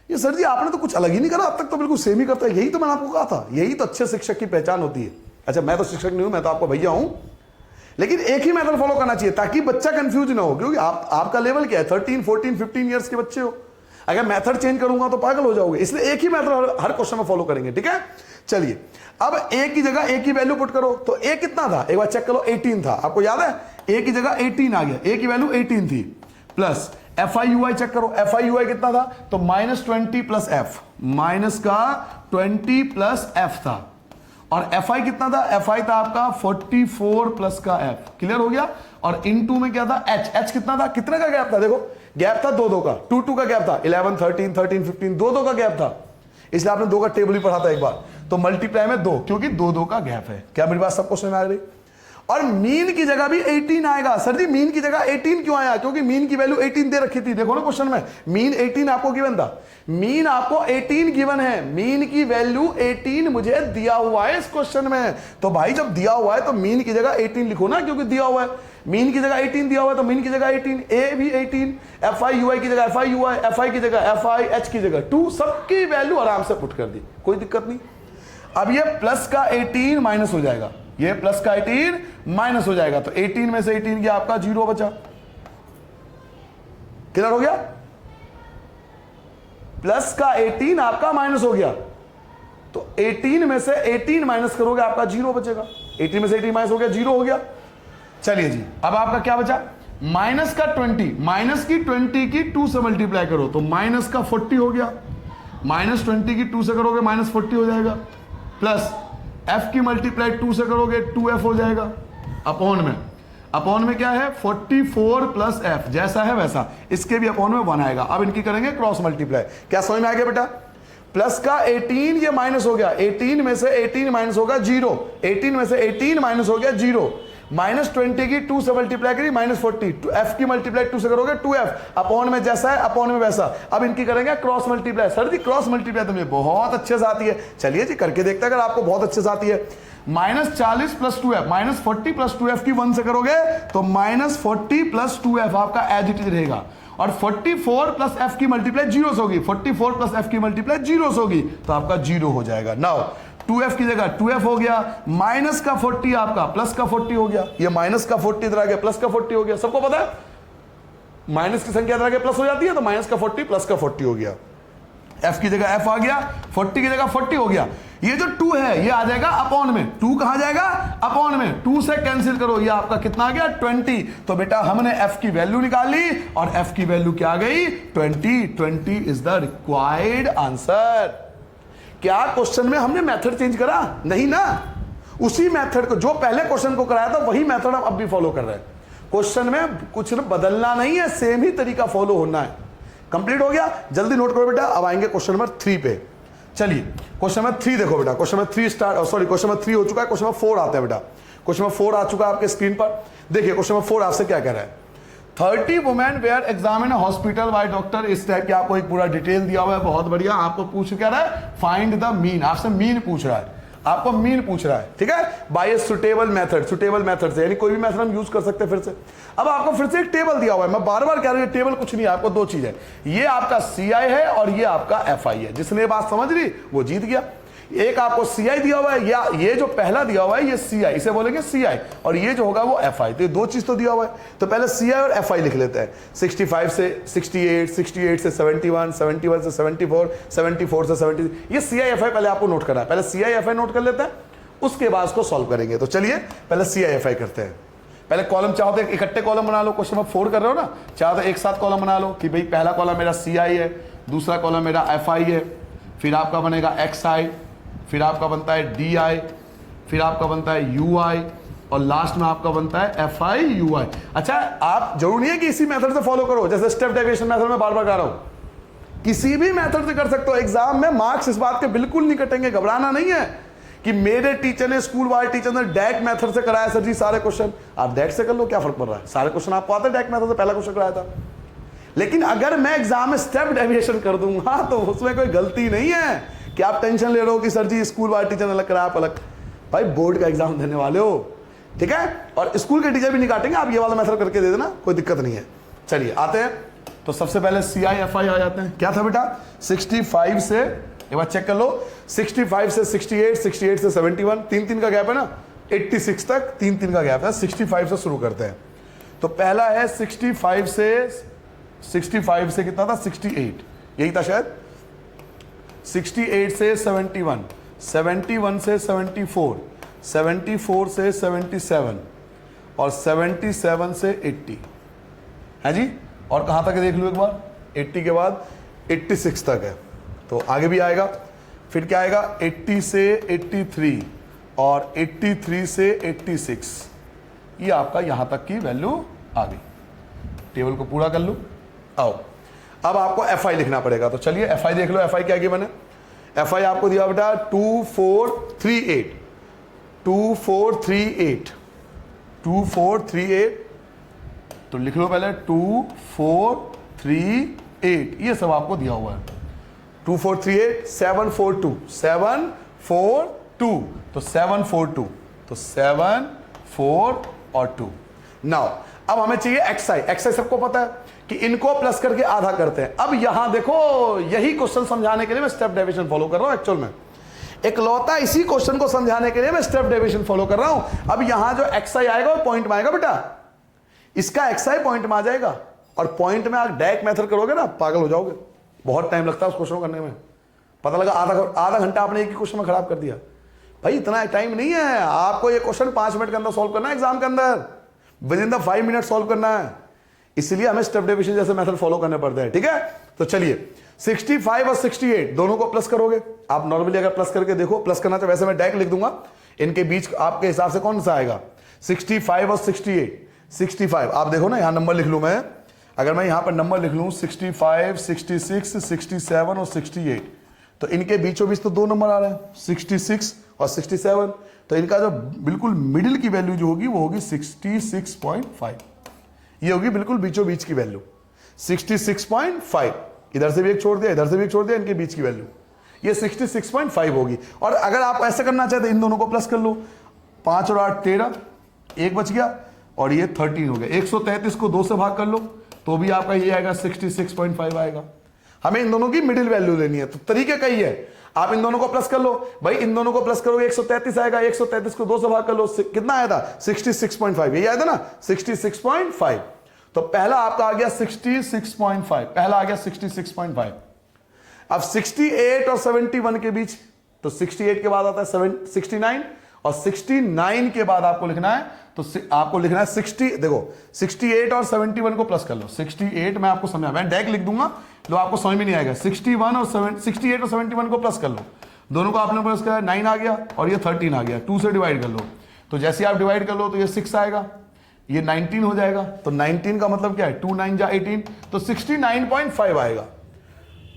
ये सर जी आपने तो कुछ अलग ही नहीं करा, अब तक तो बिल्कुल सेम ही करता है। यही तो मैंने आपको कहा था, यही तो अच्छे शिक्षक की पहचान होती है। अच्छा मैं तो शिक्षक नहीं हूं, मैं तो आपका भैया हूं, लेकिन एक ही मेथड फॉलो करना चाहिए ताकि बच्चा कंफ्यूज ना हो, क्योंकि आपका लेवल क्या है? 13, 14, 15 ईयर्स के बच्चे हो। अगर मेथड चेंज करूंगा तो पागल हो जाओगे, इसलिए एक ही मेथड हर क्वेश्चन में फॉलो करेंगे। ठीक है, चलिए अब ए की जगह ए की वैल्यू पुट करो, तो ए कितना था एक बार चेक करो, 18 था, आपको याद है? ए की जगह 18 आ गया, ए की वैल्यू 18 थी। Plus F I U I check करो, एफ आई यू आई कितना था? तो -20 प्लस एफ, माइनस का 20 प्लस एफ था। और एफ आई कितना था? एफ आई था आपका 44 प्लस का एफ। क्लियर हो गया? और इनटू में क्या था? एच। एच कितना था? कितने का गैप था? देखो गैप था 2 का, 2 का गैप था, 11 13 13 15 2 का गैप था, इसलिए आपने 2 का टेबल ही पढ़ा था एक बार। तो मल्टीप्लाई में 2, क्योंकि 2 का गैप है। क्या मेरी बात सबको समझ में आ रही? और मीन की जगह भी 18 आएगा। सर जी मीन की जगह 18 क्यों आया? क्योंकि मीन की वैल्यू 18 दे रखी थी, देखो ना क्वेश्चन में, मीन 18 आपको गिवन था, मीन आपको 18 गिवन है, मीन की वैल्यू 18 मुझे दिया हुआ है इस क्वेश्चन में। तो भाई जब दिया हुआ है तो मीन की जगह 18 लिखो ना, क्योंकि दिया हुआ है, मीन की जगह 18 दिया हुआ है तो मीन की जगह 18, ए भी 18, एफ आई यू आई की जगह F I U I, F आई की जगह एफ आई, एच की जगह 2, सबकी वैल्यू आराम से पुट कर दी, कोई दिक्कत नहीं। अब ये प्लस का 18 माइनस हो जाएगा, ये प्लस का 18 माइनस हो जाएगा, तो 18 में से 18 गया आपका 0 बचा। क्लियर हो गया? प्लस का 18 आपका माइनस हो गया, तो 18 में से 18 माइनस करोगे आपका 0 बचेगा। 18 में से 18 माइनस हो गया, 0 हो गया। चलिए जी, अब आपका क्या बचा? माइनस का 20, माइनस की 20 की 2 से मल्टीप्लाई करो तो माइनस का 40 हो गया, माइनस 20 की 2 से करोगे -40 हो जाएगा, प्लस f की मल्टीप्लाई 2 से करोगे 2f हो जाएगा, अपॉन में क्या है? 44 प्लस f, जैसा है वैसा, इसके भी अपॉन में 1 आएगा। अब इनकी करेंगे क्रॉस मल्टीप्लाई। क्या समझ में आ गया बेटा? प्लस का 18 ये माइनस हो गया, 18 में से 18 माइनस होगा 0, 18 में से 18 माइनस हो गया 0, -20 की 2 से मल्टीप्लाई करी -40, f की मल्टीप्लाई 2 से करोगे 2f, अपॉन में जैसा है अपॉन में वैसा। अब इनकी करेंगे क्रॉस मल्टीप्लाई। सर जी क्रॉस मल्टीप्लाई तो मुझे बहुत अच्छे से आती है, चलिए जी करके देखते हैं अगर आपको बहुत अच्छे से आती है। -40 प्लस 2f, -40 प्लस 2f की 1 से करोगे तो -40 प्लस 2f आपका एज इट इज रहेगा, और 44 प्लस f की मल्टीप्लाई 0 होगी, 44 प्लस f की मल्टीप्लाई 0 होगी, तो आपका 0 हो जाएगा। नाउ 2f की जगह 2f हो गया, माइनस का 40 आपका प्लस का 40 हो गया, ये माइनस का 40 इधर आ गया, प्लस का 40 हो गया। सबको पता है माइनस की संख्या इधर आगे प्लस हो जाती है, तो माइनस का 40 प्लस का 40 हो गया। f की जगह f आ गया, 40 की जगह 40 हो गया। ये जो 2 है ये आ जाएगा अपॉन में, 2 कहां जाएगा अपॉन में, 2 से कैंसिल करो, ये आपका कितना आ गया 20। तो बेटा हमने f की वैल्यू निकाली और f की वैल्यू क्या आ गई 20। 20 इज द रिक्वायर्ड आंसर। क्या क्वेश्चन में हमने मेथड चेंज करा? नहीं ना, उसी मेथड को जो पहले क्वेश्चन को कराया था वही मेथड हम अब भी फॉलो कर रहे हैं। क्वेश्चन में कुछ बदलना नहीं है, सेम ही तरीका फॉलो होना है। कंप्लीट हो गया, जल्दी नोट करो बेटा। अब आएंगे क्वेश्चन नंबर 3 पे। चलिए क्वेश्चन नंबर 3 देखो बेटा, question number 3 start, sorry question number 3 हो चुका है, क्वेश्चन नंबर 4 आता है बेटा। क्वेश्चन नंबर 4 आ चुका है आपके स्क्रीन पर। देखिए क्वेश्चन नंबर 4 आपसे क्या कह रहा है, 30 women were exam in hospital by doctor. इस टाइप की आपको एक पूरा डिटेल दिया हुआ है, बहुत बढ़िया। आपको पूछ क्या रहा है, फाइंड द मीन, आपसे मीन पूछ रहा है, आपको मीन पूछ रहा है, ठीक है, by a suitable method. Suitable method से यानी कोई भी मेथड हम यूज कर सकते हैं फिर से। अब आपको फिर से एक टेबल दिया हुआ है, मैं बार बार कह रहा हूं टेबल कुछ नहीं है, आपको दो चीज है, ये आपका CI है और ये आपका FI है। जिसने ये बात समझ ली वो जीत गया। एक आपको CI दिया हुआ है, या ये जो पहला दिया हुआ है ये CI, इसे बोलेंगे CI, और ये जो होगा वो FI। तो ये दो चीज तो दिया हुआ है, तो पहले CI और FI लिख लेते हैं। 65 से 68, 68 से 71, 71 से 74, 74 से 70, ये CI FI पहले आपको नोट करना है। पहले CI FI नोट कर लेते हैं, उसके बाद उसको सॉल्व करेंगे। तो चलिए पहले CI FI करते हैं। पहले कॉलम चाहो तो इकट्ठे कॉलम बना लो, क्वेश्चन नंबर 4 कर रहे हो ना, चाहो तो एक साथ कॉलम बना लो कि भाई पहला कॉलम मेरा CI है, दूसरा कॉलम मेरा FI है, फिर आपका बनेगा XI, फिर आपका बनता है DI, फिर आपका बनता है UI, और लास्ट में आपका बनता है FI UI। अच्छा, आप जरूर नहीं है कि इसी मेथड से फॉलो करो, जैसे स्टेप डेविएशन मेथड में बार बार कह रहा हूं, किसी भी मेथड से कर सकते हो। एग्जाम में मार्क्स इस बात के बिल्कुल नहीं कटेंगे, घबराना नहीं है कि मेरे टीचर ने, स्कूल वाले टीचर ने डैक मेथड से कराया सर जी सारे क्वेश्चन, आप डैक से कर लो, क्या फर्क पड़ रहा है, सारे क्वेश्चन आपको आते हैं डैक मेथड से, पहला क्वेश्चन कराया था। लेकिन अगर मैं एग्जाम में स्टेप डेविएशन कर दूंगा तो उसमें कोई गलती नहीं है कि आप टेंशन ले रहे हो कि सर जी स्कूल वाले टीचर ने अलग कराया, आप अलग। भाई बोर्ड का एग्जाम देने वाले हो, ठीक है, और स्कूल के टीचर भी नहीं काटेंगे, आप ये वाला मेथड करके दे देना, कोई दिक्कत नहीं है। चलिए आते हैं, तो सबसे पहले CI FI आ जाते हैं। क्या था बेटा, 65 से, एक बार चेक कर लो, 65 से 68, 68 से 71, 3-3 का गैप है ना, 86 तक 3-3 का गैप है। 65 से शुरू करते हैं। तो पहला है 65 से कितना था, 68, यही था शायद। 68 से 71, 71 से 74, 74 से 77, और 77 से 80 है जी। और कहां तक देख लो एक बार, 80 के बाद 86 तक है, तो आगे भी आएगा। फिर क्या आएगा, 80 से 83, और 83 से 86, ये आपका यहां तक की वैल्यू आ गई। टेबल को पूरा कर लो। आओ अब आपको FI लिखना पड़ेगा, तो चलिए FI देख लो। FI क्या मैंने, FI आपको दिया बेटा 2438, 2438, 2438, तो लिख लो पहले 2438, ये सब आपको दिया हुआ है। 2438, 742, 742, तो 742, तो 7, 4 और 2। नाउ अब हमें चाहिए XI सबको पता है कि इनको प्लस करके आधा करते हैं। अब यहां देखो, यही क्वेश्चन समझाने के लिए मैं स्टेप डेविएशन फॉलो कर रहा हूं। एक्चुअल में इकलौता इसी क्वेश्चन को समझाने के लिए मैं स्टेप डेविएशन फॉलो कर रहा हूं। अब यहां जो XI आएगा वो पॉइंट में आएगा बेटा, इसका XI पॉइंट में आ जाएगा, और पॉइंट में आप डायरेक्ट मेथड करोगे ना पागल हो जाओगे, बहुत टाइम लगता है उस क्वेश्चन को करने में। पता लगा आधा घंटा आपने एक ही क्वेश्चन में खराब कर दिया। भाई इतना टाइम नहीं है, आपको ये क्वेश्चन 5 मिनट के अंदर सॉल्व करना है, एग्जाम के अंदर with in the 5 minute solve करना है, इसलिए हमें स्टेप डेविएशन जैसे मेथड फॉलो करने पड़ते हैं, ठीक है। तो चलिए 65 और 68 दोनों को प्लस करोगे आप। नॉर्मली अगर प्लस करके देखो, प्लस करना तो वैसे मैं डायरेक्ट लिख दूंगा, इनके बीच आपके हिसाब से कौन सा आएगा, 65 और 68। 65 आप देखो ना, यहां नंबर लिख लूं मैं, अगर मैं यहां पर नंबर लिख लूं 65, 66, 67 और 68, तो इनके बीचों बीच तो दो नंबर आ रहे हैं, 66 और 67, तो इनका जो बिल्कुल मिडिल की वैल्यू जो होगी वो होगी 66.5, ये होगी बिल्कुल बीचों बीच की वैल्यू 66.5। इधर से भी एक छोड़ दिया, इधर से भी एक छोड़ दिया, इनके बीच की वैल्यू ये 66.5 होगी। और अगर आप ऐसे करना चाहते इन दोनों को प्लस कर लो, 5 और 8 13, एक बच गया, और ये 13 हो गया। 133 को 2 से भाग कर लो तो भी आपका ये आएगा 66.5 आएगा। हमें इन दोनों की मिडिल वैल्यू लेनी है। तो तरीका कई है, आप इन दोनों को प्लस कर लो भाई, इन दोनों को प्लस करोगे 133 आएगा, 133 को 2 से भाग कर लो, कितना आया था 66.5, यही आया था ना 66.5। तो पहला आपका आ गया 66.5, पहला आ गया 66.5। अब 68 और 71 के बीच, तो 68 के बाद आता है 69 और 69 के बाद आपको लिखना है, तो आपको लिखना है 60, देखो 68 और 71 को प्लस कर लो। 68 मैं आपको समझा, मैं डायरेक्ट लिख दूंगा तो आपको समझ में नहीं आएगा। 68 और 71 को प्लस कर लो, दोनों को आपने प्लस किया 9 आ गया और ये 13 आ गया, 2 से डिवाइड कर लो। तो जैसे आप डिवाइड कर लो तो ये 6 आएगा, ये 19 हो जाएगा। तो 19 का मतलब क्या है, 2 9 जा 18, तो 69.5 आएगा।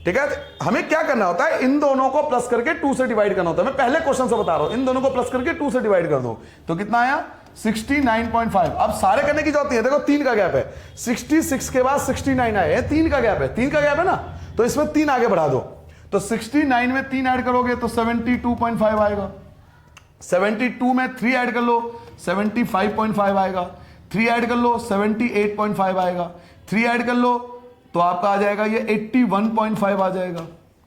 ठीक है, हमें क्या करना होता है, इन दोनों को प्लस करके 2 से डिवाइड करना होता है। मैं पहले क्वेश्चन से बता रहा हूं, इन दोनों को प्लस करके 2 से डिवाइड कर दो, तो कितना आया 69.5। अब सारे करने की जरूरत नहीं है, देखो 3 का गैप है, 66 के बाद 69 आए, 3 का गैप है, 3 का गैप है ना, तो इसमें 3 आगे बढ़ा दो, तो 69 में 3 ऐड करोगे तो 72.5 आएगा। 72 में 3 ऐड कर लो 75.5 आएगा, 3 ऐड कर लो 78.5 आएगा, 3 ऐड कर लो तो आपका आ जाएगा ये 81.5 आ जाएगा।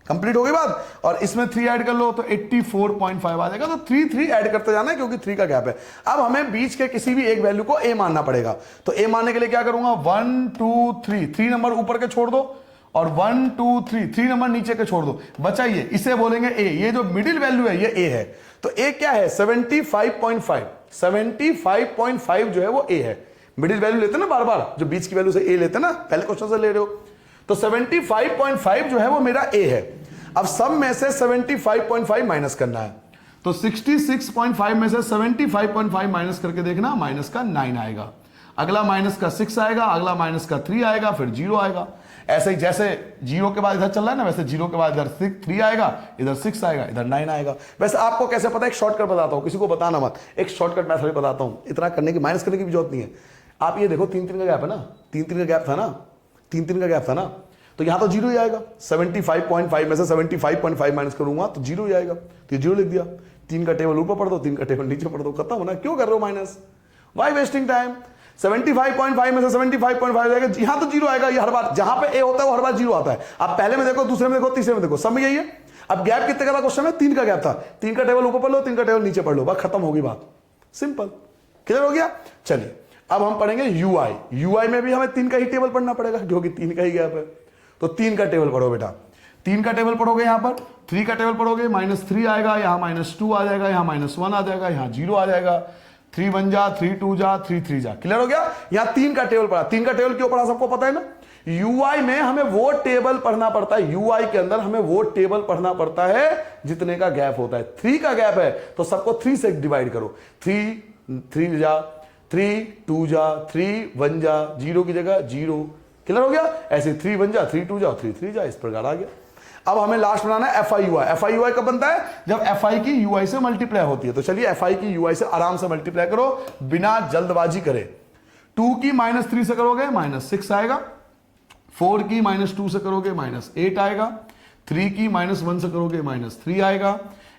कंप्लीट हो गई बात। और इसमें 3 ऐड कर लो तो 84.5 आ जाएगा। तो 3 ऐड करते जाना है क्योंकि 3 का गैप है। अब हमें बीच के किसी भी एक वैल्यू को ए मानना पड़ेगा। तो ए मानने के लिए क्या करूंगा, 1 2 3 नंबर ऊपर के छोड़ दो और 1 2 3 नंबर नीचे के छोड़ दो, बचाइए, इसे बोलेंगे ए। ये जो मिडिल वैल्यू है ये ए है। तो ए क्या है 75.5, 75.5 जो है वो ए है। मिडिल वैल्यू लेते ना बार बार, जो बीच की वैल्यू से ए लेते ना, पहले क्वेश्चन से ले रहे हो। तो 75.5 जो है वो मेरा ए है। अब सब में से 75.5 माइनस करना है, तो 66.5 में से 75.5 माइनस करके देखना, माइनस का 9 आएगा, अगला माइनस का 6 आएगा, अगला माइनस का 3 आएगा, फिर 0 आएगा। ऐसे ही जैसे 0 के बाद इधर चल रहा है ना, वैसे 0 के बाद इधर 3 आएगा, इधर 6 आएगा, इधर 9 आएगा। वैसे आपको कैसे पता है, एक शॉर्टकट बताता हूं, किसी को बताना मत, एक शॉर्टकट मेथड बताता हूं, इतना करने की, माइनस करने की भी जरूरत नहीं है। आप ये देखो 3 का गैप है ना, 3 का गैप था ना, 3 का गैप था ना, तो यहां तो 0 ही आएगा। 75.5 में से 75.5 माइनस करूंगा तो 0 ही आएगा, तो 0 लिख दिया। 3 का टेबल ऊपर पढ़ दो, 3 का टेबल नीचे पढ़ दो, खत्म होना। क्यों कर रहे हो माइनस, वाई वेस्टिंग टाइम। 75.5 में से 75.5 जाएगा, यहां तो 0 आएगा। ये हर बार जहां पे ए होता है वो हर बार 0 आता है। आप पहले में देखो, दूसरे में देखो, तीसरे में देखो, सब में यही है। अब गैप कितने का था क्वेश्चन में, 3 का गैप था। 3 का टेबल ऊपर पढ़ लो, 3 का टेबल नीचे पढ़ लो, बस खत्म होगी बात, सिंपल। क्लियर हो गया। चलिए अब हम पढ़ेंगे यूआई। यूआई में भी हमें 3 का ही टेबल पढ़ना पड़ेगा क्योंकि 3 का ही गैप है। तो 3 का टेबल पढ़ो बेटा, 3 का टेबल पढ़ोगे, यहां पर 3 का टेबल पढ़ोगे, -3 आएगा, यहां -2 आ जाएगा, यहां -1 आ जाएगा, यहां 0 आ जाएगा। 3 1 जा, 3 2 जा, 3 3 जा। क्लियर हो गया। यहां 3 का टेबल पढ़ा। 3 का टेबल क्यों पढ़ा सबको पता है ना। यूआई में हमें वो टेबल पढ़ना पड़ता है, यूआई के अंदर हमें वो टेबल पढ़ना पड़ता है जितने का गैप होता है। 3 का गैप है तो सबको 3 से डिवाइड करो। 3 जा, 3 2 जा, 3 1 जा, 0 की जगह 0। क्लियर हो गया। ऐसे 3 1 जा, 3 2 जा, 3 3 जा, इस प्रकार आ गया। अब हमें लास्ट बनाना है F I UI. F I UI कब बनता है, जब एफ आई की यूआई से मल्टीप्लाई होती है। तो चलिए एफ आई की यूआई से आराम से मल्टीप्लाई करो, बिना जल्दबाजी करे। 2 की -3 से करोगे -6 आएगा, 4 की -2 से करोगे -8 आएगा, 3 की -1 से करोगे -3 आएगा,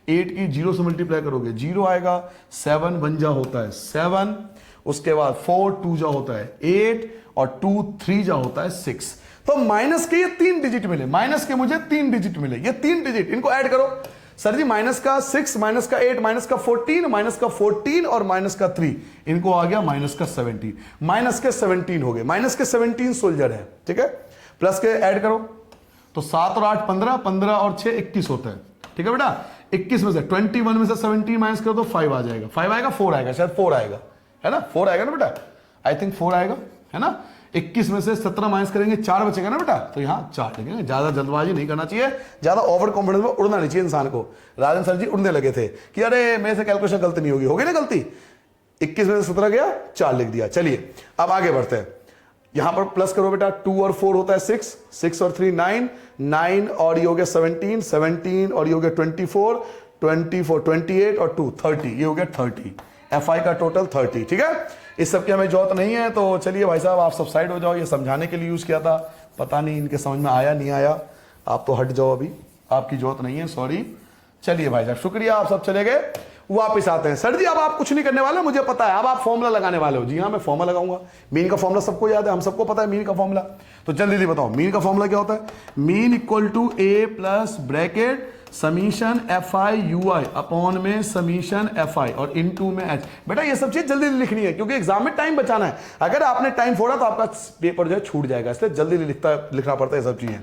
8 की 0 से मल्टीप्लाई करोगे 0 आएगा, 7 1 जा होता है 7, उसके बाद 4 2 जा होता है 8 और 2 3 जा होता है 6। तो माइनस के ये 3 डिजिट मिले, माइनस के मुझे 3 डिजिट मिले, ये 3 डिजिट, इनको ऐड करो। सर जी माइनस का 6, माइनस का 8, माइनस का 14, माइनस का 14 और माइनस का 3, इनको आ गया माइनस का 17। माइनस के 17 हो गए, माइनस के 17 सोल्जर है, ठीक है। प्लस के ऐड करो तो 7 और 8 15, 15 और 6 21 होता है, ठीक है बेटा। 21 में से 21 में से 17 माइनस करो तो 5 आ जाएगा, 5 आएगा, 4 आएगा, शायद 4 आएगा, है ना, 4 आएगा ना बेटा, आई थिंक 4 आएगा, है ना। 21 में से 17 माइनस करेंगे 4 बचेगा ना बेटा, तो यहाँ 4 लिखेंगे। ज्यादा जल्दबाजी नहीं करना चाहिए, ज्यादा ओवर कॉन्फिडेंस में उड़ना नहीं चाहिए इंसान को। राजन सर जी उड़ने लगे थे कि अरे मेरे से कैलकुलेशन गलती नहीं होगी, हो गई ना गलती। 21 में से 17 गया, 4 लिख दिया। चलिए अब आगे बढ़ते हैं। यहां पर प्लस करो बेटा, 2 और 4 होता है 6, 6 और 3 9, 9 और ये हो गया 17, 17 और ये हो गया 24, 24 28 और 2 30, ये हो गया 30। एफ आई का टोटल 30, ठीक है। इस सब की हमें जरूरत नहीं है, तो चलिए भाई साहब आप सब साइड हो जाओ। ये समझाने के लिए यूज किया था, पता नहीं इनके समझ में आया नहीं आया, आप तो हट जाओ, अभी आपकी जरूरत नहीं है, सॉरी। चलिए भाई साहब शुक्रिया, आप सब चले गए। वापस आते हैं। सर जी अब आप कुछ नहीं करने वाले, मुझे पता है, अब आप फॉर्मूला लगाने वाले हो। जी हाँ, मैं फॉर्मूला लगाऊंगा। मीन का फॉर्मूला सबको याद है, हम सबको पता है मीन का फॉर्मूला। तो जल्दी बताओ मीन का फॉर्मूला क्या होता है। Mean equal to A plus bracket summation F I U I upon में समीशन एफ आई और इन टू में एच। बेटा ये सब चीज जल्दी लिखनी है क्योंकि एग्जाम में टाइम बचाना है। अगर आपने टाइम फोड़ा तो आपका पेपर जो है छूट जाएगा, इसलिए जल्दी लिखना पड़ता है ये सब चीजें।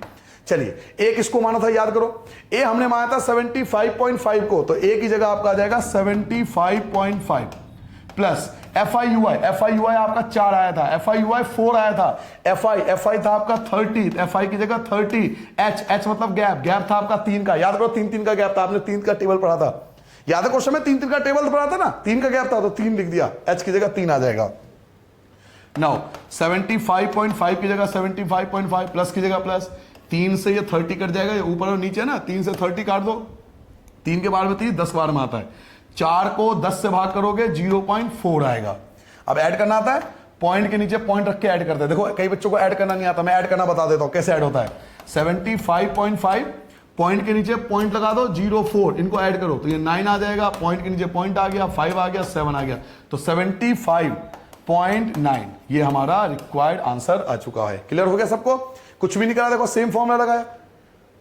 चलिए एक इसको माना था, याद करो। ए हमने माना था 75.5 को, तो ए की जगह आपका आ जाएगा 75.5 plus F I U I. F I U I आपका 4 आया था, एफ आई यू आई 4 आया था, एफ आई था आपका 30, एफ आई की जगह 30, एच मतलब गैप था आपका 3 का। याद करो 3 का गैप था, आपने 3 का टेबल पढ़ा था, याद है क्वेश्चन में 3 का टेबल पढ़ा था ना, 3 का गैप था तो 3 लिख दिया, एच की जगह 3 आ जाएगा। नाउ 75.5 की जगह 75.5 प्लस की जगह प्लस, 3 से ये 30 कट जाएगा, ये ऊपर और नीचे ना, 3 से 30 काट दो, 3 के बार में 30, 10 बार में आता है, 4 को 10 से भाग करोगे 0.4 आएगा। अब ऐड करना आता है, पॉइंट के नीचे पॉइंट रख के ऐड करते हैं। देखो कई बच्चों को ऐड करना नहीं आता, मैं ऐड करना बता देता हूं कैसे ऐड होता है। 75.5 पॉइंट के नीचे पॉइंट लगा दो 0.4, इनको ऐड करो तो ये 9 आ जाएगा, पॉइंट के नीचे पॉइंट आ गया, 5 आ गया, 7 आ गया, तो 75.9 ये हमारा रिक्वायर्ड आंसर आ चुका है। क्लियर हो गया सबको? कुछ भी नहीं करा, देखो सेम फॉर्मूला लगाया,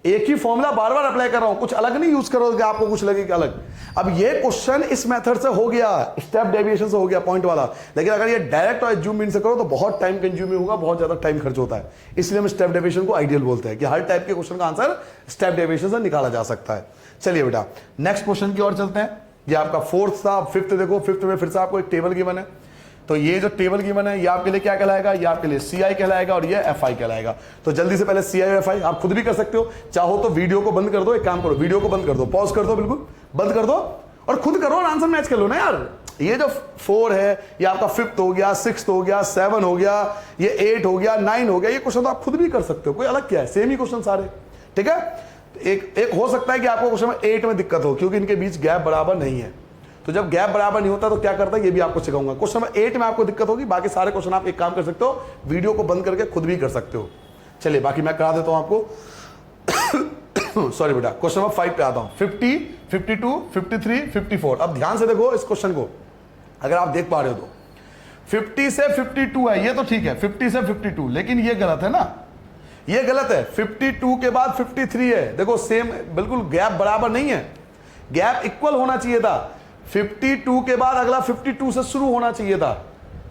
एक ही फॉर्मूला बार बार अप्लाई कर रहा हूं, कुछ अलग नहीं यूज करोगे आपको कुछ लगे कि अलग। अब ये क्वेश्चन इस मेथड से हो गया, स्टेप डेविएशन से हो गया पॉइंट वाला, लेकिन अगर ये डायरेक्ट और एज्यूम मीन से करो तो बहुत टाइम कंज्यूमिंग होगा, बहुत ज्यादा टाइम खर्च होता है। इसलिए हम स्टेप डेविएशन को आइडियल बोलते हैं कि हर टाइप के क्वेश्चन का आंसर स्टेप डेविएशन से निकाला जा सकता है। चलिए बेटा नेक्स्ट क्वेश्चन की ओर चलते हैं। ये आपका फोर्थ था, फिफ्थ देखो, फिफ्थ में फिर से आपको एक टेबल गिवन है, तो ये जो टेबल गिवन है ये आपके लिए क्या कहलाएगा, ये आपके लिए सी आई कहलाएगा और ये एफ आई कहलाएगा। तो जल्दी से पहले सी आई और एफ आई आप खुद भी कर सकते हो, चाहो तो वीडियो को बंद कर दो, एक काम करो वीडियो को बंद कर दो, पॉज कर दो, बिल्कुल बंद कर दो और खुद करो और आंसर मैच कर लो ना यार। ये जो 4 है ये आपका 5th हो गया, 6th हो गया, 7 हो गया, ये 8 हो गया, 9 हो गया, ये क्वेश्चन तो आप खुद भी कर सकते हो, कोई अलग क्या है, सेम ही क्वेश्चन सारे, ठीक है। एक हो सकता है कि आपको क्वेश्चन में 8 में दिक्कत हो क्योंकि इनके बीच गैप बराबर नहीं है, तो जब गैप बराबर नहीं होता तो क्या करता है ये भी आपको सिखाऊंगा। क्वेश्चन नंबर 8 में आपको दिक्कत होगी, बाकी सारे क्वेश्चन आप एक काम कर सकते हो, वीडियो को बंद करके खुद भी कर सकते हो। चलिए बाकी मैं करा देता हूं आपको। सॉरी बेटा, क्वेश्चन नंबर 5 पे आता हूं। 50, 52, 53, 54। अब ध्यान से देखो इस क्वेश्चन को, अगर आप देख पा रहे हो तो 50 से 52 है, ये तो ठीक है 50 से 52, लेकिन ये गलत है ना, ये गलत है। 52 के बाद 53 है, देखो सेम, बिल्कुल गैप बराबर नहीं है, गैप इक्वल होना चाहिए था। 52 के बाद अगला 52 से शुरू होना चाहिए था,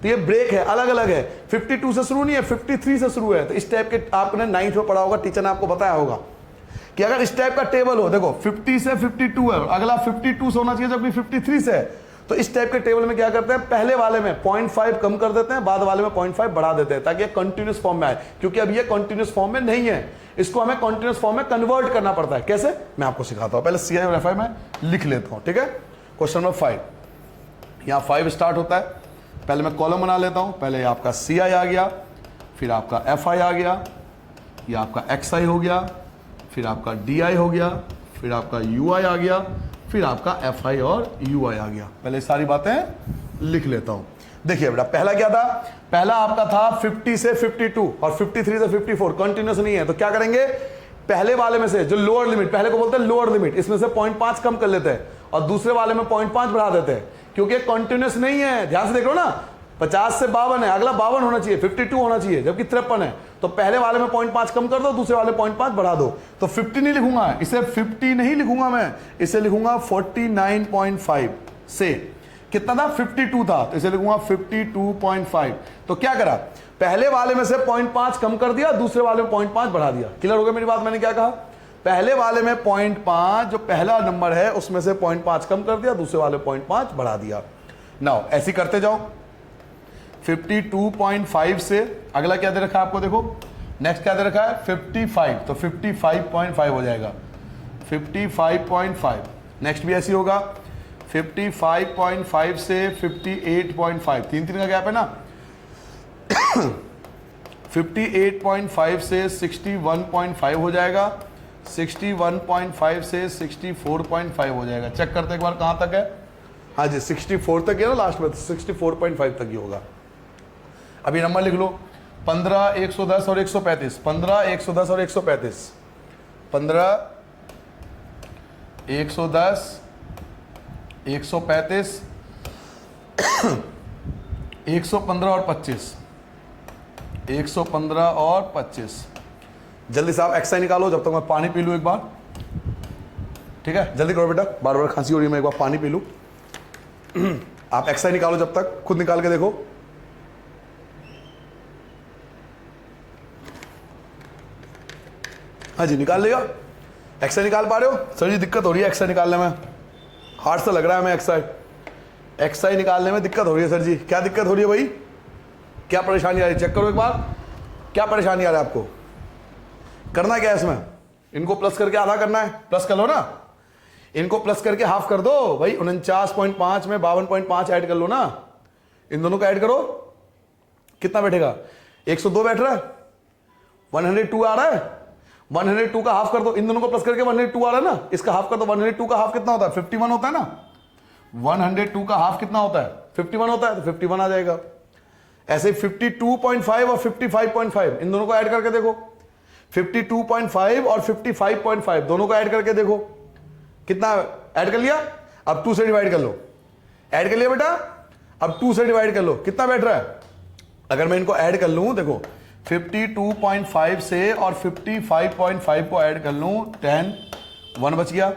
तो ये ब्रेक है, अलग अलग है। 52 से शुरू नहीं है, 53 से शुरू है। तो इस टाइप के आपने 9th में पढ़ा होगा, टीचर ने आपको बताया होगा कि अगर इस टाइप का टेबल हो, देखो 50 से 52 है, अगला 52 से होना चाहिए जबकि 53 से है, तो इस टाइप के टेबल में क्या करते हैं, पहले वाले में 0.5 कम कर देते हैं, बाद वाले में 0.5 बढ़ा देते हैं ताकि ये कंटिन्यूस फॉर्म में आए, क्योंकि अब ये कंटिन्यूस फॉर्म में नहीं है, इसको हमें कंटिन्यूस फॉर्म में कन्वर्ट करना पड़ता है। कैसे, मैं आपको सिखाता हूं, पहले सी आई और एफ आई में लिख लेता हूं, ठीक है। क्वेश्चन नंबर 5, यहां 5 स्टार्ट होता है, पहले मैं कॉलम बना लेता हूं, पहले आपका सी आई आ गया, फिर आपका एफ आई आ गया, ये आपका एक्स आई हो गया, फिर आपका डी आई हो गया, फिर आपका यू आई आ गया, फिर आपका एफ आई और यू आई आ गया। पहले सारी बातें लिख लेता हूं। देखिए बेटा पहला क्या था, पहला आपका था 50 से 52 और 53 से 54, कंटिन्यूस नहीं है, तो क्या करेंगे, पहले वाले में से जो लोअर लिमिट, पहले को बोलते हैं लोअर लिमिट, इसमें से 0.5 कम कर लेते हैं और दूसरे वाले में 0.5 बढ़ा देते हैं, क्योंकि कंटिन्यूस नहीं है। ध्यान से देख लो ना, 50 से 52 है, अगला 52 होना चाहिए, 52 होना चाहिए, जबकि 53 है, तो पहले वाले में 0.5 कम कर दो, दूसरे वाले 0.5 बढ़ा दो। तो 50 नहीं लिखूंगा, इसे 50 नहीं लिखूंगा मैं, इसे लिखूंगा 49.5 से, कितना था 52 था, तो इसे लिखूंगा 52.5। तो क्या करा, पहले वाले में से 0.5 कम कर दिया, दूसरे वाले में 0.5 बढ़ा दिया। क्लियर हो गया मेरी बात, मैंने क्या कहा, पहले वाले में 0.5 जो पहला नंबर है उसमें से 0.5 कम कर दिया, दूसरे वाले 0.5 बढ़ा दिया। नाउ ऐसे करते जाओ, 52.5 से अगला क्या दे रखा है आपको, देखो नेक्स्ट क्या दे रखा है 55, तो 55.5 हो जाएगा, 55.5। नेक्स्ट भी ऐसी होगा, 55.5 से 58.5, 3 का गैप है ना। 58.5 से 61.5 हो जाएगा, 61.5 से 64.5 हो जाएगा। चेक करते एक बार कहां तक है, हाँ जी 64 तक है ना लास्ट में, 64.5 तक ही होगा। अभी नंबर लिख लो, 15, 110 और 135, 15, 110 और 135, 15, 110 135, 115 और 25, 115 और 25। जल्दी से आप एक्सआई निकालो जब तक मैं पानी पी लूँ एक बार। ठीक है, जल्दी करो बेटा, बार बार खांसी हो रही है, मैं एक बार पानी पी लूँ। आप एक्सआई निकालो जब तक, खुद निकाल के देखो। हाँ जी, निकाल लिया। एक्सआई निकाल पा रहे हो? सर जी दिक्कत हो रही है एक्सआई निकालने में, हार्ड सा लग रहा है हमें एक्सआई निकालने में दिक्कत हो रही है। सर जी क्या दिक्कत हो रही है भाई, क्या परेशानी आ रही है? चेक करो एक बार, क्या परेशानी आ रहा है आपको? करना क्या है इसमें? इनको प्लस करके आधा करना है, प्लस कर लो ना, इनको प्लस करके हाफ कर दो भाई। 49.5 में 52.5 ऐड कर लो ना, इन दोनों को ऐड करो, कितना बैठेगा? 102 बैठ रहा है, 102 आ रहा है, 102 का हाफ कर दो, इन दोनों को प्लस करके 102 आ रहा है ना, इसका हाफ कर दो। 102 का हाफ कितना होता है? 51 होता है ना। 102 का हाफ कितना होता है? 51 होता है, तो 51 आ जाएगा। ऐसे 52.5 और 55.5 इन दोनों को ऐड करके देखो, 52.5 और 55.5 दोनों को ऐड करके देखो, कितना ऐड कर लिया? अब 2 से डिवाइड कर लो, ऐड कर लिया बेटा, अब 2 से डिवाइड कर लो, कितना बैठ रहा है? अगर मैं इनको ऐड कर लूं, देखो 52.5 से और 55.5 को ऐड कर लूं, 10, 1 बच गया,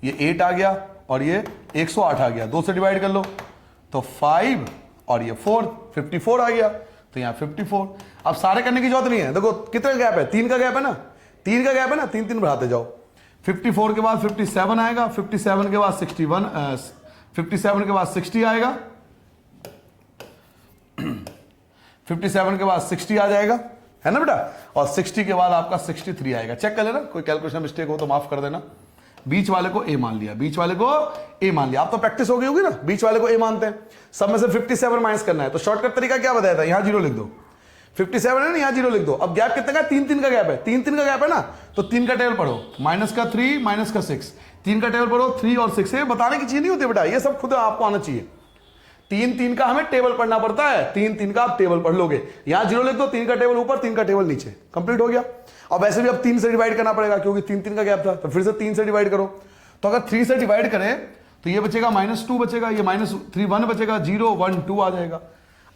ये 8 आ गया और ये 108 आ गया। 2 से डिवाइड कर लो तो 5 और ये 4, 54 आ गया, तो यहां 54। अब सारे करने की जरूरत नहीं है, देखो कितना गैप है? 3 का गैप है ना, 3 का गैप है ना, 3 बढ़ाते जाओ। 54 के बाद 57 आएगा, 57 के बाद 61, 57 के बाद 60 आएगा, 57 के बाद 60 आ जाएगा, है ना बेटा, और 60 के बाद आपका 63 आएगा। चेक कर लेना, कोई कैलकुलेशन मिस्टेक हो तो माफ कर देना। बीच वाले को ए मान लिया, बीच वाले को ए मान लिया। आप तो प्रैक्टिस हो गई होगी ना, बीच वाले को ए मानते हैं। सब में से 57 माइनस करना है, तो शॉर्टकट तरीका क्या बताया था? यहां 0 लिख दो, 57 है ना, यहां 0 लिख दो। अब गैप कितने का? 3 का गैप है, 3 का गैप है ना, तो 3 का टेबल पढ़ो, माइनस का 3 माइनस का 6, 3 का टेबल पढ़ो, 3 और 6। बताने की चीज नहीं होती बेटा, ये सब खुद आपको आना चाहिए। 3 का हमें टेबल पढ़ना पड़ता है, 3 का आप टेबल पढ़ लोगे। यहां 0 लिख दो, 3 का टेबल ऊपर, 3 का टेबल नीचे, कंप्लीट हो गया। अब वैसे भी अब 3 से डिवाइड करना पड़ेगा, क्योंकि 3 का गैप था, तो फिर से 3 से डिवाइड करो। तो अगर 3 से डिवाइड करें तो ये बचेगा -2 बचेगा, ये -3 1 बचेगा, 0 1 2 आ जाएगा।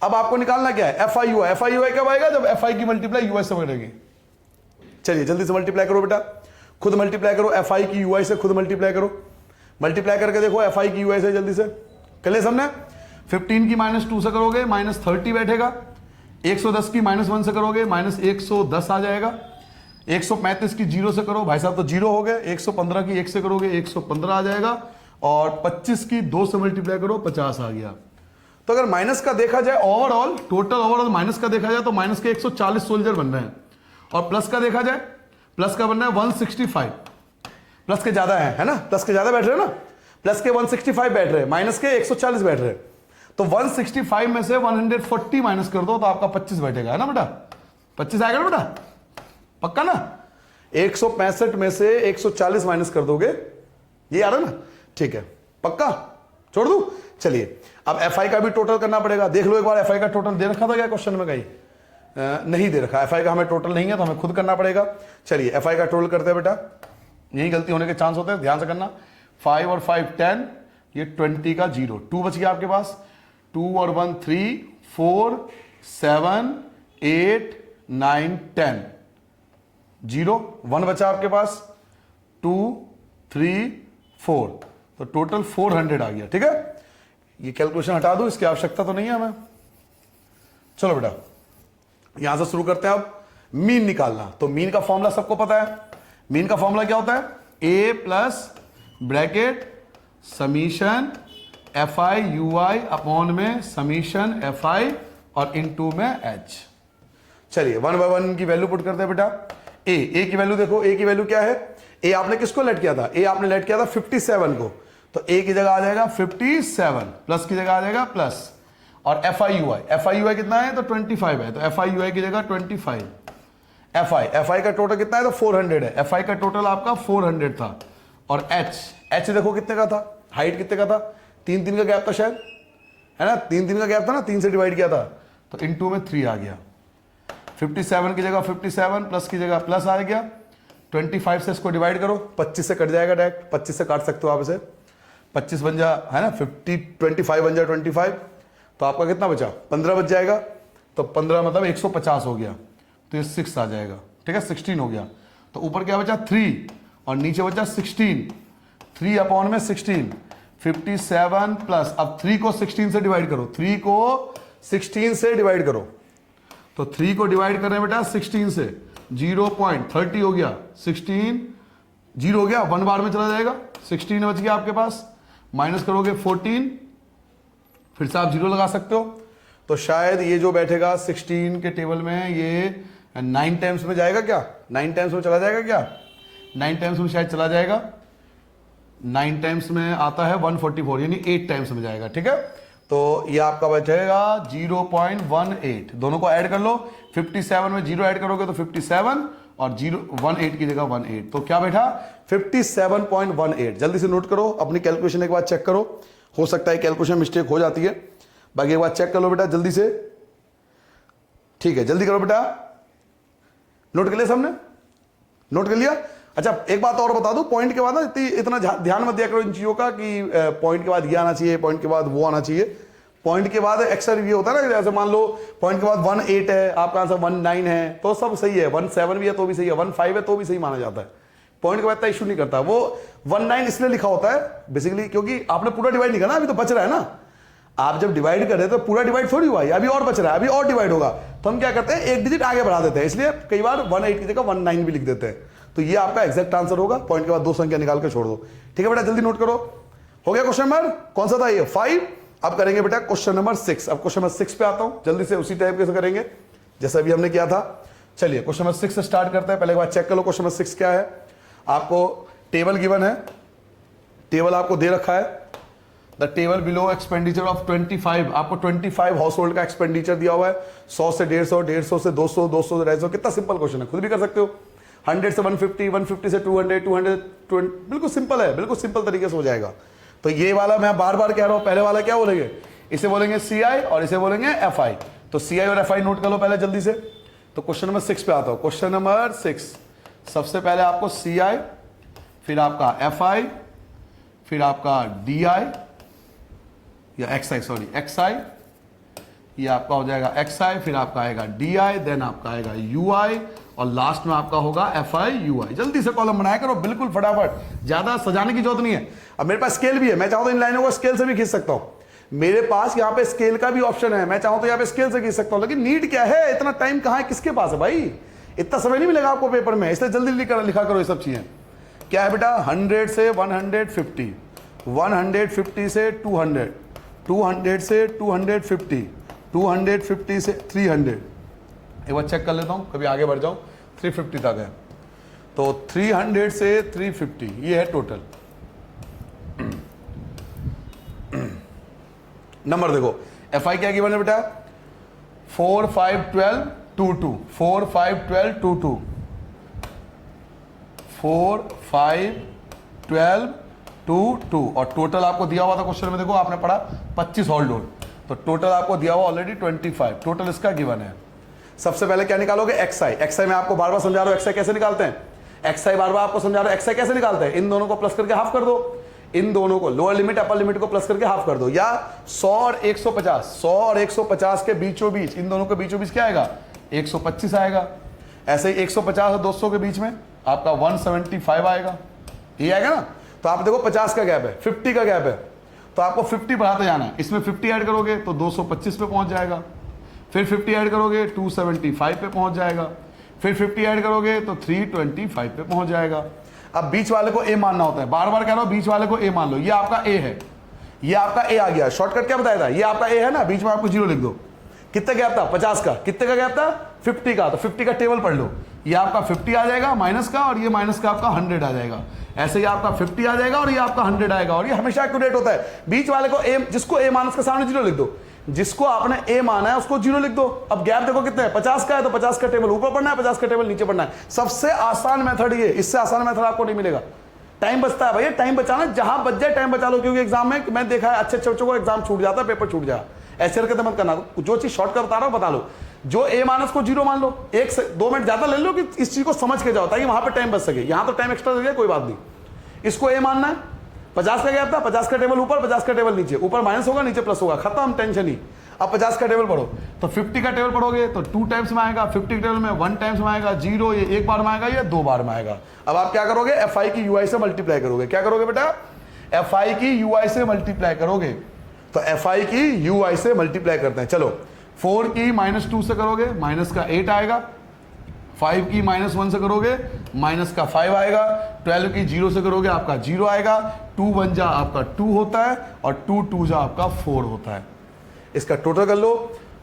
अब आपको निकालना क्या है? FI UI कब आएगा? जब FI की मल्टीप्लाई UI से करेंगे। चलिए जल्दी से मल्टीप्लाई करो बेटा, खुद मल्टीप्लाई करो, FI की UI से खुद मल्टीप्लाई करो, मल्टीप्लाई करके देखो FI की UI से, जल्दी से कर ले सबने। 15 की -2 से करोगे -30 बैठेगा, 110 की -1 से करोगे -110 आ जाएगा, 135 की 0 से करो, भाई साहब तो 0 हो गए, 115 की 1 से करोगे 115 आ जाएगा, और 25 की 2 से मल्टीप्लाई करो 50 आ गया। तो अगर माइनस का देखा जाए, ओवरऑल टोटल ओवरऑल माइनस का देखा जाए तो माइनस के 140 सोल्जर बन रहे हैं, और प्लस का देखा जाए, प्लस का बन रहा है 165, प्लस के ज्यादा है ना, प्लस के ज्यादा बैठ रहे हैं ना, प्लस के 165 बैठ रहे हैं, माइनस के 140 बैठ रहे हैं। तो 165 में से 140 माइनस कर दो तो आपका 25 बैठेगा, है ना बेटा, 25 आएगा ना बेटा, पक्का ना। 165 में से 140 माइनस कर दोगे, ये आ रहा ना, ठीक है, पक्का, छोड़ दूं। चलिए अब FI का भी टोटल करना पड़ेगा, देख लो एक बार FI का टोटल दे रखा था क्या क्वेश्चन में? कहीं नहीं दे रखा, FI का हमें टोटल नहीं है, तो हमें खुद करना पड़ेगा। चलिए FI का टोटल करते हैं बेटा, यही गलती होने के चांस होते हैं, ध्यान से करना। 5 और 5 10, ये 20 का 0, 2 बच गया आपके पास, 2 और 1 3 4 7 8 9 10, 0 1 बचा आपके पास, 2 3 4, तो टोटल 400 आ गया। ठीक है, ये कैलकुलेशन हटा दो, इसकी आवश्यकता तो नहीं है हमें। चलो बेटा यहां से शुरू करते हैं। अब मीन निकालना, तो मीन का फॉर्मूला सबको पता है। मीन का फॉर्मूला क्या होता है? A plus bracket summation FI UI upon में समीशन FI और इनटू में H। चलिए 1 बाय 1 की वैल्यू पुट करते हैं बेटा। A की वैल्यू देखो, A की वैल्यू क्या है? A आपने किसको लेट किया था? A आपने लेट किया था 57 को, तो A की जगह आ जाएगा 57, प्लस की जगह आ जाएगा प्लस, और FI UI कितना है? तो 25 है, तो FI UI की जगह 25। FI का टोटल कितना है? तो 400 है। FI का टोटल आपका 400 था, और H देखो कितने का था, हाइट कितने का था? 3 का गैप था शायद, है ना, 3 का गैप था ना, 3 से डिवाइड किया था, तो इनटू में 3 आ गया। 57 की जगह 57, प्लस की जगह प्लस आ गया। 25 से इसको डिवाइड करो, 25 से कट जाएगा डायरेक्ट, 25 से काट सकते हो आप इसे, 25 बन जा, है ना, 50 25 बन जा 25, तो आपका कितना बचा, 15 बच जाएगा। तो 15 मतलब 150 हो गया, तो ये 6 आ जाएगा, ठीक है, 16 हो गया। तो ऊपर क्या बचा 3 और नीचे बचा 16, 3 अपॉन में 16, 57 प्लस, अब 3 को 16 से डिवाइड करो, 3 को 16 से डिवाइड करो, तो 3 को डिवाइड करने बेटा 16 से 0.30 हो गया, 16 0 हो गया, 1 बार में चला जाएगा, 16 बच गया आपके पास, माइनस करोगे 14, फिर से आप 0 लगा सकते हो। तो शायद ये जो बैठेगा 16 के टेबल में ये 9 टाइम्स में जाएगा क्या, 9 टाइम्स में चला जाएगा क्या, 9 टाइम्स में शायद चला जाएगा, 9 टाइम्स में आता है 144, यानी 8 टाइम्स में जाएगा, ठीक है। तो ये आपका बचेगा 0.18, दोनों को ऐड कर लो, 57 में 0 ऐड करोगे तो 57 और 0.18 की जगह 18, तो क्या बैठा 57.18। जल्दी से नोट करो, अपनी कैलकुलेशन एक बार चेक करो, हो सकता है कैलकुलेशन मिस्टेक हो जाती है, बाकी एक बार चेक कर लो बेटा जल्दी से, ठीक है, जल्दी करो बेटा। नोट कर लिया सबने, नोट कर लिया। अच्छा एक बात और बता दूं, पॉइंट के बाद ना इतना ध्यान मत दिया करो इन चीजों का कि पॉइंट के बाद ये आना चाहिए, पॉइंट के बाद वो आना चाहिए। पॉइंट के बाद अक्सर ये होता है ना, जैसे मान लो पॉइंट के बाद 18 है, आपका आंसर 19 है तो सब सही है, 17 भी है तो भी सही है, 15 है तो भी सही माना जाता है। पॉइंट के बाद इतना इशू नहीं करता, वो 19 इसलिए लिखा होता है बेसिकली क्योंकि आपने पूरा डिवाइड नहीं करना, अभी तो बच रहा है ना। आप जब डिवाइड कर रहे हैं तो पूरा डिवाइड थोड़ी हुआ है, अभी और बच रहा है, अभी और डिवाइड होगा, तो हम क्या करते हैं एक डिजिट आगे बढ़ा देते हैं, इसलिए कई बार 18 की जगह 19 भी लिख देते हैं। तो ये आपका एग्जैक्ट आंसर होगा, पॉइंट के बाद 2 संख्या निकाल के छोड़ दो, ठीक है बेटा, जल्दी नोट करो। हो गया क्वेश्चन नंबर कौन सा था ये 5। अब करेंगे बेटा क्वेश्चन नंबर 6। अब क्वेश्चन नंबर 6 पे आता हूं, जल्दी से उसी टाइप से करेंगे जैसा अभी हमने किया था। चलिए क्वेश्चन नंबर 6 से स्टार्ट करते हैं। पहले एक बार चेक कर लो क्वेश्चन नंबर 6 क्या है। आपको टेबल गिवन है, टेबल आपको दे रखा है, the table below expenditure of 25, आपको 25 हाउस होल्ड का एक्सपेंडिचर दिया हुआ है, 100 से 150, 150 से 200, 200 से 250। कितना सिंपल क्वेश्चन है, खुद भी कर सकते हो। 100 से 150, 150 से 200, 200 बिल्कुल सिंपल है, बिल्कुल सिंपल तरीके से हो जाएगा। तो ये वाला मैं बार बार कह रहा हूं, पहले वाला क्या बोलेंगे, इसे बोलेंगे CI और इसे बोलेंगे FI। तो CI और FI नोट कर लो पहले जल्दी से। तो क्वेश्चन नंबर 6 पे आता हूं। क्वेश्चन नंबर 6, सबसे पहले आपको CI, फिर आपका FI, फिर आपका DI या XI, सॉरी XI, ये आपका हो जाएगा XI, फिर आपका आएगा DI, देन आपका आएगा UI और लास्ट में आपका होगा FI UI। जल्दी से कॉलम बनाया करो बिल्कुल फटाफट, ज्यादा सजाने की जरूरत नहीं है। अब मेरे पास स्केल भी है, मैं चाहूं तो इन लाइनों को स्केल से भी खींच सकता हूं। मेरे पास यहाँ पे स्केल का भी ऑप्शन है, मैं चाहूं तो यहाँ पे स्केल से खींच सकता हूं, लेकिन नीड क्या है, इतना टाइम कहां है, किसके पास है भाई, इतना समय नहीं मिलेगा आपको पेपर में, इसलिए जल्दी लिखा करो ये सब चीजें। क्या है बेटा, 100 से 150, 150 से 200, 200 से 250, 250 से 300। एक बार चेक कर लेता हूं, कभी आगे बढ़ जाऊं, 350 तक है। तो 300 से 350 ये है टोटल नंबर। देखो FI क्या गिवन है बेटा, 4 5 12 2 2, 4 5 12 2 2, 4 5 12 2 2 और टोटल आपको दिया हुआ था क्वेश्चन में, देखो आपने पढ़ा 25 होल्ड होल्ड, तो टोटल आपको दिया हुआ ऑलरेडी 25, टोटल इसका गिवन है। सबसे पहले क्या निकालोगे, XI। XI में आपको बार बार समझा रहा हूं XI कैसे निकालते हैं, XI बार बार आपको समझा रहा हूं XI कैसे निकालते हैं। इन दोनों को प्लस करके हाफ कर दो, इन दोनों को लोअर लिमिट अपर लिमिट को प्लस करके हाफ कर दो, या 100 और 150, 100 और 150 के बीचों बीच, इन दोनों के बीचों बीच क्या आएगा, 125 आएगा। ऐसे ही 150 और 200 के बीच में आपका 175 आएगा, ये आएगा ना। तो आप देखो 50 का गैप है, 50 का गैप है, तो आपको 50 बढ़ाते जाना है। इसमें 50 ऐड करोगे तो 225 पे पहुंच जाएगा, फिर 50 ऐड करोगे 275 पे पहुंच जाएगा, फिर 50 ऐड करोगे तो 325 पे पहुंच जाएगा। अब बीच वाले को A मानना होता है, बार बार कह रहा हूं बीच वाले को A मान लो। ये आपका A है, ये आपका A आ गया। शॉर्टकट क्या बताया था, ये आपका A है ना, बीच में आपको 0 लिख दो। कितना गैप था, 50 का। कितने का गैप था, 50 का। तो 50 का टेबल पढ़ लो, ये आपका 50 आ जाएगा माइनस का, और ये माइनस का आपका 100 आ जाएगा। ऐसे ही आपका 50 आ जाएगा और ये आपका 100 आएगा, और ये हमेशा एक्यूरेट होता है। बीच वाले को A, जिसको A मानस के सामने 0 लिख दो, जिसको आपने A माना है उसको 0 लिख दो। अब गैप देखो कितने है, 50 का है, तो 50 का टेबल ऊपर पढ़ना है, 50 का टेबल नीचे पढ़ना है। सबसे आसान मेथड ये, इससे आसान मेथड आपको नहीं मिलेगा। टाइम बचता है भैया, टाइम बचाना, जहां बच जाए टाइम बचा लो, क्योंकि एग्जाम में मैं देखा है अच्छे अच्छे बच्चों को एग्जाम छूट जाता है, पेपर छूट जाए। ऐसे करके मत करना, जो चीज शॉर्टकट बता रहा हूं बता लो। जो A मानस को 0 मान लो, 1 से 2 मिनट ज्यादा ले लो कि इस चीज को समझ के जाओ, ताकि वहां पे टाइम बच सके। यहां तो टाइम एक्स्ट्रा लग जाए, कोई बात नहीं। इसको A मानना है, 50 का गैप था, 50 का टेबल ऊपर, 50 का टेबल नीचे, ऊपर माइनस होगा नीचे प्लस होगा, खत्म, टेंशन ही। अब 50 का टेबल पढ़ो तो 50 का टेबल पढ़ोगे तो 2 टाइम्स में आएगा, 50 के टेबल में 1 टाइम्स में आएगा, 0 ये एक बार में आएगा, ये 2 बार में आएगा। अब आप क्या करोगे, FI की UI से मल्टीप्लाई करोगे। क्या करोगे बेटा, FI की UI से मल्टीप्लाई करोगे। तो FI की UI से मल्टीप्लाई करते हैं। चलो 4 की -2 से करोगे, माइनस का 8 आएगा। 5 की -1 से करोगे, माइनस का 5 आएगा। 12 की 0 से करोगे, आपका 0 आएगा। 2 1 जा आपका 2 होता है और 2 2 जा आपका 4 होता है। इसका टोटल कर लो,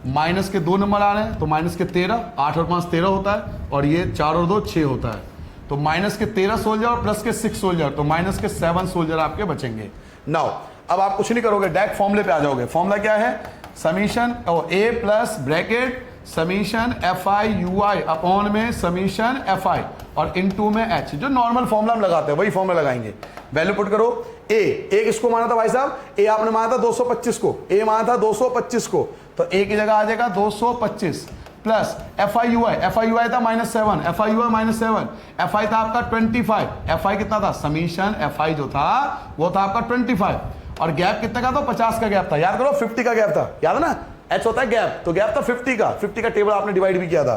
माइनस के 2 नंबर आ रहे हैं तो माइनस के 13, 8 और 5 13 होता है, और ये 4 और 2 6 होता है। तो माइनस के 13 सोल्जर और प्लस के 6 सोल्जर, तो माइनस के 7 सोल्जर आपके बचेंगे। नाउ अब आप कुछ नहीं करोगे, डायरेक्ट फॉर्मूले पे आ जाओगे। फॉर्मूला क्या है, summation A plus bracket summation FI UI upon में समीशन FI और इनटू में H, जो नॉर्मल फॉर्मूला हम लगाते हैं वही फॉर्मूला लगाएंगे। वैल्यू पुट करो। A किसको माना था भाई साहब, A आपने माना था 225 को, A माना था 225 को, तो A की जगह आ जाएगा 225 प्लस FI UI था -7, FI UI -7, FI था आपका 25, FI कितना था, समीशन FI जो था वो था आपका 25, और गैप कितने का था, 50 का गैप था। याद करो 50 का गैप था, याद है ना, H होता है गैप, तो गैप था 50 का। 50 का टेबल आपने डिवाइड भी किया था।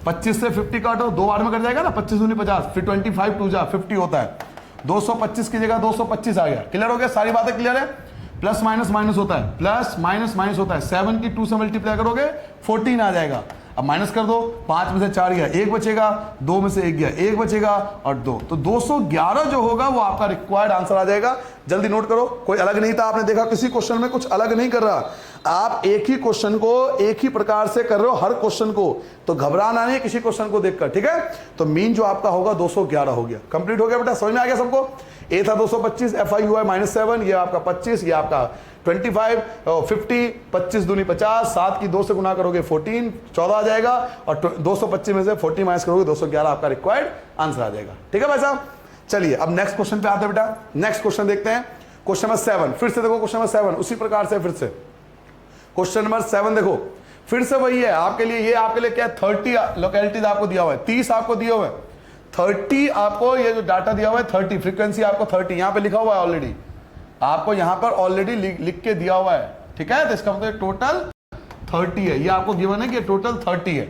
25 से 50 काटो, 2 बार में कट जाएगा ना, 25 दूनी 50, फिर 25 2 जा 50 होता है। 225 की जगह 225 आ गया। क्लियर हो गया, सारी बातें क्लियर है। प्लस माइनस माइनस होता है, प्लस माइनस माइनस होता है। 7 की 2 से मल्टीप्लाई करोगे 14 आ जाएगा। अब माइनस कर दो, 5 में से 4 गया, 1 बचेगा, 2 में से 1 गया, 1 बचेगा और 2, तो 211 जो होगा वो आपका रिक्वायर्ड आंसर आ जाएगा। जल्दी नोट करो, कोई अलग नहीं था, आपने देखा किसी क्वेश्चन में कुछ अलग नहीं कर रहा, आप एक ही क्वेश्चन को एक ही प्रकार से कर रहे हो हर क्वेश्चन को, तो घबराना नहीं किसी क्वेश्चन को देखकर, ठीक है। तो मीन जो आपका होगा 211 हो गया, कंप्लीट हो गया बेटा, समझ में आ गया सबको। ए था 225, FI UI -7, ये आपका 25, ये आपका 25, 50, 25 दूनी 50, 7 की 2 से गुना करोगे 14, 14 आ जाएगा, और 225 में से 40 माइनस करोगे 211 आपका रिक्वायर्ड आंसर आ जाएगा, ठीक है भाई साहब। चलिए अब नेक्स्ट क्वेश्चन पे आते हैं बेटा, नेक्स्ट क्वेश्चन देखते हैं। क्वेश्चन नंबर 7, फिर से देखो क्वेश्चन नंबर 7 उसी प्रकार से, फिर से क्वेश्चन नंबर 7 देखो, फिर से वही है आपके लिए। ये आपके लिए क्या है, 30 लोकेलिटीज आपको दिया हुआ है, 30 आपको दिया हुआ है, 30 आपको ये जो डाटा दिया हुआ है 30, फ्रीक्वेंसी आपको 30 यहां पे लिखा हुआ है ऑलरेडी, आपको यहां पर ऑलरेडी लिख के दिया हुआ है, ठीक है। तो इसका मतलब टोटल 30 है, ये आपको गिवन है कि टोटल 30 है।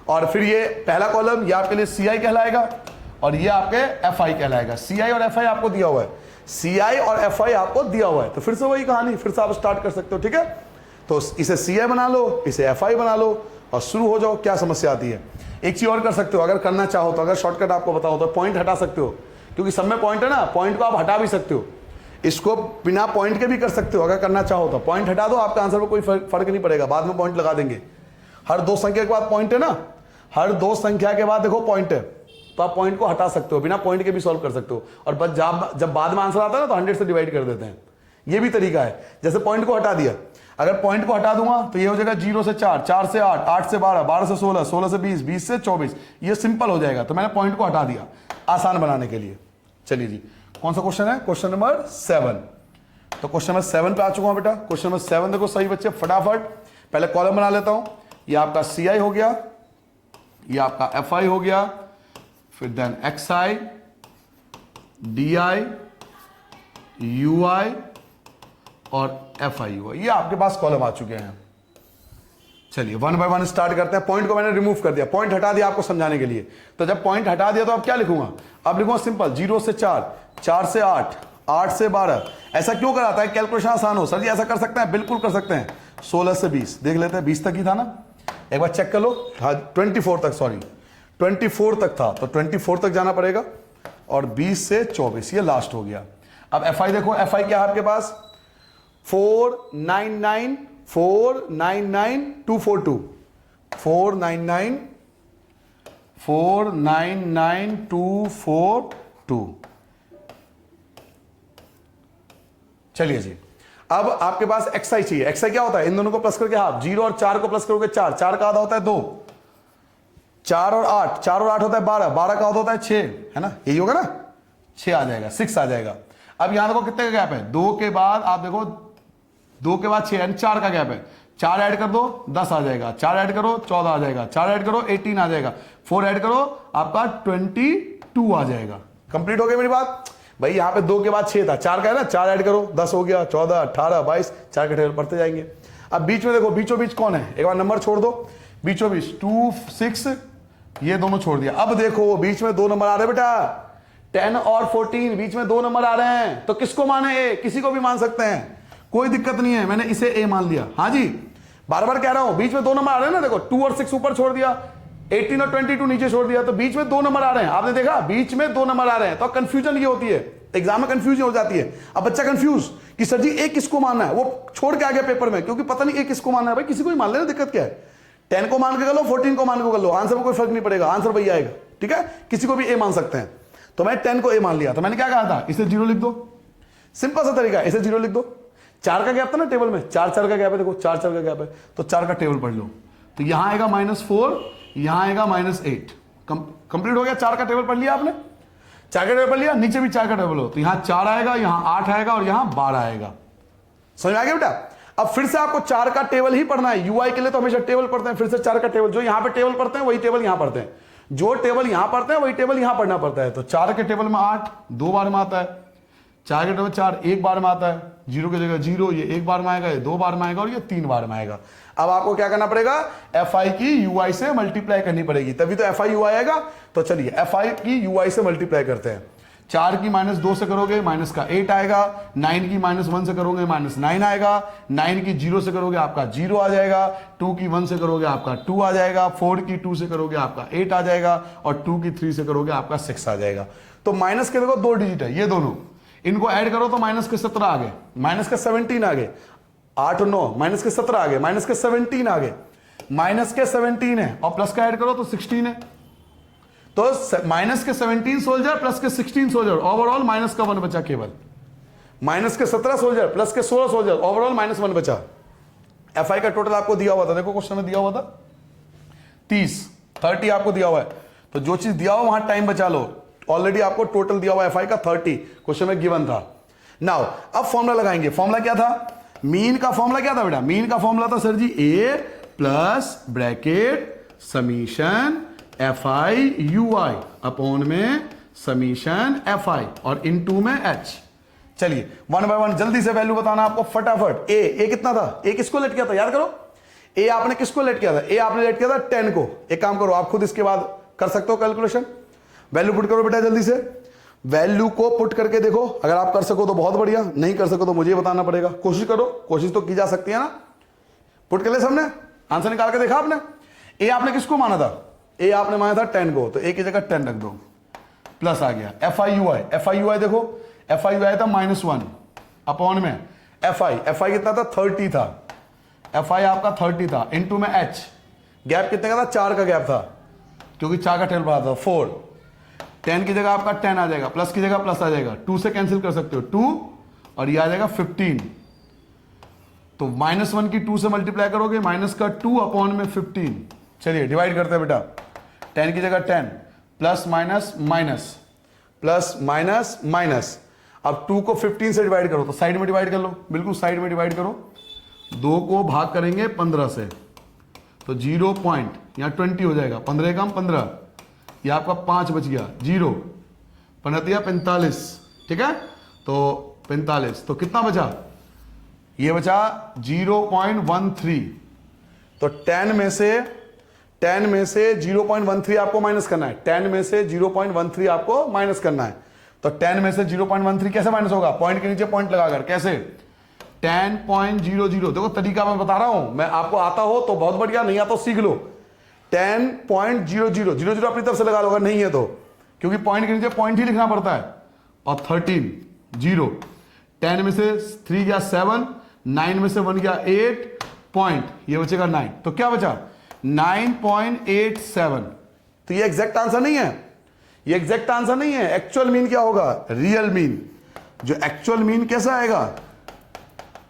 और फिर ये पहला कॉलम ये आपके लिए CI कहलाएगा और ये आपके FI कहलाएगा। CI और FI आपको दिया हुआ है, CI और FI आपको दिया हुआ है, तो फिर से वही कहानी, फिर से आप स्टार्ट कर सकते हो, ठीक है। तो इसे CI बना लो, इसे FI बना लो और शुरू हो जाओ। क्या समस्या आती है, एक चीज और कर सकते हो अगर करना चाहो तो, अगर शॉर्टकट आपको बताओ तो पॉइंट हटा सकते हो, क्योंकि सब में पॉइंट है ना, पॉइंट को आप हटा भी सकते हो, इसको बिना पॉइंट के भी कर सकते हो अगर करना चाहो तो। पॉइंट हटा दो, आपका आंसर में कोई फर्क नहीं पड़ेगा, बाद में पॉइंट लगा देंगे। हर 2 संख्या के बाद पॉइंट है ना, हर 2 संख्या के बाद देखो पॉइंट है, तो आप पॉइंट को हटा सकते हो, बिना पॉइंट के भी सॉल्व कर सकते हो। और बस जब बाद में आंसर आता है ना तो 100 से डिवाइड कर देते हैं, ये भी तरीका है। जैसे पॉइंट को हटा दिया, अगर पॉइंट को हटा दूंगा तो ये हो जाएगा 0 से 4, 4 से 8, 8 से 12, 12 से 16, 16 से 20, 20 से 24, ये सिंपल हो जाएगा। तो मैंने पॉइंट को हटा दिया आसान बनाने के लिए। चलिए जी, कौन सा क्वेश्चन है, क्वेश्चन नंबर 7। तो क्वेश्चन नंबर 7 पे आ चुका हूं बेटा। क्वेश्चन नंबर 7 देखो सही बच्चे, फटाफट पहले कॉलम बना लेता हूं। ये आपका CI हो गया, ये आपका FI हो गया, फिर देन XI, DI, UI और FI UI, ये आपके पास कॉलम आ चुके हैं। चलिए 1 बाय 1 स्टार्ट करते हैं। पॉइंट को मैंने रिमूव कर दिया, पॉइंट हटा दिया आपको समझाने के लिए। तो जब पॉइंट हटा दिया तो अब क्या लिखूंगा, अब लिखूंगा सिंपल 0 से 4, 4 से 8, 8 से 12। ऐसा क्यों कराता है, कैलकुलेशन आसान हो। सर जी ऐसा कर सकते हैं, बिल्कुल कर सकते हैं। 16 से 20 देख लेते हैं, 20 तक ही था ना, एक बार चेक कर लो। हाँ 24 तक, सॉरी 24 तक था, तो 24 तक जाना पड़ेगा, और 20 से 24 ये लास्ट हो गया। अब FI देखो, FI क्या है आपके पास, 499 499 242, 499 499 242। चलिए जी, अब आपके पास XI चाहिए। XI क्या होता है, इन दोनों को प्लस करके हाफ, 0 और 4 को प्लस करोगे 4, 4 का आधा होता है 2, 4 और 8, 4 और 8 होता है 12, 12 का आधा होता है 6, है ना, यही होगा ना, 6 आ जाएगा, 6 आ जाएगा। अब यहां देखो कितने का गैप है, 2 के बाद आप देखो 2 के बाद 6 यानी 4 का गैप है, 4 ऐड कर दो 10 आ जाएगा, 4 ऐड करो 14 आ जाएगा, 4 ऐड करो 18 आ जाएगा, 4 ऐड करो आपका 22 आ जाएगा। कंप्लीट हो गई मेरी बात। भाई यहाँ पे 2 के बाद 6 था, 4 का है ना, 4 ऐड करो 10 हो गया, 14, 18, 22, 4 के टेबल पढ़ते जाएंगे। अब बीच में देखो, बीचों बीच कौन है, एक बार नंबर छोड़ दो, बीचों बीच 2, 6, ये दोनों छोड़ दिया। अब देखो बीच में 2 नंबर आ रहे हैं बेटा, 10 और 14 बीच में 2 नंबर आ रहे हैं, तो किसको माने ए, किसी को भी मान सकते हैं, कोई दिक्कत नहीं है, मैंने इसे ए मान लिया। हाँ जी, बार बार कह रहा हूं, बीच में 2 नंबर आ रहे हैं ना, देखो 2 और 6 ऊपर छोड़ दिया, 18 और 22 नीचे छोड़ दिया, तो बीच में 2 नंबर आ रहे हैं। आपने देखा बीच में 2 नंबर आ रहे हैं, तो कंफ्यूजन ये होती है, एग्जाम में कंफ्यूजन हो जाती है। अब बच्चा कंफ्यूज कि सर जी ए किसको मानना है, वो छोड़ के आ गया पेपर में, क्योंकि पता नहीं ए किसको मानना है। भाई किसी को ही मान लेना, दिक्कत क्या है, 10 को मान के कर लो, 14 को मान के कर लो, आंसर में कोई फर्क नहीं पड़ेगा, आंसर वही आएगा। ठीक है, किसी को भी ए मान सकते हैं। तो मैं 10 को ए मान लिया, तो मैंने क्या कहा था, इसे 0 लिख दो, सिंपल सा तरीका है, इसे 0 लिख दो। 4 का गैप था ना टेबल में, 4 4 का गैप है, देखो 4 4 का गैप है, तो 4 का टेबल पढ़ लो, तो यहां आएगा -4, यहां आएगा -8, कंप्लीट हो गया। 4 का टेबल पढ़ लिया आपने, 4 का टेबल पढ़ लिया, नीचे भी 4 का टेबल हो, तो यहां 4 आएगा, यहां 8 आएगा और यहां 12 आएगा। समझ में आ गया बेटा। अब फिर से आपको 4 का टेबल ही पढ़ना है, यूआई के लिए तो हमेशा टेबल पढ़ते हैं, फिर से 4 का टेबल, जो यहां पे टेबल पढ़ते हैं वही टेबल यहां पढ़ते हैं, जो टेबल यहां पढ़ते हैं वही टेबल यहां पढ़ना पड़ता है। तो 4 के टेबल में 8 2 बार में आता है, 4 के टेबल 4 1 बार में आता है, 0 की जगह 0, ये 1 बार में आएगा, ये 2 बार में आएगा और ये 3 बार में आएगा। अब आपको क्या करना पड़ेगा, FI की UI से मल्टीप्लाई करनी पड़ेगी, तभी तो FI UI आएगा। तो चलिए FI की UI से मल्टीप्लाई करते हैं। 4 की -2 से करोगे माइनस का 8 आएगा, 9 की -1 से करोगे -9 आएगा, 9 की 0 से करोगे आपका 0 आ जाएगा, 2 की 1 से करोगे आपका 2 आ जाएगा, 4 की 2 से करोगे आपका 8 आ जाएगा और 2 की 3 से करोगे आपका 6 आ जाएगा। तो माइनस के देखो 2 डिजिट है, ये दोनों, इनको ऐड करो तो माइनस के 17 आ गए, माइनस के 17 आ गए, 8 और 9 माइनस के 17 आ गए, माइनस के 17 आ गए, माइनस के 17 है और प्लस का ऐड करो तो 16 है। तो माइनस के 17 सोल्जर प्लस के 16 सोल्जर, ओवरऑल माइनस का 1 बचा केवल। माइनस के 17 सोल्जर प्लस के 16 सोल्जर, ओवरऑल -1 बचा। FI का टोटल आपको दिया हुआ था, देखो क्वेश्चन में दिया हुआ था 30 आपको दिया हुआ है, तो जो चीज दिया हुआ वहां टाइम बचा लो। ऑलरेडी आपको टोटल दिया हुआ FI का 30 क्वेश्चन में गिवन था। नाउ अब फॉर्मूला लगाएंगे, फॉर्मूला क्या था, मीन का फॉर्मूला क्या था बेटा, मीन का फॉर्मूला था सर जी A plus bracket summation FI UI upon में समीशन FI और इनटू में H। चलिए 1 बाय 1 जल्दी से वैल्यू बताना आपको फटाफट। A कितना था, A किसको लेट किया था, याद करो, A आपने किसको लेट किया था, A आपने लेट किया था 10 को। एक काम करो आप खुद इसके बाद कर सकते हो कैलकुलेशन, वैल्यू पुट करो बेटा जल्दी से, वैल्यू को पुट करके देखो, अगर आप कर सको तो बहुत बढ़िया, नहीं कर सको तो मुझे बताना पड़ेगा, कोशिश करो, कोशिश तो की जा सकती है ना। पुट कर ले सबने, आंसर निकाल के देखा आपने। ए आपने किसको माना था, ए आपने माना था 10 को, तो ए की जगह 10 रख दो, प्लस आ गया। FI UI देखो, FI UI था -1 अपॉन में FI कितना था 30 था, FI आपका 30 था, इनटू में H, गैप कितने का था, 4 का गैप था, क्योंकि 4 का टेबल पड़ा था 4, 10 की जगह आपका 10 आ जाएगा, प्लस की जगह प्लस आ जाएगा, 2 से कैंसिल कर सकते हो 2 और ये आ जाएगा 15। तो -1 की 2 से मल्टीप्लाई करोगे, माइनस का 2 अपॉन में 15। चलिए डिवाइड करते हैं बेटा, 10 की जगह 10, plus minus minus, plus minus minus. अब 2 को 15 से डिवाइड करो, तो साइड में डिवाइड कर लो, बिल्कुल साइड में डिवाइड करो, 2 को भाग करेंगे 15 से, तो 0 पॉइंट यहाँ 20 हो जाएगा, 15 कम 15, ये आपका 5 बच गया, 0 15 45, ठीक है, तो 45, तो कितना बचा, ये बचा 0.13। तो 10 में से 0.13 आपको माइनस करना है, 10 में से 0.13 आपको माइनस करना है। तो 10 में से 0.13 कैसे माइनस होगा, पॉइंट के नीचे पॉइंट लगाकर, कैसे, 10.00, देखो तरीका मैं बता रहा हूं, मैं आपको आता हो तो बहुत बढ़िया, नहीं आता तो सीख लो। 10.00 अपनी तरफ से लगा लो अगर नहीं है तो, क्योंकि पॉइंट के नीचे पॉइंट ही लिखना पड़ता है। और 13 0, 10 में से 3 गया 7, 9 में से 1 गया 8 पॉइंट, ये बचेगा 9, तो क्या बचा 9.87। तो ये एग्जैक्ट आंसर नहीं है, ये एग्जैक्ट आंसर नहीं है। एक्चुअल मीन क्या होगा, रियल मीन। जो एक्चुअल मीन कैसा आएगा,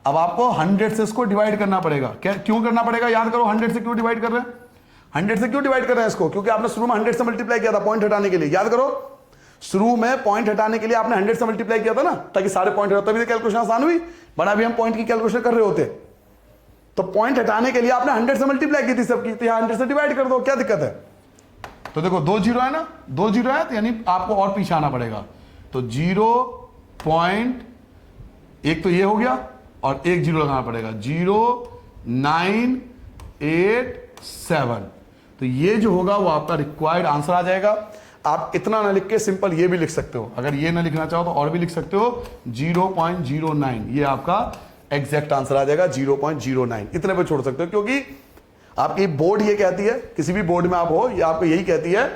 अब आपको 100 से इसको डिवाइड करना पड़ेगा। क्यों करना पड़ेगा, याद करो, 100 से क्यों डिवाइड कर रहे हैं, 100 से क्यों डिवाइड कर रहे हैं इसको, क्योंकि आपने शुरू में 100 से मल्टीप्लाई किया था पॉइंट हटाने के लिए, याद करो, शुरू में पॉइंट हटाने के लिए आपने 100 से मल्टीप्लाई किया था ना, ताकि सारे पॉइंट हटाओ, तभी कैलकुलेशन आसान हुई, वरना भी हम पॉइंट की कैलकुलेशन कर रहे होते। तो पॉइंट हटाने के लिए आपने 100 से मल्टीप्लाई की थी सबकी, तो यहां 100 से डिवाइड कर दो, क्या दिक्कत है। तो देखो 2 0 है ना, 2 0 है, तो यानी आपको और पीछे आना पड़ेगा, तो 1 तो ये हो गया और एक 0 लगाना पड़ेगा, 0.987। तो ये जो होगा वो आपका रिक्वायर्ड आंसर आ जाएगा। आप इतना ना लिख के सिंपल ये भी लिख सकते हो, अगर ये ना लिखना चाहो तो और भी लिख सकते हो, 0.09, ये आपका एग्जैक्ट आंसर आ जाएगा, 0.09। इतने पे छोड़ सकते हो, क्योंकि आपकी बोर्ड ये कहती है, किसी भी बोर्ड में आप हो, ये आपको यही कहती है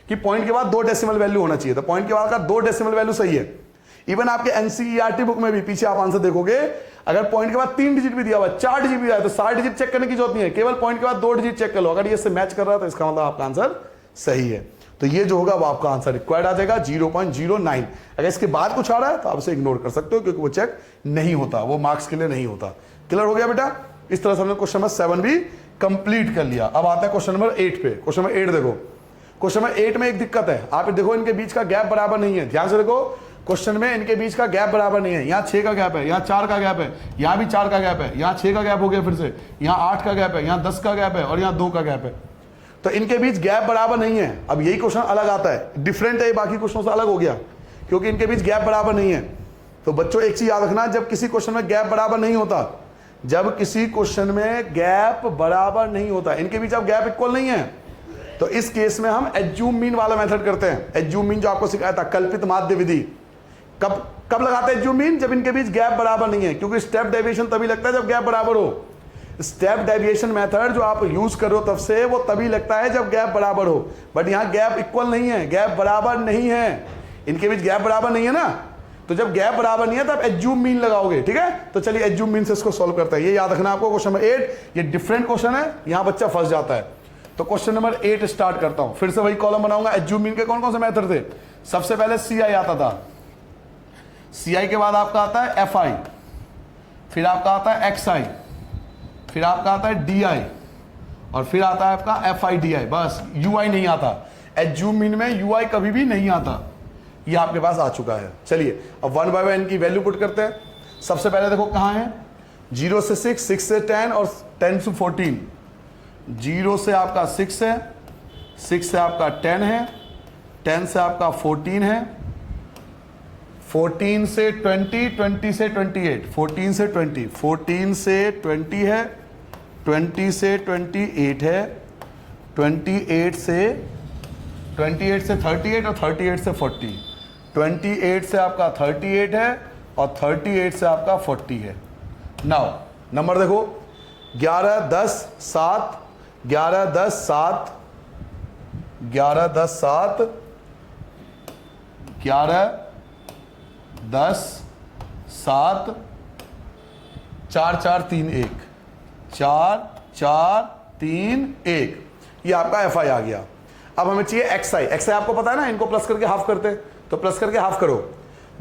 कि पॉइंट के बाद 2 डेसिमल वैल्यू होना चाहिए। तो पॉइंट के बाद का 2 डेसिमल वैल्यू सही है। इवन आपके एनसीईआरटी बुक में भी पीछे आप आंसर देखोगे, अगर पॉइंट के बाद 3 डिजिट भी दिया हुआ, 4 डिजिट भी दिया है, तो 4 डिजिट चेक करने की जरूरत नहीं है, केवल पॉइंट के बाद 2 डिजिट चेक कर लो। अगर ये से मैच कर रहा है तो इसका मतलब आपका आंसर सही है। तो ये जो होगा वो आपका आंसर रिक्वायर्ड आ जाएगा 0.09। अगर इसके बाद कुछ आ रहा है तो आप इसे इग्नोर कर सकते हो, क्योंकि वो चेक नहीं होता, वो मार्क्स के लिए नहीं होता। क्लियर हो गया बेटा? इस तरह से हमने क्वेश्चन नंबर 7 भी कंप्लीट कर लिया। अब आता है क्वेश्चन नंबर 8 पे। क्वेश्चन नंबर 8 देखो, क्वेश्चन नंबर 8 में एक दिक्कत है। आप देखो इनके बीच का गैप बराबर नहीं है, ध्यान से देखो, क्वेश्चन में इनके बीच का गैप बराबर नहीं है। यहाँ 6 का गैप है, यहाँ 4 का गैप है, यहाँ भी 4 का गैप है, यहाँ 6 का गैप हो गया, फिर से यहाँ 8 का गैप है, यहाँ 10 का गैप है और यहाँ 2 का गैप है। तो इनके बीच गैप बराबर नहीं है। अब यही क्वेश्चन अलग आता है, डिफरेंट है, बाकी क्वेश्चनों से अलग हो गया, क्योंकि इनके बीच गैप बराबर नहीं है। तो बच्चों एक चीज याद रखना, जब किसी क्वेश्चन में गैप बराबर नहीं होता, जब किसी क्वेश्चन में गैप बराबर नहीं होता, इनके बीच अब गैप इक्वल नहीं है, तो इस केस में हम एज्यूम मीन वाला मेथड करते हैं। एज्यूम मीन जो आपको सिखाया था, कल्पित माध्य विधि। कब लगाते हैं एज्यूम मीन? जब इनके बीच गैप बराबर नहीं है, क्योंकि स्टेप डेविएशन तभी लगता है जब गैप बराबर हो। स्टेप डेविएशन मेथड जो आप यूज कर रहे हो तब से, वो तभी लगता है जब गैप बराबर हो। बट यहां गैप इक्वल नहीं है, गैप बराबर नहीं है, इनके बीच गैप बराबर नहीं है ना। तो जब गैप बराबर नहीं है तब एज्यूम मीन लगाओगे, ठीक है? तो चलिए एज्यूम मीन से इसको सॉल्व करते हैं। ये याद रखना आपको, क्वेश्चन नंबर 8 ये डिफरेंट क्वेश्चन है, यहां बच्चा फंस जाता है। तो क्वेश्चन नंबर 8 स्टार्ट करता हूं, फिर से वही कॉलम बनाऊंगा। एज्यूम मीन के कौन कौन से मेथड थे? सबसे पहले सीआई आता था, सीआई के बाद आपका आता है एफआई, फिर आपका आता है एक्सआई, फिर आपका आता है डीआई, और फिर आता है आपका एफआईडीआई। बस यूआई नहीं आता। एज्यूम मीन में यूआई कभी भी नहीं आता, ये आपके पास आ चुका है। चलिए अब 1 बाय 1 की वैल्यू पुट करते हैं। सबसे पहले देखो कहां है, 0 से 6, 6 से 10 और 10 से 14। 0 से आपका 6 है, 6 से आपका 10 है, 10 से आपका 14 है, 14 से 20, 20 से 28, 14 से 20, 14 से 20 है, 20 से 28 है, 28 से 38 और 38 से 40, 28 से आपका 38 है और 38 से आपका 40 है। नाउ नंबर देखो, 11, 10, 7, 11, 10, 7, 11, 10, 7, 11, 10, 7, 4, 4, 3, 1, 4, 4, 3, 1, ये आपका एफ आई आ गया। अब हमें चाहिए एक्स आई। एक्स आई आपको पता है ना, इनको प्लस करके हाफ करते, तो प्लस करके हाफ करो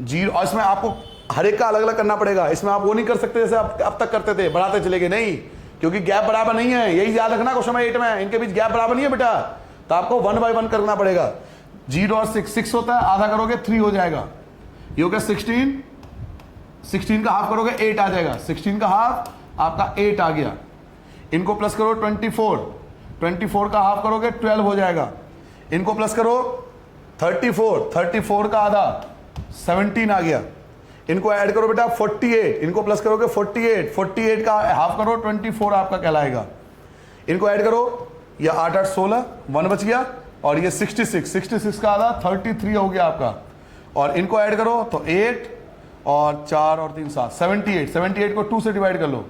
0। और इसमें आपको हर एक का अलग अलग करना पड़ेगा, इसमें आप वो नहीं कर सकते जैसे आप अब तक करते थे, बढ़ाते चले गए, नहीं, क्योंकि गैप बराबर नहीं है। यही याद रखना क्वेश्चन नंबर 8 में, इनके बीच गैप बराबर नहीं है बेटा, तो आपको 1 बाय 1 करना पड़ेगा। 0 और 6, 6 होता है, आधा करोगे 3 हो जाएगा, ये हो गया 16, 16 का हाफ करोगे 8 आ जाएगा, 16 का हाफ आपका 8 आ गया। इनको प्लस करो 24, 24 का हाफ करोगे 12 हो जाएगा। इनको प्लस करो 34, 34 का आधा 17 आ गया। इनको ऐड करो बेटा 48, इनको प्लस करोगे 48, 48 का हाफ करो 24 आपका कहलाएगा। इनको ऐड करो, ये 8, 8, 16, 1 बच गया, और ये 66, 66 का आधा 33 हो गया आपका। और इनको ऐड करो तो 8 और 4 और 3, 7, 78, 78 को 2 से डिवाइड कर लो,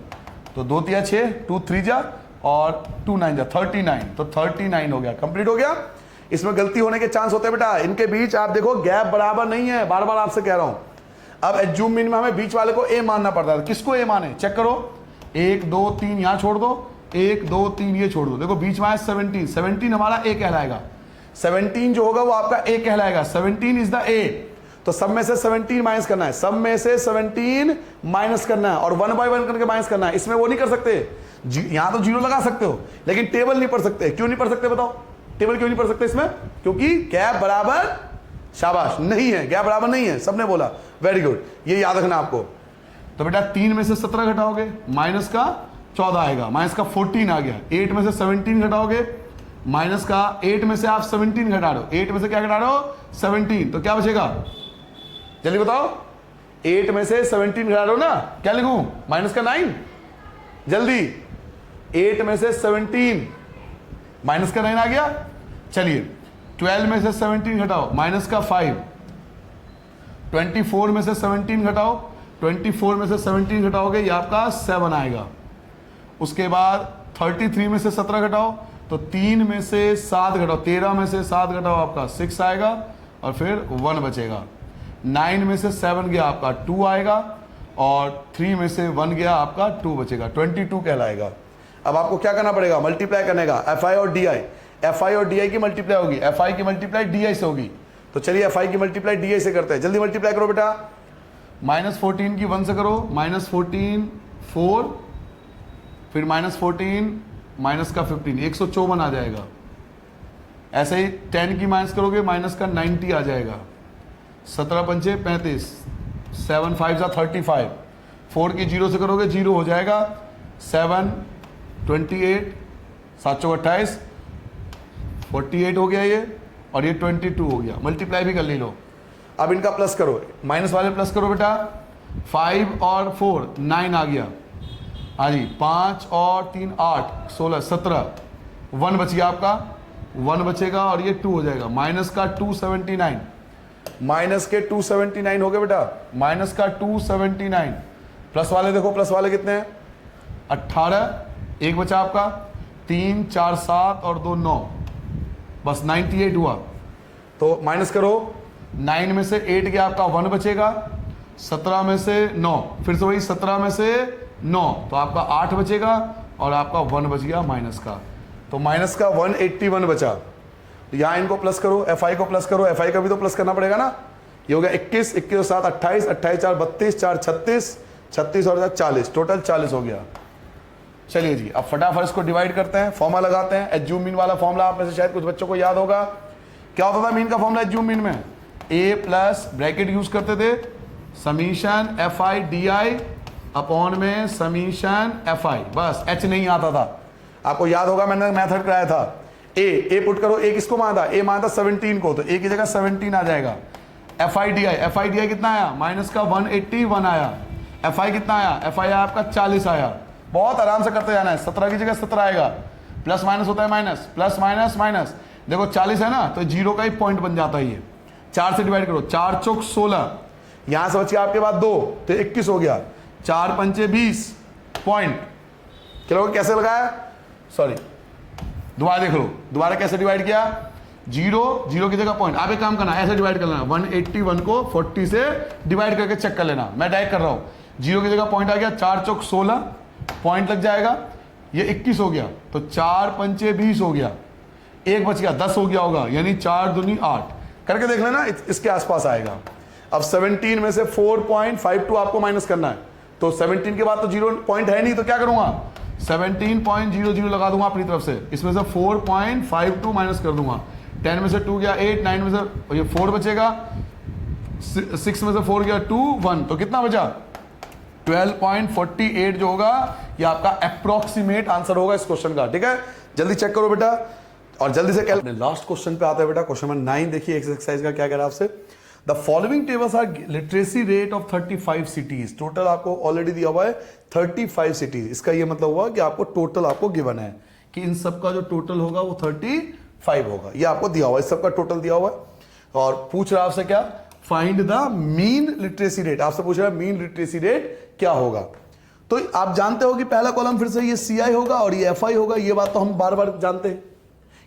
तो 2 तिया 6, 2 3 जा और 2 9 जा 39, तो 39 हो गया, कंप्लीट हो गया। इसमें गलती होने के चांस होते हैं बेटा, इनके बीच आप देखो गैप बराबर नहीं है, बार बार आपसे कह रहा हूं। अब एज्यूम मीन में हमें बीच वाले को ए मानना पड़ता है, किसको ए माने चेक करो, 1 2 3 यहां छोड़ दो, 1 2 3 ये छोड़ दो, देखो बीच में है 17, 17 हमारा ए कहलाएगा, 17 जो होगा वो आपका ए कहलाएगा, 17 इज द ए। तो सब में से 17 माइनस करना है, सब में से 17 माइनस करना है और 1 बाय 1 करके माइनस करना है। इसमें वो नहीं कर सकते, यहां तो 0 लगा सकते हो लेकिन टेबल नहीं पढ़ सकते। क्यों नहीं पढ़ सकते बताओ, टेबल क्यों नहीं पढ़ सकते इसमें? क्योंकि गैप बराबर, शाबाश, नहीं है, गैप बराबर नहीं है, सबने बोला, वेरी गुड, ये याद रखना आपको। तो बेटा 3 में से 17 घटाओगे, माइनस का 14 आएगा, माइनस का 14 आ गया। 8 में से 17 घटाओगे, माइनस का 8 में से आप 17 घटा रहे हो, 8 में से क्या घटा रहे हो 17, तो क्या बचेगा जल्दी बताओ, 8 में से 17 घटा दो ना, क्या लिखूं, माइनस का 9, जल्दी 8 में से 17 माइनस का 9 आ गया। चलिए 12 में से 17 घटाओ, माइनस का 5, 24 में से 17 घटाओ, 24 में से 17 घटाओगे ये आपका 7 आएगा। उसके बाद 33 में से 17 घटाओ तो 3 में से 7 घटाओ, 13 में से 7 घटाओ आपका 6 आएगा और फिर 1 बचेगा। 9 में से 7 गया आपका 2 आएगा और 3 में से 1 गया आपका 2 बचेगा, 22 कहलाएगा। अब आपको क्या करना पड़ेगा, मल्टीप्लाई करने का, एफ आई और डी आई। एफ आई और डी आई की मल्टीप्लाई होगी, एफ आई की मल्टीप्लाई डी आई से होगी। तो चलिए एफ आई की मल्टीप्लाई डी आई से करते हैं, जल्दी मल्टीप्लाई करो बेटा। -14 की 1 से करो, -14 4, फिर -14 माइनस का 15, 154 आ जाएगा। ऐसे ही 10 की माइनस करोगे, माइनस का 90 आ जाएगा। 17 पंचे 35, 7 5 35। 4 की 0 से करोगे 0 हो जाएगा। 7 28, 7 चौक 28, 48 हो गया ये, और ये 22 हो गया। मल्टीप्लाई भी कर ली लो। अब इनका प्लस करो, माइनस वाले प्लस करो बेटा। 5 और 4 9 आ गया। हाँ जी, 5 और 3 8, 16 17, 1 बच गया आपका, 1 बचेगा और ये 2 हो जाएगा। माइनस का 279, माइनस के 279 हो गए बेटा, माइनस का 279। प्लस वाले देखो, प्लस वाले कितने हैं, 18, 1 बचा आपका, 3 4 7 और 2 9, बस 98 हुआ। तो माइनस करो, 9 में से 8 गया आपका, 1 बचेगा। 17 में से 9, फिर से वही 17 में से 9, तो आपका 8 बचेगा और आपका 1 बच गया माइनस का। तो माइनस का 181 बचा। यहाँ इनको प्लस करो, एफ आई को प्लस करो, एफ आई का भी तो प्लस करना पड़ेगा ना। ये हो गया 21, 21 और 7 28, 28 4 32, 4 36, 36 और 40, टोटल 40 हो गया। चलिए जी, अब फटाफट इसको डिवाइड करते हैं, फॉर्मूला लगाते हैं। एज्यूम मीन वाला फॉर्मूला आप में से शायद कुछ बच्चों को याद होगा। क्या होता था मीन का फॉर्मूला एज्यूम मीन में, ए प्लस ब्रैकेट यूज करते थे, समीशन एफ आई डी आई अपॉन में समीशन एफ आई, बस एच नहीं आता था। आपको याद होगा मैंने मेथड कराया था। ए पुट करो, ए किसको माना था, ए माना था 17 को, तो ए की जगह 17 आ जाएगा। एफ आई डी आई कितना आया, माइनस का 181 आया। एफ आई कितना आया, एफ आई आपका 40 आया। बहुत आराम से करते जाना है, 17 की जगह 17 आएगा। प्लस माइनस होता है माइनस, प्लस माइनस माइनस, देखो 40 है ना, तो 0 का ही पॉइंट बन जाता है ये। 4 से डिवाइड करो, 4 चौक 16, यहां से बच गया आपके पास 2, तो 21 हो गया। 4 पंचे 20 पॉइंट। चलो कैसे लगाया, सॉरी दोबारा देख लो, दोबारा कैसे डिवाइड किया, 0 की जगह पॉइंट। आप एक काम करना, ऐसे डिवाइड कर लेना, 181 को 40 से डिवाइड करके चेक कर लेना। मैं डायरेक्ट कर रहा हूं, 0 की जगह पॉइंट आ गया, 4 चौक 16 पॉइंट लग जाएगा, ये 21 हो गया, तो 4 पंचे 20 हो गया, 1 बच गया, 10 हो गया होगा, यानी 4 दूनी 8 करके देख लेना, इसके आसपास आएगा। अब 17 में से 4.52 आपको माइनस करना है, तो 17 के बाद तो 0 पॉइंट है नहीं, तो क्या करूंगा, 17.00 लगा दूंगा अपनी तरफ से, इसमें से 4.52 माइनस कर दूंगा। 10 में से 2 गया 8, 9 में से ये 4 बचेगा, 6 में से 4 गया 2 1, तो कितना बचा 12.48 जो होगा ये आपका अप्रोक्सीमेट आंसर होगा इस क्वेश्चन का। ठीक है, जल्दी चेक करो बेटा और जल्दी से कैलकुलेट। लास्ट क्वेश्चन पे आता है बेटा, क्वेश्चन नंबर 9 देखिए एक्सरसाइज का क्या कह रहा है आपसे। The following tables are literacy rate of 35 cities. Total आपको ऑलरेडी दिया हुआ है 35 सिटीज। इसका ये मतलब हुआ कि आपको टोटल आपको गिवन है कि इन सब का जो टोटल होगा वो 35 होगा, ये आपको दिया हुआ है, इस सब का टोटल दिया हुआ है। और पूछ रहा है आपसे क्या, find the mean literacy rate. आपसे पूछ रहा है मीन लिटरेसी रेट क्या होगा। तो आप जानते हो कि पहला कॉलम फिर से ये CI होगा और ये FI होगा। ये बात तो हम बार बार जानते हैं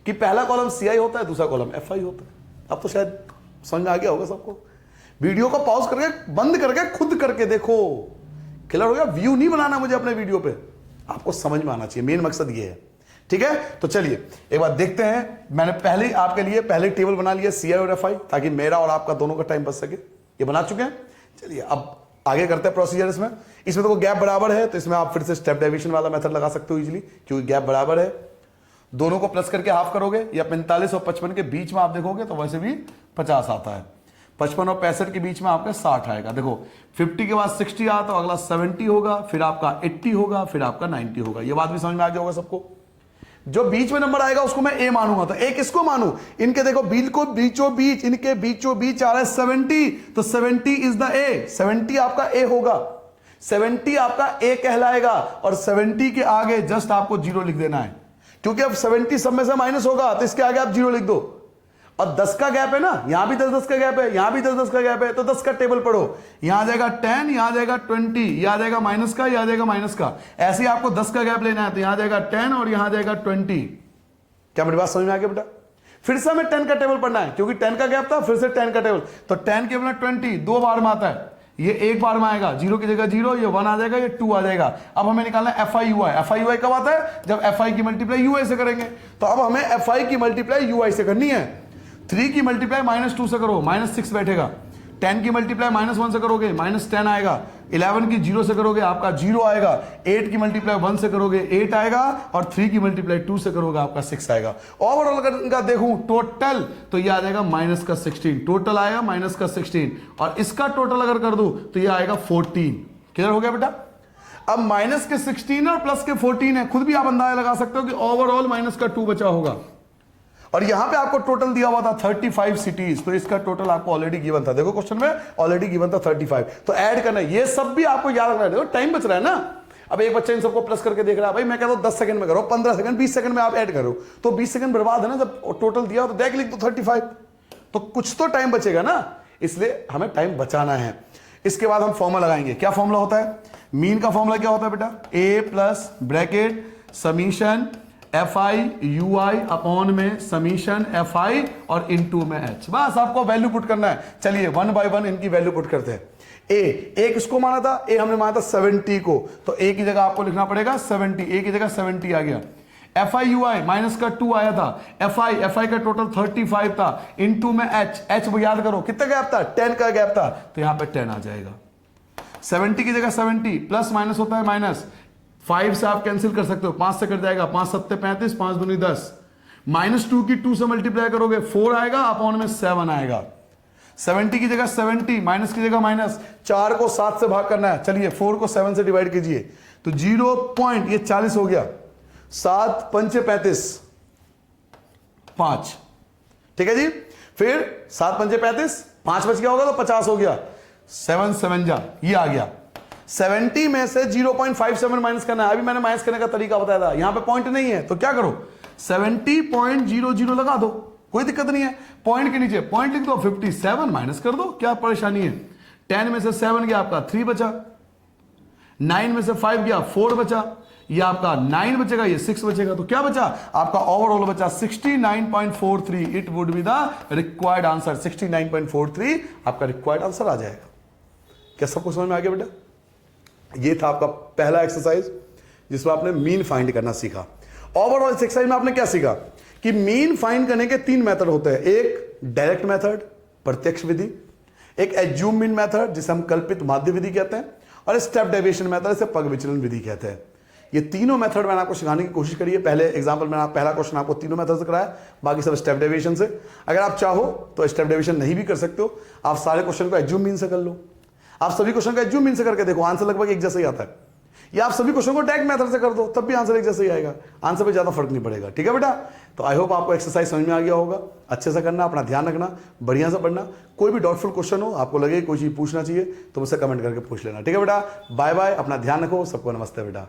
कि पहला कॉलम CI होता है, दूसरा कॉलम FI होता है। अब तो शायद समझ में आ गया होगा सबको। वीडियो को पॉज करके बंद करके खुद करके देखो, क्लियर हो गया। व्यू नहीं बनाना मुझे अपने वीडियो पे, आपको समझ में आना चाहिए, मेन मकसद ये है। ठीक है, तो चलिए एक बार देखते हैं। मैंने पहले आपके लिए पहले टेबल बना लिया CI और FI, ताकि मेरा और आपका दोनों का टाइम बच सके। ये बना चुके हैं। चलिए अब आगे करते हैं प्रोसीजर। इसमें तो गैप बराबर है, तो इसमें आप फिर से स्टेप डेविएशन वाला मेथड लगा सकते हो इजीली, क्योंकि गैप बराबर है। दोनों को प्लस करके हाफ करोगे, या 45 और 55 के बीच में आप देखोगे तो वैसे भी 50 आता है। 55 और 65 के बीच में आपका 60 आएगा। देखो 50 के बाद 60 आता तो अगला 70 होगा, फिर आपका 80 होगा, फिर आपका 90 होगा। ये बात भी समझ में आ गया होगा सबको। जो बीच में नंबर आएगा उसको मैं ए मानूंगा। तो ए किसको मानू? इनके देखो बीचों बीच, इनके बीचों बीच आ रहा है 70, तो 70 इज द ए, 70 आपका ए होगा, 70 आपका ए कहलाएगा। और 70 के आगे जस्ट आपको 0 लिख देना है, क्योंकि अब 70 सब में से माइनस होगा, तो इसके आगे आप 0 लिख दो। और 10 का गैप है ना, यहां भी 10-10 का गैप है, यहां भी 10-10 का गैप है, तो 10 का टेबल पढ़ो, यहां आ जाएगा 10, यहां आ जाएगा 20, यहां आ जाएगा माइनस का, यहां आ जाएगा माइनस का। ऐसे ही आपको 10 का गैप लेना है, तो यहां आ जाएगा 10 और यहां आ जाएगा 20। क्या मेरी बात समझ में आ गया बेटा? फिर से हमें 10 का टेबल पढ़ना है, क्योंकि 10 का गैप था, फिर से 10 का टेबल। तो 10 के बना 20 दो बार में आता है, ये एक बार में आएगा, 0 की जगह 0, ये 1 आ जाएगा, ये 2 आ जाएगा। अब हमें निकालना है F I U I. F I U I कब आता है? जब एफ आई की मल्टीप्लाई यू आई से करेंगे। तो अब हमें एफ आई की मल्टीप्लाई यू आई से करनी है। 3 की मल्टीप्लाई -2 से करो, -6 बैठेगा। 10 की मल्टीप्लाई -1 से करोगे, -10 आएगा। 11 की 0 से करोगे, आपका 0 आएगा। 8 की मल्टीप्लाई 1 से करोगे, 8 आएगा। और 3 की मल्टीप्लाई 2 से करोगे, आपका 6 आएगा। ओवरऑल अगर इनका देखूं टोटल, तो ये आ जाएगा -16, टोटल आएगा -16। और इसका टोटल अगर कर दूं तो ये आएगा 14। क्लियर हो गया बेटा? अब माइनस के 16 और प्लस के 14 है, खुद भी आप अंदाजा लगा सकते हो कि ओवरऑल माइनस का 2 बचा होगा। और यहां पे आपको टोटल दिया हुआ था 35 सिटीज, तो इसका टोटल आपको ऑलरेडी गिवन था। देखो क्वेश्चन में ऑलरेडी गिवन था 35, तो ऐड करना है। ये सब भी आपको याद रखना है, देखो टाइम बच रहा है ना। अब एक बच्चा इन सबको प्लस करके देख रहा है, भाई मैं कहता हूं 10 सेकंड में करो, 15 सेकंड, 20 सेकंड में आप ऐड करो, तो 20 सेकंड बर्बाद है ना। जब टोटल दिया तो देख लिख दो 35, तो कुछ तो टाइम बचेगा ना, इसलिए हमें टाइम बचाना है। इसके बाद हम फॉर्मूला लगाएंगे। क्या फॉर्मूला होता है? मीन का फॉर्मूला क्या होता है बेटा? A plus bracket summation F I U I upon में समीशन एफ आई और इनटू में एच। बस आपको वैल्यू पुट करना है। चलिए 1 बाय 1 इनकी वैल्यू पुट करते हैं। ए किसको माना था? ए हमने माना था 70 को, तो ए की जगह आपको लिखना पड़ेगा 70, ए की जगह 70 आ गया। F I U I minus का 2 आया था। एफ आई का टोटल 35 था, इनटू में एच वो याद करो कितना गैप था? 10 का गैप था, तो यहां पे 10 आ जाएगा। 70 की जगह 70, प्लस माइनस होता है माइनस, 5 से आप कैंसिल कर सकते हो, 5 से कट जाएगा, 5 7 35, 5 दूनी 10, -2 की 2 से मल्टीप्लाई करोगे 4 आएगा, अपॉन में 7 आएगा। 70 की जगह 70, माइनस की जगह माइनस, 4 को 7 से भाग करना है। चलिए 4 को 7 से डिवाइड कीजिए, तो 0 पॉइंट, ये 40 हो गया। 7 पंचे 35, 5, ठीक है जी। फिर 7 पंचे 35, 5 बच गया होगा तो 50 हो गया। 7 7 जा, ये आ गया। 70 में से 0.57 माइनस करना है। अभी मैंने माइनस करने का तरीका बताया था, यहां पे पॉइंट नहीं है, तो क्या करो 70.00 लगा दो, कोई दिक्कत नहीं है। पॉइंट के नीचे पॉइंट लिख दो, 57 माइनस कर दो, क्या परेशानी है। 10 में से 7 गया, आपका 3 बचा। 9 में से 5 गया, 4 बचा। ये आपका 9 बचेगा, ये 6 बचेगा, तो क्या बचा? आपका ओवरऑल बचा 69.43। It would be the required answer. 69.43 आपका रिक्वायर्ड आंसर आ जाएगा। क्या सबको समझ में आ गया बेटा? ये था आपका पहला एक्सरसाइज, जिसमें आपने मीन फाइंड करना सीखा। ओवरऑल इस एक्सरसाइज में आपने क्या सीखा कि मीन फाइंड करने के 3 मेथड होते हैं। एक डायरेक्ट मेथड, प्रत्यक्ष विधि, एक एज्यूम मीन मेथड जिसे हम कल्पित माध्य विधि कहते हैं, और स्टेप डेविएशन मेथड जिसे पग विचलन विधि कहते हैं। ये तीनों मेथड मैंने आपको सिखाने की कोशिश करी है। पहले एग्जांपल में पहला क्वेश्चन आपको तीनों मेथड से कराया, बाकी सब स्टेप डेविएशन से। अगर आप चाहो तो स्टेप डेविएशन नहीं भी कर सकते हो, आप सारे क्वेश्चन को एज्यूम मीन से कर लो। आप सभी क्वेश्चन का एज्यूम मीन से करके देखो, आंसर लगभग एक जैसा ही आता है। या आप सभी क्वेश्चन को डायरेक्ट मेथड से कर दो, तब भी आंसर एक जैसा ही आएगा, आंसर पे ज्यादा फर्क नहीं पड़ेगा। ठीक है बेटा? तो आई होप आपको एक्सरसाइज समझ में आ गया होगा। अच्छे से करना, अपना ध्यान रखना, बढ़िया से पढ़ना। कोई भी डाउटफुल क्वेश्चन हो, आपको लगे कोई चीज पूछना चाहिए, तो मुझसे कमेंट करके पूछ लेना। ठीक है बेटा? बाय बाय, अपना ध्यान रखो, सबको नमस्ते बेटा।